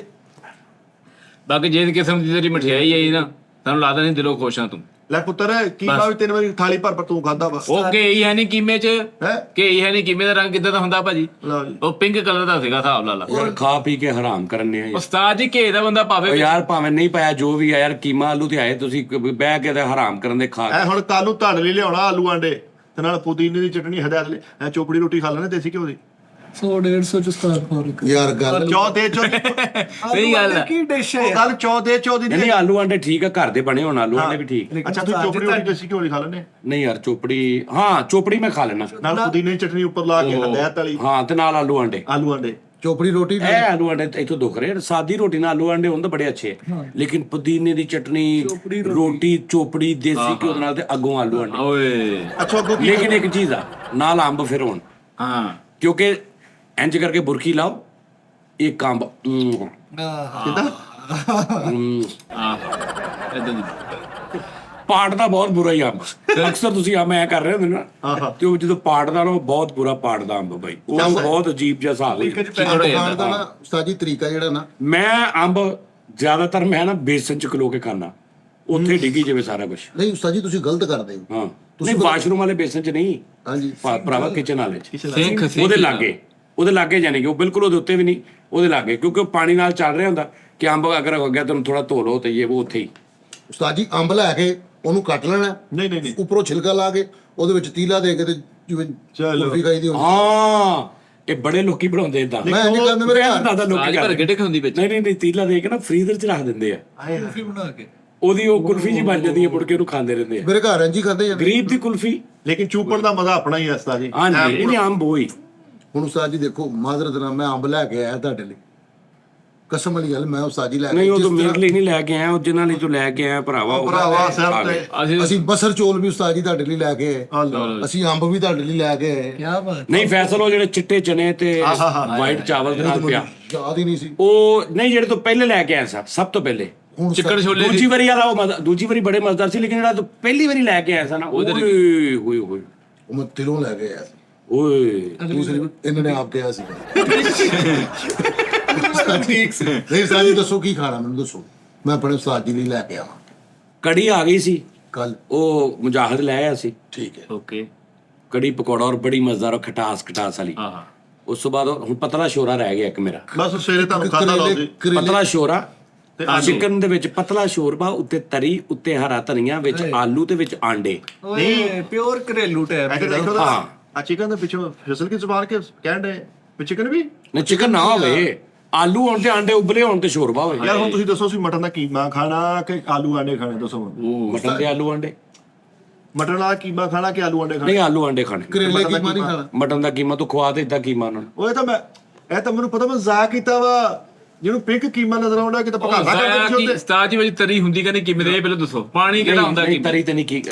ਬਾਕੀ ਜੇ ਕਿਸਮ ਦੀ ਤੇਰੀ ਮਠਿਆਈ ਆਈ ਨਾ, ਤੁਹਾਨੂੰ ਲੱਗਦਾ ਨਹੀਂ ਦਿਲੋਂ ਖੁਸ਼ ਆ ਤੂੰ। ਲੈ ਪੁੱਤਰ ਕੀਮਾ ਵੀ 3 ਵਾਰੀ ਥਾਲੀ ਭਰ ਤੂੰ ਖਾਦਾ ਵਾ। ਉਹ ਘੇ ਹੈ ਨਹੀਂ ਕੀਮੇ 'ਚ, ਹੈ ਘੇ ਹੈ ਨਹੀਂ ਕੀਮੇ ਦਾ ਰੰਗ ਕਿੱਦਾਂ ਦਾ ਹੁੰਦਾ ਭਾਜੀ? ਲਓ ਜੀ। ਉਹ ਪਿੰਕ ਕਲਰ ਦਾ ਸੀਗਾ, ਹਿਸਾਬ ਲਾ ਲਾ। ਯਾਰ ਖਾ ਪੀ ਕੇ ਹਰਾਮ ਕਰਨੇ ਆ ਉਸਤਾਦ ਜੀ ਘੇ ਦਾ ਬੰਦਾ ਭਾਵੇਂ ਯਾਰ, ਭਾਵੇਂ ਨਹੀਂ ਪਾਇਆ ਜੋ ਵੀ ਆ ਯਾਰ, ਕੀਮਾ ਆਲੂ ਤੇ ਆਏ ਤੁਸੀਂ ਬਹਿ ਕੇ ਤੇ ਹਰਾਮ ਕਰਨ ਦੇ ਖਾ ਐ ਹੁਣ ਕੱਲ ਨੂੰ ਤੁਹਾਡੇ ਲਈ ਲਿਆਉਣਾ ਆਲੂ ਆਂਡੇ ਤੇ ਨਾਲ ਪੁਦੀਨੇ ਦੀ ਚਟਨੀ, ਹਦਾਇਤ ਲਈ ਐ ਚੋਪੜੀ ਰੋਟੀ ਖਾ ਲੈਣੇ ਦੇਸੀ ਘਿਓ ਦੀ। 100-150 ਚ ਉਸਤਾਦ ਫਰਕ ਯਾਰ ਗੱਲ ਚੌ ਦੇ ਚੌ ਸਹੀ ਗੱਲ ਆ। ਕੀ ਡਿਸ਼ ਹੈ ਉਹ ਗੱਲ ਚੌ ਦੇ ਚੌ ਦੀ ਨਹੀਂ ਆਲੂ ਆਂਡੇ ਠੀਕ ਆ, ਘਰ ਦੇ ਬਣੇ ਹੋਣ ਆਲੂ ਆਂਡੇ ਵੀ ਠੀਕ। ਅੱਛਾ ਤੂੰ ਚੋਪੜੀ ਰੋਟੀ ਦੇਸੀ ਘਿਓ ਦੀ ਖਾ ਲੈਣੇ ਨਹੀਂ ਯਾਰ ਚੋਪੜੀ, ਹਾਂ ਚੋਪੜੀ ਮੈਂ ਖਾ ਲੈਣਾ, ਨਾਲ ਪੁਦੀਨੇ ਦੀ ਚਟਨੀ ਉੱਪਰ ਲਾ ਕੇ ਹਦਾਇਤ ਵਾਲੀ ਹਾਂ, ਤੇ ਨਾਲ ਆਲੂ ਆਂਡੇ। ਆਲੂ ਆਂਡੇ ਚੋਪੜੀ ਰੋਟੀ ਇਹ ਆਲੂ ਆਂਡੇ ਇੱਥੋਂ ਦੁੱਖ ਰਹੇ, ਸਾਦੀ ਰੋਟੀ ਨਾਲ ਆਲੂ ਆਂਡੇ ਹੋਣ ਤਾਂ ਬੜੇ ਅੱਛੇ ਆ, ਲੇਕਿਨ ਪੁਦੀਨੇ ਦੀ ਚਟਨੀ, ਰੋਟੀ ਚੋਪੜੀ ਦੇਸੀ ਘਿਓ ਨਾਲ ਤੇ ਅੱਗੋਂ ਆਲੂ ਆਂਡੇ। ਓਏ ਅੱਛਾ ਅੱਗੋਂ ਕੀ ਲੇਕਿਨ ਇੱਕ ਚੀਜ਼ ਆ, ਨਾਲ ਅੰਬ ਫਿਰ ਹੋਣ, ਹਾਂ ਕਿਉਂਕਿ ਇੰਜ ਕਰਕੇ ਬੁਰਕੀ ਲਾਓ, ਇੱਕ ਅੰਬ ਕਿੱਦਾਂ ਆ ਇਦਾਂ ਦੀ ਪਾੜਦਾ ਬਹੁਤ ਬੁਰਾ ਹੀ ਅੰਬ। ਅਕਸਰ ਤੁਸੀਂ ਅੰਬ ਐ ਕਰ ਰਹੇ ਹੁੰਦੇ ਨਾ, ਆਹਾ। ਤੇ ਉਹ ਜਦੋਂ ਪਾੜਦਾ ਨਾ ਉਹ ਬਹੁਤ ਬੁਰਾ ਪਾੜਦਾ ਅੰਬ ਬਾਈ, ਉਹ ਬਹੁਤ ਅਜੀਬ ਜਿਹਾ ਹਿਸਾਬ ਹੈ। ਖਾਣ ਦਾ ਨਾ ਉਸਤਾਦ ਜੀ ਤਰੀਕਾ ਜਿਹੜਾ ਨਾ, ਮੈਂ ਅੰਬ ਜ਼ਿਆਦਾਤਰ ਮੈਂ ਨਾ ਬੇਸਨ ਚ ਕਲੋ ਕੇ ਖਾਣਾ, ਉੱਥੇ ਡਿੱਗੀ ਜਾਵੇ ਸਾਰਾ ਕੁਝ। ਨਹੀਂ ਉਸਤਾਦ ਜੀ ਤੁਸੀਂ ਗਲਤ ਕਰਦੇ ਹੋ। ਹਾਂ ਨਹੀਂ, ਵਾਸ਼ਰੂਮ ਵਾਲੇ ਬੇਸਨ ਚ ਨਹੀਂ, ਹਾਂਜੀ ਭਰਾਵਾ ਕਿਚਨ ਵਾਲੇ ਚ, ਸਿੰਖ ਉਹਦੇ ਲਾਗੇ ਜਾਣੀ ਕਿ ਉਹ ਬਿਲਕੁਲ ਉਹਦੇ ਉੱਤੇ ਵੀ ਨਹੀਂ, ਉਹਦੇ ਲਾਗੇ, ਕਿਉਂਕਿ ਉਹ ਪਾਣੀ ਨਾਲ ਚੱਲ ਰਿਹਾ ਹੁੰਦਾ ਕਿ ਅੰਬ ਅਗਰ ਹੋ ਗਿਆ ਤੈਨੂੰ ਥੋੜਾ ਧੋ ਲਓ ਤੇ ਇਹ ਉਹ ਉੱਥੇ ਹੀ। ਉਸਤਾਦ ਜੀ ਅੰਬ ਲੈ ਕੇ ਉਹਨੂੰ ਕੱਟ ਲੈਣਾ, ਨਹੀਂ ਉੱਪਰੋਂ ਛਿਲਕਾ ਲਾ ਕੇ ਉਹਦੇ ਵਿੱਚ ਤੀਲਾ ਦੇ ਕੇ ਤੇ ਜਿਵੇਂ ਚਲੋ। ਕੁਲਫੀ ਖਾਈ ਦੀ ਹੁੰਦੀ। ਹਾਂ ਇਹ ਬੜੇ ਲੋਕੀ ਬਣਾਉਂਦੇ ਇਦਾਂ, ਮੈਂ ਨਹੀਂ ਕਰਦੇ ਮੇਰੇ ਘਰ। ਦਾਦਾ ਲੋਕੀ ਅੱਜ ਭਰ ਕਰਦੇ। ਗੱਡੇ ਹੁੰਦੀ ਵਿੱਚ ਨਹੀਂ ਤੀਲਾ ਦੇ ਕੇ ਨਾ ਫਰੀਜ਼ਰ ਚ ਰੱਖ ਦਿੰਦੇ ਆ, ਕੁਲਫੀ ਬਣਾ ਕੇ। ਉਹਦੀ ਉਹ ਕੁਲਫੀ ਜੀ ਬਣ ਜਾਂਦੀ ਹੈ, ਮੁੜ ਕੇ ਉਹਨੂੰ ਖਾਂਦੇ ਰਹਿੰਦੇ ਆ। ਮੇਰੇ ਘਰ ਇੰਝ ਹੀ ਖਾਂਦੇ ਜਾਂਦੇ। ਗਰੀਬ ਦੀ ਕੁਲਫੀ। ਲੇਕਿਨ ਚੂਪਣ ਦਾ ਮਜ਼ਾ ਆਪਣਾ ਹੀ ਹੈ ਉਸਤਾਦ ਜੀ। ਹਾਂਜੀ ਇਹਨੇ ਅੰਬ ਹੋਈ। ਹੁਣ ਉਸਤਾਦ ਜੀ ਦੇਖੋ ਮਾਜ਼ਰਤ ਨਾਲ ਮੈਂ ਅੰਬ ਲੈ ਕੇ ਆਇਆ ਤੁਹਾਡੇ ਲਈ, ਕਸਮ ਵਾਲੀ ਗੱਲ, ਮੈਂ ਉਸਤਾਦ ਜੀ ਲੈ ਨਹੀਂ ਕੇ ਉਹ ਤਾਂ ਮੇਰੇ ਲਈ ਨਹੀਂ ਲੈ ਕੇ ਆਇਆ, ਉਹ ਜਿਨ੍ਹਾਂ ਲਈ ਤੂੰ ਲੈ ਕੇ ਆਇਆ ਭਰਾਵਾ, ਉਹ ਭਰਾਵਾ ਸਰ ਖਾ ਤੇ ਗਏ। ਅਸੀਂ ਬਸਰ ਚੋਲ ਵੀ ਉਸਤਾਦ ਜੀ ਤੁਹਾਡੇ ਲਈ ਲੈ ਕੇ ਆਏ, ਆਲੂ ਅਸੀਂ ਅੰਬ ਵੀ ਤੁਹਾਡੇ ਲਈ ਲੈ ਕੇ ਆਏ। ਕੀ ਬਾਤ। ਨਹੀਂ ਫੈਸਲ ਉਹ ਜਿਹੜੇ ਚਿੱਟੇ ਚਨੇ ਤੇ ਵਾਈਟ ਚਾਵਲ ਦੇ ਨਾਲ ਪਿਆ, ਯਾਦ ਹੀ ਨਹੀਂ ਸੀ। ਉਹ ਨਹੀਂ ਜਿਹੜੇ ਤੋਂ ਪਹਿਲੇ ਲੈ ਕੇ ਆਇਆ ਸਭ ਤੋਂ ਪਹਿਲੇ। ਹੁਣ ਚਿੱਕੜ ਛੋਲੇ ਦੂਜੀ ਵਾਰੀ ਵਾਲਾ ਉਹ ਦੂਜੀ ਵਾਰੀ ਬੜੇ ਮਜ਼ੇਦਾਰ ਸੀ, ਲੇਕਿਨ ਜਿਹੜਾ ਤੂੰ ਪਹਿਲੀ ਵਾਰੀ ਲੈ ਕੇ ਆਇਆ ਸੀ ਨਾ, ਓਏ ਹੋਏ ਹੋਏ ਉਹ ਮੈਂ ਦਿਲੋਂ ਲੈ ਕੇ ਆਇਆ ਸੀ। ਓਏ ਦੂਸਰੀ ਇਹਨਾਂ ਨੇ ਆਪ ਕਿਹਾ ਸੀ। ਠੀਕ ਸੀ। ਨਹੀਂ ਉਸਤਾਦ ਜੀ ਦੱਸੋ ਕੀ ਖਾਣਾ, ਮੈਨੂੰ ਦੱਸੋ, ਮੈਂ ਆਪਣੇ ਉਸਤਾਦ ਜੀ ਲਈ ਲੈ ਕੇ ਆਵਾਂ। ਕੜੀ ਆ ਗਈ ਸੀ, ਕੱਲ ਉਹ ਮੁਜਾਹਿਦ ਲੈ ਆਇਆ ਸੀ, ਠੀਕ ਹੈ। ਓਕੇ ਕੜੀ ਪਕੌੜਾ ਔਰ ਬੜੀ ਮਜ਼ੇਦਾਰ ਖਟਾਸ ਵਾਲੀ। ਆਹਾ ਉਸ ਤੋਂ ਬਾਅਦ ਹੁਣ ਪਤਲਾ ਸ਼ੋਰਾ ਰਹਿ ਗਿਆ ਇੱਕ ਮੇਰਾ, ਬਸ ਸਵੇਰੇ ਤੁਹਾਨੂੰ ਖਾਦਾ ਲਾਓ ਜੀ। ਪਤਲਾ ਸ਼ੋਰਾ ਚਿਕਨ ਦੇ ਵਿੱਚ ਪਤਲਾ ਸ਼ੋਰਬਾ, ਉੱਤੇ ਤਰੀ, ਉੱਤੇ ਹਰਾ ਧਨੀਆ, ਵਿੱਚ ਆਲੂ ਤੇ ਵਿੱਚ ਆਂਡੇ। ਓਏ ਪਿਓਰ ਘਰੇਲੂ ਟਾਈਪ। ਦੇਖੋ ਤਾਂ ਆ ਚਿਕਨ ਦੇ ਪਿੱਛੋਂ ਫਿਸਲ ਕੇ ਜ਼ਬਾਨ ਕੇ ਕਹਿੰਦੇ ਵੀ ਚਿਕਨ ਵੀ ਨਹੀਂ ਚਿਕਨ ਨਾ ਹੋਵੇ, ਆਲੂ ਹੋਣ ਤੇ ਆਂਡੇ ਉਬਲੇ ਹੋਣ ਤੇ ਸ਼ੋਰਬਾ ਹੋਵੇ। ਯਾਰ ਹੁਣ ਤੁਸੀਂ ਦੱਸੋ ਸੀ ਮਟਨ ਦਾ ਕੀਮਾ ਖਾਣਾ ਕਿ ਆਲੂ ਆਂਡੇ ਖਾਣੇ, ਦੱਸੋ ਹੁਣ। ਮਟਨ ਤੇ ਆਲੂ ਆਂਡੇ, ਮਟਨ ਦਾ ਕੀਮਾ ਖਾਣਾ ਕਿ ਆਲੂ ਆਂਡੇ ਖਾਣੇ? ਨਹੀਂ ਆਲੂ ਆਂਡੇ ਖਾਣੇ। ਕਰੇਲੇ ਕੀ ਮਾਰੀ ਖਾਣਾ। ਮਟਨ ਦਾ ਕੀਮਾ ਤੂੰ ਖਵਾ ਦੇ, ਇਦਾਂ ਕੀਮਾ ਉਹਨਾਂ ਨੂੰ। ਉਹ ਇਹ ਤਾਂ ਮੈਨੂੰ ਪਤਾ, ਮੈਂ ਜ਼ਾਕ ਕੀਤਾ ਵਾ, ਜਿਹਨੂੰ ਪਿੰਕ ਕੀਮਾ ਨਜ਼ਰ ਆਉਂਦਾ ਕਿ ਤਾਂ ਪਕਾ ਕੀ ਉਸਤਾਦ ਜੀ ਵਿੱਚ ਤਰੀ ਹੁੰਦੀ ਕਿ ਨਹੀਂ ਕਿਵੇਂ ਦੇ, ਇਹ ਪਹਿਲਾਂ ਦੱਸੋ। ਪਾਣੀ ਕਿਹੜਾ ਹੁੰਦਾ ਨਹੀਂ, ਤਰੀ ਤੇ ਨਹੀਂ,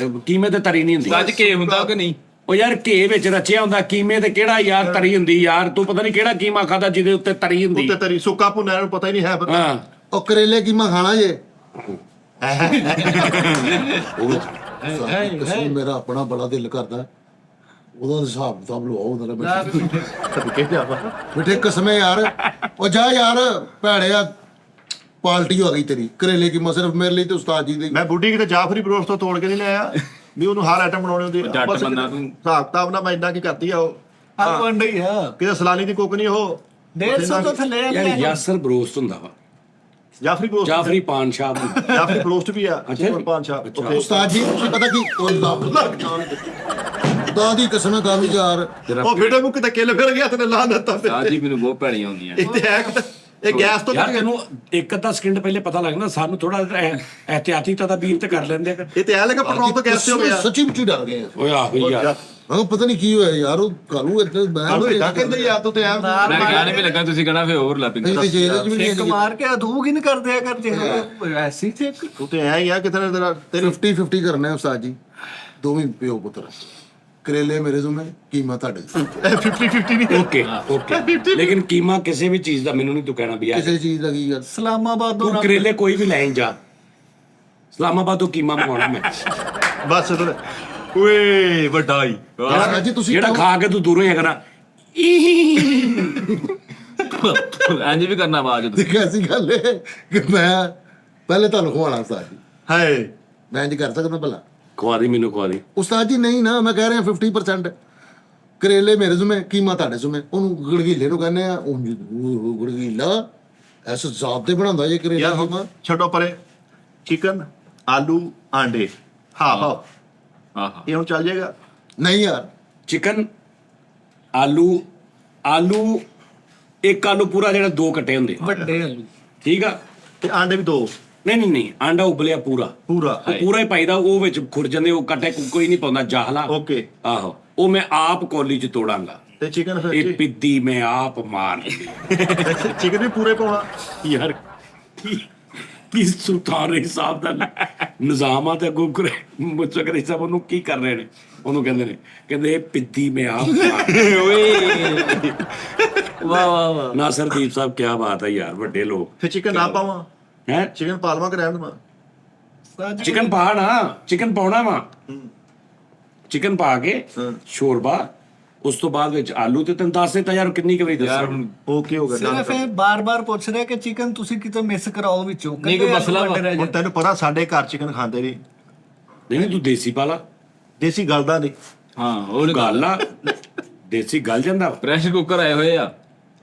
ਕੀਮੇ ਤੇ ਤਰੀ ਨਹੀਂ ਹੁੰਦੀ। ਅੱਜ ਘੇ ਹੁੰਦਾ ਕਿ ਨਹੀਂ? ਉਹ ਯਾਰ ਘੇ ਵਿੱਚ ਰਚਿਆ ਹੁੰਦਾ, ਕੀਮੇ ਤੇ ਕਿਹੜਾ ਯਾਰ ਤਰੀ ਹੁੰਦੀ ਯਾਰ, ਤੂੰ ਪਤਾ ਨਹੀਂ ਕਿਹੜਾ ਕੀਮਾ ਖਾਦਾ ਜਿਹਦੇ ਉੱਤੇ ਤਰੀ ਹੁੰਦੀ। ਉੱਤੇ ਤਰੀ ਸੁੱਕਾ ਭੁੰਨਿਆ ਨੂੰ ਪਤਾ ਹੀ ਨਹੀਂ ਹੈ ਫਿਰ। ਹਾਂ ਉਹ ਕਰੇਲੇ ਕੀਮਾ ਖਾਣਾ ਜੇ। ਕਸਮ ਮੇਰਾ ਆਪਣਾ ਬੜਾ ਦਿਲ ਕਰਦਾ, ਉਹਦਾ ਹਿਸਾਬ ਕਿਤਾਬ ਲਵਾਓ ਉਹਦਾ। ਮਿੱਠੇ ਕਸਮੇ ਯਾਰ, ਉਹ ਜਾ ਯਾਰ ਭੈੜਿਆ, ਪਾਲਟੀ ਹੋ ਗਈ ਤੇਰੀ। ਕਰੇਲੇ ਕੀਮਾ ਸਿਰਫ ਮੇਰੇ ਲਈ ਤੇ ਉਸਤਾਦ ਜੀ ਲਈ। ਮੈਂ ਬੁੱਢੀ ਕਿਤੇ ਜਾਫਰੀ ਬਰੋਸ ਤੋਂ ਤੋੜ ਕੇ ਨਹੀਂ ਲਿਆਇਆ ਵੀ ਉਹਨੂੰ ਹਰ ਆਈਟਮ ਬਣਾਉਣੇ ਹੁੰਦੀ। ਜੱਟ ਬੰਦਾ ਤੂੰ। ਹਿਸਾਬ ਕਿਤਾਬ ਨਾਲ ਮੈਂ ਇੰਨਾ ਕੀ ਕਰਦੀ ਆ ਉਹ। ਆਲੂ ਅੰਡੇ ਹੀ ਆ ਕਿਤੇ ਸਲਾਨੀ ਦੀ ਕੁੱਕ ਨਹੀਂ ਉਹ 150 ਤੋਂ ਥੱਲੇ ਆ ਯਾਰ ਯਾਸਰ ਬਰੋਸਟ ਹੁੰਦਾ ਵਾ, ਜਾਫਰੀ ਬਰੋਸਟ ਜਾਫਰੀ ਪਾਨ ਸ਼ਾਹ ਹੁੰਦਾ। ਜਾਫਰੀ ਬਰੋਸਟ ਵੀ ਆ ਅੱਛਾ। ਪਾਨ ਸ਼ਾਹ ਉੱਥੇ ਉਸਤਾਦ ਜੀ ਤੁਸੀਂ ਪਤਾ ਕੀ ਖੁਦਾ ਦੀ ਕਸਮ ਹੈ ਕਾਮੀ ਯਾਰ, ਉਹ ਵੀਡੀਓ ਨੂੰ ਕਿਤੇ ਕਿੱਲ ਫਿਰ ਗਿਆ ਤੇ ਲਾ ਦਿੱਤਾ ਫਿਰ। ਸਾਹ ਜੀ ਮੈਨੂੰ ਬਹੁਤ ਭੈੜੀਆਂ ਆਉਂਦੀਆਂ। ਇੱਥੇ ਹੈ ਕਿਤੇ, ਇਹ ਗੈਸ ਤੋਂ ਯਾਰ ਤੈਨੂੰ ਇੱਕ ਅੱਧਾ ਸਕਿੰਟ ਪਹਿਲੇ ਪਤਾ ਲੱਗਦਾ, ਸਾਨੂੰ ਥੋੜਾ ਇਹਤਿਆਤੀ ਤਦਾਬੀਰ ਤੇ ਕਰ ਲੈਂਦੇ ਆ। ਇਹ ਤੇ ਐ ਲੱਗਾ ਪੈਟਰੋਲ ਤੋਂ ਗੈਸ ਤੇ ਹੋ ਗਿਆ। ਸੱਚੀ ਮੁੱਚੀ ਡਰ ਗਏ ਓਏ ਆਹੋ ਯਾਰ, ਹਾਂ ਪਤਾ ਨਹੀਂ ਕੀ ਹੋਇਆ ਯਾਰ, ਉਹ ਕਾਲੂ ਇੱਥੇ ਕਾਲੂ ਇਦਾਂ ਕਹਿੰਦੇ ਯਾਰ ਤੂੰ ਤੇ ਐ ਮੈਂ ਕਹਿਣੇ ਵੀ ਲੱਗਾ ਤੁਸੀਂ ਕਹਣਾ ਫਿਰ ਓਵਰਲੈਪਿੰਗ ਅਸੀਂ ਤੇ ਜੇਲ੍ਹ 'ਚ ਵੀ ਨਹੀਂ ਇੱਕ ਮਾਰ ਕੇ ਅਧੂਗ ਹੀ ਨਹੀਂ ਕਰਦੇ ਆ ਕਰ ਜੇ ਐਸੀ ਤੇ ਤੂੰ ਤੇ ਐ ਹੀ ਆ ਕਿਤੇ ਨਾ ਤੇਰਾ ਤੇਰੀ 50-50 ਕਰਨਾ ਹੈ ਉਸਤਾਦ ਜੀ, ਦੋਵੇਂ ਪਿਓ ਪੁੱਤਰ, ਕਰੇਲੇ ਮੇਰੇ ਜ਼ੁਮੇ, ਕੀਮਾ ਤੁਹਾਡੇ 50-50 ਨਹੀਂ ਓਕੇ ਓਕੇ। ਲੇਕਿਨ ਕੀਮਾ ਕਿਸੇ ਵੀ ਚੀਜ਼ ਦਾ ਮੈਨੂੰ ਨਹੀਂ ਤੂੰ ਕਹਿਣਾ ਵੀ ਆ ਕਿਸੇ ਚੀਜ਼ ਦਾ ਕੀ ਗੱਲ। ਇਸਲਾਮਾਬਾਦੋਂ ਤੂੰ ਕਰੇਲੇ ਕੋਈ ਵੀ ਲੈਣ ਜਾ, ਇਸਲਾਮਾਬਾਦ ਤੋਂ ਕੀਮਾ ਮੰਗਵਾਉਣਾ ਮੈਂ, ਬਸ ਫਿਰ ਓਏ ਵੱਡਾਈ ਉਸਤਾਦ ਜੀ ਤੁਸੀਂ ਜਿਹੜਾ ਖਾ ਕੇ ਤੂੰ ਦੂਰੋਂ ਹੀ ਕਰਨਾ ਇੰਜ ਵੀ ਕਰਨਾ ਆਵਾਜ਼ ਤੋਂ। ਦੇਖਿਆ ਐਸੀ ਗੱਲ ਹੈ ਕਿ ਮੈਂ ਪਹਿਲੇ ਤੁਹਾਨੂੰ ਖਵਾਣਾ ਉਸਤਾਦ ਜੀ, ਹਾਏ ਮੈਂ ਇੰਜ ਕਰ ਸਕਦਾ ਭਲਾ? ਖਵਾ ਦੀ ਮੈਨੂੰ, ਖਵਾ ਦੀ। ਉਸਤਾਦ ਜੀ ਨਹੀਂ ਨਾ, ਮੈਂ ਕਹਿ ਰਿਹਾ 50% ਕਰੇਲੇ ਮੇਰੇ ਜ਼ੁਮੇ, ਕੀਮਾ ਤੁਹਾਡੇ ਜ਼ੁਮੇ। ਉਹਨੂੰ ਗੜਗੀਲੇ ਨੂੰ ਕਹਿੰਦੇ ਆ, ਉਹ ਗੜਗੀਲਾ ਐਸ ਜ਼ਾਬ ਤੇ ਬਣਾਉਂਦਾ ਜੇ ਕਰੇਲਾ ਯਾਰ ਕੀਮਾ। ਹੁਣ ਛੱਡੋ ਪਰੇ, ਚਿਕਨ ਆਲੂ ਆਂਡੇ ਹਾਂ ਆਹਾ ਇਹ ਹੁਣ ਚੱਲ ਜਾਏਗਾ। ਨਹੀਂ ਯਾਰ, ਚਿਕਨ ਆਲੂ ਇੱਕ ਆਲੂ ਪੂਰਾ, ਜਿਹੜਾ 2 ਕੱਟੇ ਹੁੰਦੇ, ਵੱਡੇ ਆਲੂ ਠੀਕ ਆ। ਤੇ ਆਂਡੇ ਵੀ 2 ਨਹੀਂ ਆਂਡਾ ਉਬਲਿਆ ਪੂਰਾ, ਪੂਰਾ ਉਹ ਪੂਰਾ ਹੀ ਪਾਈਦਾ, ਉਹ ਵਿੱਚ ਖੁਰ ਜਾਂਦੇ, ਉਹ ਕੱਟੇ ਕੋਈ ਨਹੀਂ ਪਾਉਂਦਾ ਜਾਹਲਾ। ਓਕੇ। ਆਹੋ, ਉਹ ਮੈਂ ਆਪ ਕੌਲੀ ਚ ਤੋੜਾਂਗਾ, ਤੇ ਚਿਕਨ ਇਹ ਫਿਰ ਪਿੱਦੀ ਮੈਂ ਆਪ ਮਾਰ ਚਿਕਨ ਵੀ ਪੂਰੇ ਪਾਉਣਾ। ਯਾਰ ਕੀ ਸੁਲਤਾਨ ਰਹੀ ਸਾਹਿਬ ਦਾ ਨਿਜ਼ਾਮ ਆ, ਤੇ ਅੱਗੋਂ ਮੁਸਤਫਾ ਰਹੀ ਸਾਹਿਬ ਉਹਨੂੰ ਕੀ ਕਰ ਰਹੇ ਨੇ, ਉਹਨੂੰ ਕਹਿੰਦੇ ਇਹ ਪਿੱਦੀ ਮੈਂ ਆਪ ਮਾਰ। ਓਏ ਵਾਹ ਵਾਹ ਵਾਹ। ਨਾਸਰਦੀਪ ਸਾਹਿਬ ਕੀ ਬਾਤ ਹੈ ਯਾਰ, ਵੱਡੇ ਲੋਕ ਫਿਰ ਚਿਕਨ ਨਾ ਪਾਵਾਂ, ਹੈ। ਚਿਕਨ ਪਾਲਵਾ ਕਿ ਰਹਿਣ ਦੇਵਾਂ? ਚਿਕਨ ਪਾ ਨਾ, ਚਿਕਨ ਪਾਉਣਾ ਵਾ, ਚਿਕਨ ਪਾ ਕੇ ਸ਼ੋਰਬਾ, ਉਸ ਤੋਂ ਬਾਅਦ ਵਿੱਚ ਆਲੂ, ਤੇ ਤੈਨੂੰ ਦੱਸ ਦਿੱਤਾ ਯਾਰ ਕਿੰਨੀ ਕੁ ਵਾਰੀ ਯਾਰ ਦੱਸਾਂ। ਹੁਣ ਓਕੇ ਹੋ ਗਿਆ ਸਿਰਫ ਇਹ ਬਾਰ-ਬਾਰ ਪੁੱਛ ਰਿਹਾ ਕਿ ਚਿਕਨ ਤੁਸੀਂ ਕਿਤੇ ਮਿਸ ਕਰਾਓ ਵਿੱਚੋਂ, ਨਹੀਂ, ਕੋਈ ਕਹਿੰਦੇ ਮਸਲਾ ਵਾ। ਵੱਡੇ ਰਹਿ ਹੁਣ ਜਾਣ। ਤੈਨੂੰ ਪਤਾ ਸਾਡੇ ਘਰ ਚਿਕਨ ਖਾਂਦੇ ਨਹੀਂ, ਨਹੀਂ ਤੂੰ ਦੇਸੀ ਪਾ ਲਾ, ਦੇਸੀ ਗਲਦਾ ਨਹੀਂ। ਹਾਂ ਉਹ ਗੱਲ ਆ, ਦੇਸੀ ਗਲ ਜਾਂਦਾ ਵਾ। ਪ੍ਰੈਸ਼ਰ ਕੁੱਕਰ ਆਏ ਹੋਏ ਆ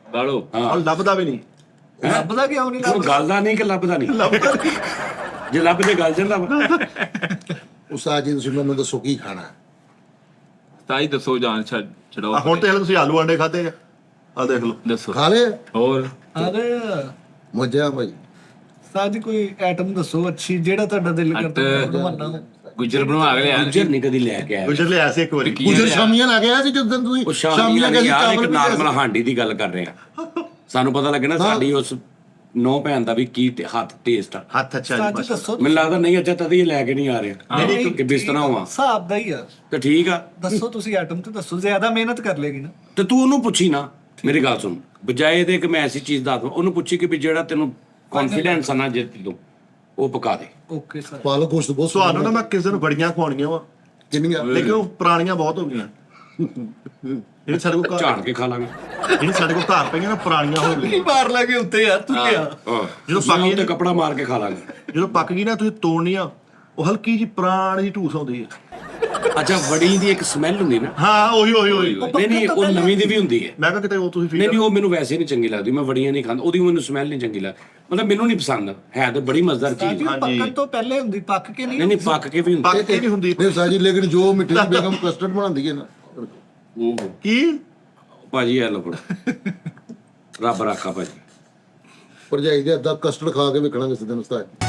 ਗਾਲੋ। ਔਰ ਲੱਭਦਾ ਵੀ ਨਹੀਂ। ਲੱਭਦਾ ਕਿਉਂ ਨਹੀਂ ਉਹ ਗਲਦਾ ਨਹੀਂ ਕਿ ਲੱਭਦਾ ਨਹੀਂ, ਜੇ ਲੱਭਦੇ ਗਲ ਜਾਂਦਾ ਵਾ। ਉਸਤਾਦ ਜੀ ਤੁਸੀਂ ਮੈਨੂੰ ਦੱਸੋ ਕੀ ਖਾਣਾ ਹੈ? ਤਾਈ ਦੱਸੋ ਜਾਨ ਛਡਾਓ ਆ ਹੁਣ ਤੇ ਹਲੇ ਤੁਸੀਂ ਆਲੂ ਆਂਡੇ ਖਾਦੇ ਆ ਦੇਖ ਲਓ। ਦੱਸੋ ਖਾ ਲਏ ਹੋਰ ਅਰੇ ਮਜ਼ਾ ਭਾਈ। ਸਾਜ ਕੋਈ ਆਈਟਮ ਦੱਸੋ ਅੱਛੀ, ਜਿਹੜਾ ਤੁਹਾਡਾ ਦਿਲ ਕਰਦਾ ਬਣਾਉਣਾ। ਗੁਜਰ ਬਣਵਾ ਕੇ ਲਿਆ ਗੁੱਜਰ ਨਹੀਂ ਕਦੀ ਲੈ ਕੇ ਆਇਆ। ਗੁਜਰ ਲਿਆ ਸੀ ਇੱਕ ਵਾਰੀ। ਗੁਜਰ ਸ਼ਾਮੀਆਂ ਲੱਗ ਗਿਆ ਸੀ ਜਦੋਂ ਉਹ ਤੁਸੀਂ ਸ਼ਾਮੀਆਂ ਕੇ ਯਾਰ ਇੱਕ ਚਾਵਲ ਨਾਰਮਲ ਹਾਂਡੀ ਦੀ ਗੱਲ ਕਰ ਰਹੇ ਆ, ਸਾਨੂੰ ਪਤਾ ਲੱਗੇ ਨਾ ਸਾਡੀ ਉਸ ਨੌ ਭੈਣ ਦਾ ਵੀ ਕੀ ਹੱਥ ਟੇਸਟ ਆ। ਹੱਥ ਅੱਛਾ ਜੀ ਸਾਜ ਮਾਸ਼ਾ ਦੱਸੋ ਮੈਨੂੰ ਲੱਗਦਾ ਨਹੀਂ ਅੱਛਾ ਤਦ ਹੀ ਲੈ ਕੇ ਨਹੀਂ ਆ ਰਿਹਾ ਕਿ ਬਿਸਤਰਾ ਹੋਵਾਂ, ਹਿਸਾਬ ਦਾ ਹੀ ਆ। ਤੇ ਠੀਕ ਆ। ਦੱਸੋ ਤੁਸੀਂ ਆਈਟਮ ਤੇ ਦੱਸੋ, ਜ਼ਿਆਦਾ ਮਿਹਨਤ ਕਰ ਲੇਗੀ ਨਾ। ਤੇ ਤੂੰ ਉਹਨੂੰ ਪੁੱਛੀ ਨਾ, ਮੇਰੀ ਗੱਲ ਸੁਣ, ਬਜਾਏ ਦੇ ਕਿ ਮੈਂ ਐਸੀ ਚੀਜ਼ ਦੱਸ ਦਵਾਂ, ਉਹਨੂੰ ਪੁੱਛੀ ਕਿ ਵੀ ਜਿਹੜਾ ਤੈਨੂੰ ਕੌਨਫੀਡੈਂਸ ਆ ਨਾ ਜਿੱਤ ਤੂੰ ਉਹ ਪਕਾ ਦੇ। Okay sir. ਪਾਲੋ ਗੋਸ਼ਤ ਬਹੁਤ ਤੁਹਾਨੂੰ ਨਾ ਮੈਂ ਕਿਸੇ ਨੂੰ ਬੜੀਆਂ ਖਵਾਉਣੀਆਂ ਵਾ, ਕਿੰਨੀਆਂ? ਲੇਕਿਨ ਉਹ ਪੁਰਾਣੀਆਂ ਬਹੁਤ ਹੋ ਗਈਆਂ। ਜਿਹੜੀ ਸਾਡੇ ਕੋਲ ਝਾੜ ਕੇ ਖਾ ਲਾਂਗੇ। ਜਿਹੜੀ ਸਾਡੇ ਕੋਲ ਘਰ ਪਈਆਂ ਨਾ ਪੁਰਾਣੀਆਂ ਹੋ ਗਈਆਂ। ਮਾਰ ਲਾਗੇ ਉੱਤੇ ਯਾਰ ਤੂੰ ਲਿਆ। ਜਦੋਂ ਪੱਕ ਪੱਕ ਤੇ ਕੱਪੜਾ ਮਾਰ ਕੇ ਖਾ ਲਾਂਗੇ। ਜਦੋਂ ਪੱਕ ਗਈ ਨਾ ਤੁਸੀਂ ਤੋੜਨੀ ਆ, ਉਹ ਹਲਕੀ ਜੀ ਪੁਰਾਣੀ ਜਿਹੀ ਢੂਸ ਆਉਂਦੀ ਹੈ। ਅੱਛਾ, ਵੜੀ ਦੀ ਇੱਕ ਸਮੈਲ ਹੁੰਦੀ ਨਾ। ਹਾਂ ਉਹੀ ਨਹੀਂ ਉਹ ਨਵੀਂ ਦੀ ਵੀ ਹੁੰਦੀ ਹੈ। ਮੈਂ ਕਿਹਾ ਕਿਤੇ ਉਹ ਤੁਸੀਂ ਨਹੀਂ ਉਹ ਮੈਨੂੰ ਵੈਸੇ ਨਹੀਂ ਚੰਗੀ ਲੱਗਦੀ, ਮੈਂ ਵੜੀਆਂ ਨਹੀਂ ਖਾਂਦਾ, ਉਹਦੀ ਮੈਨੂੰ ਸਮੈਲ ਨਹੀਂ ਚੰਗੀ ਲੱਗਦੀ, ਮਤਲਬ ਮੈਨੂੰ ਨਹੀਂ ਪਸੰਦ, ਹੈ ਤਾਂ ਬੜੀ ਮਜ਼ੇਦਾਰ ਚੀਜ਼। ਪੱਕਣ ਤੋਂ ਪਹਿਲੇ ਹੁੰਦੀ, ਪੱਕ ਕੇ ਨਹੀਂ। ਨਹੀਂ ਪੱਕ ਕੇ ਵੀ ਹੁੰਦੀ। ਪੱਕ ਕੇ ਨਹੀਂ ਹੁੰਦੀ। ਨਹੀਂ ਉਸਤਾਦ ਜੀ, ਲੇਕਿਨ ਜੋ ਮਿੱਠੀ ਦੀ ਬੇਗਮ ਕਸਟਰਡ ਬਣਾਉਂਦੀ ਹੈ ਨਾ, ਕੀ ਭਾਜੀ ਐ ਲੋ ਰੱਬ ਰਾਖਾ ਭਾਜੀ। ਭਰਜਾਈ ਦੇ ਅੱਧਾ ਕਸਟਰਡ ਖਾ ਕੇ ਵੇਖਣਾ ਕਿਸੇ ਦਿਨ ਉਸਤਾਦ।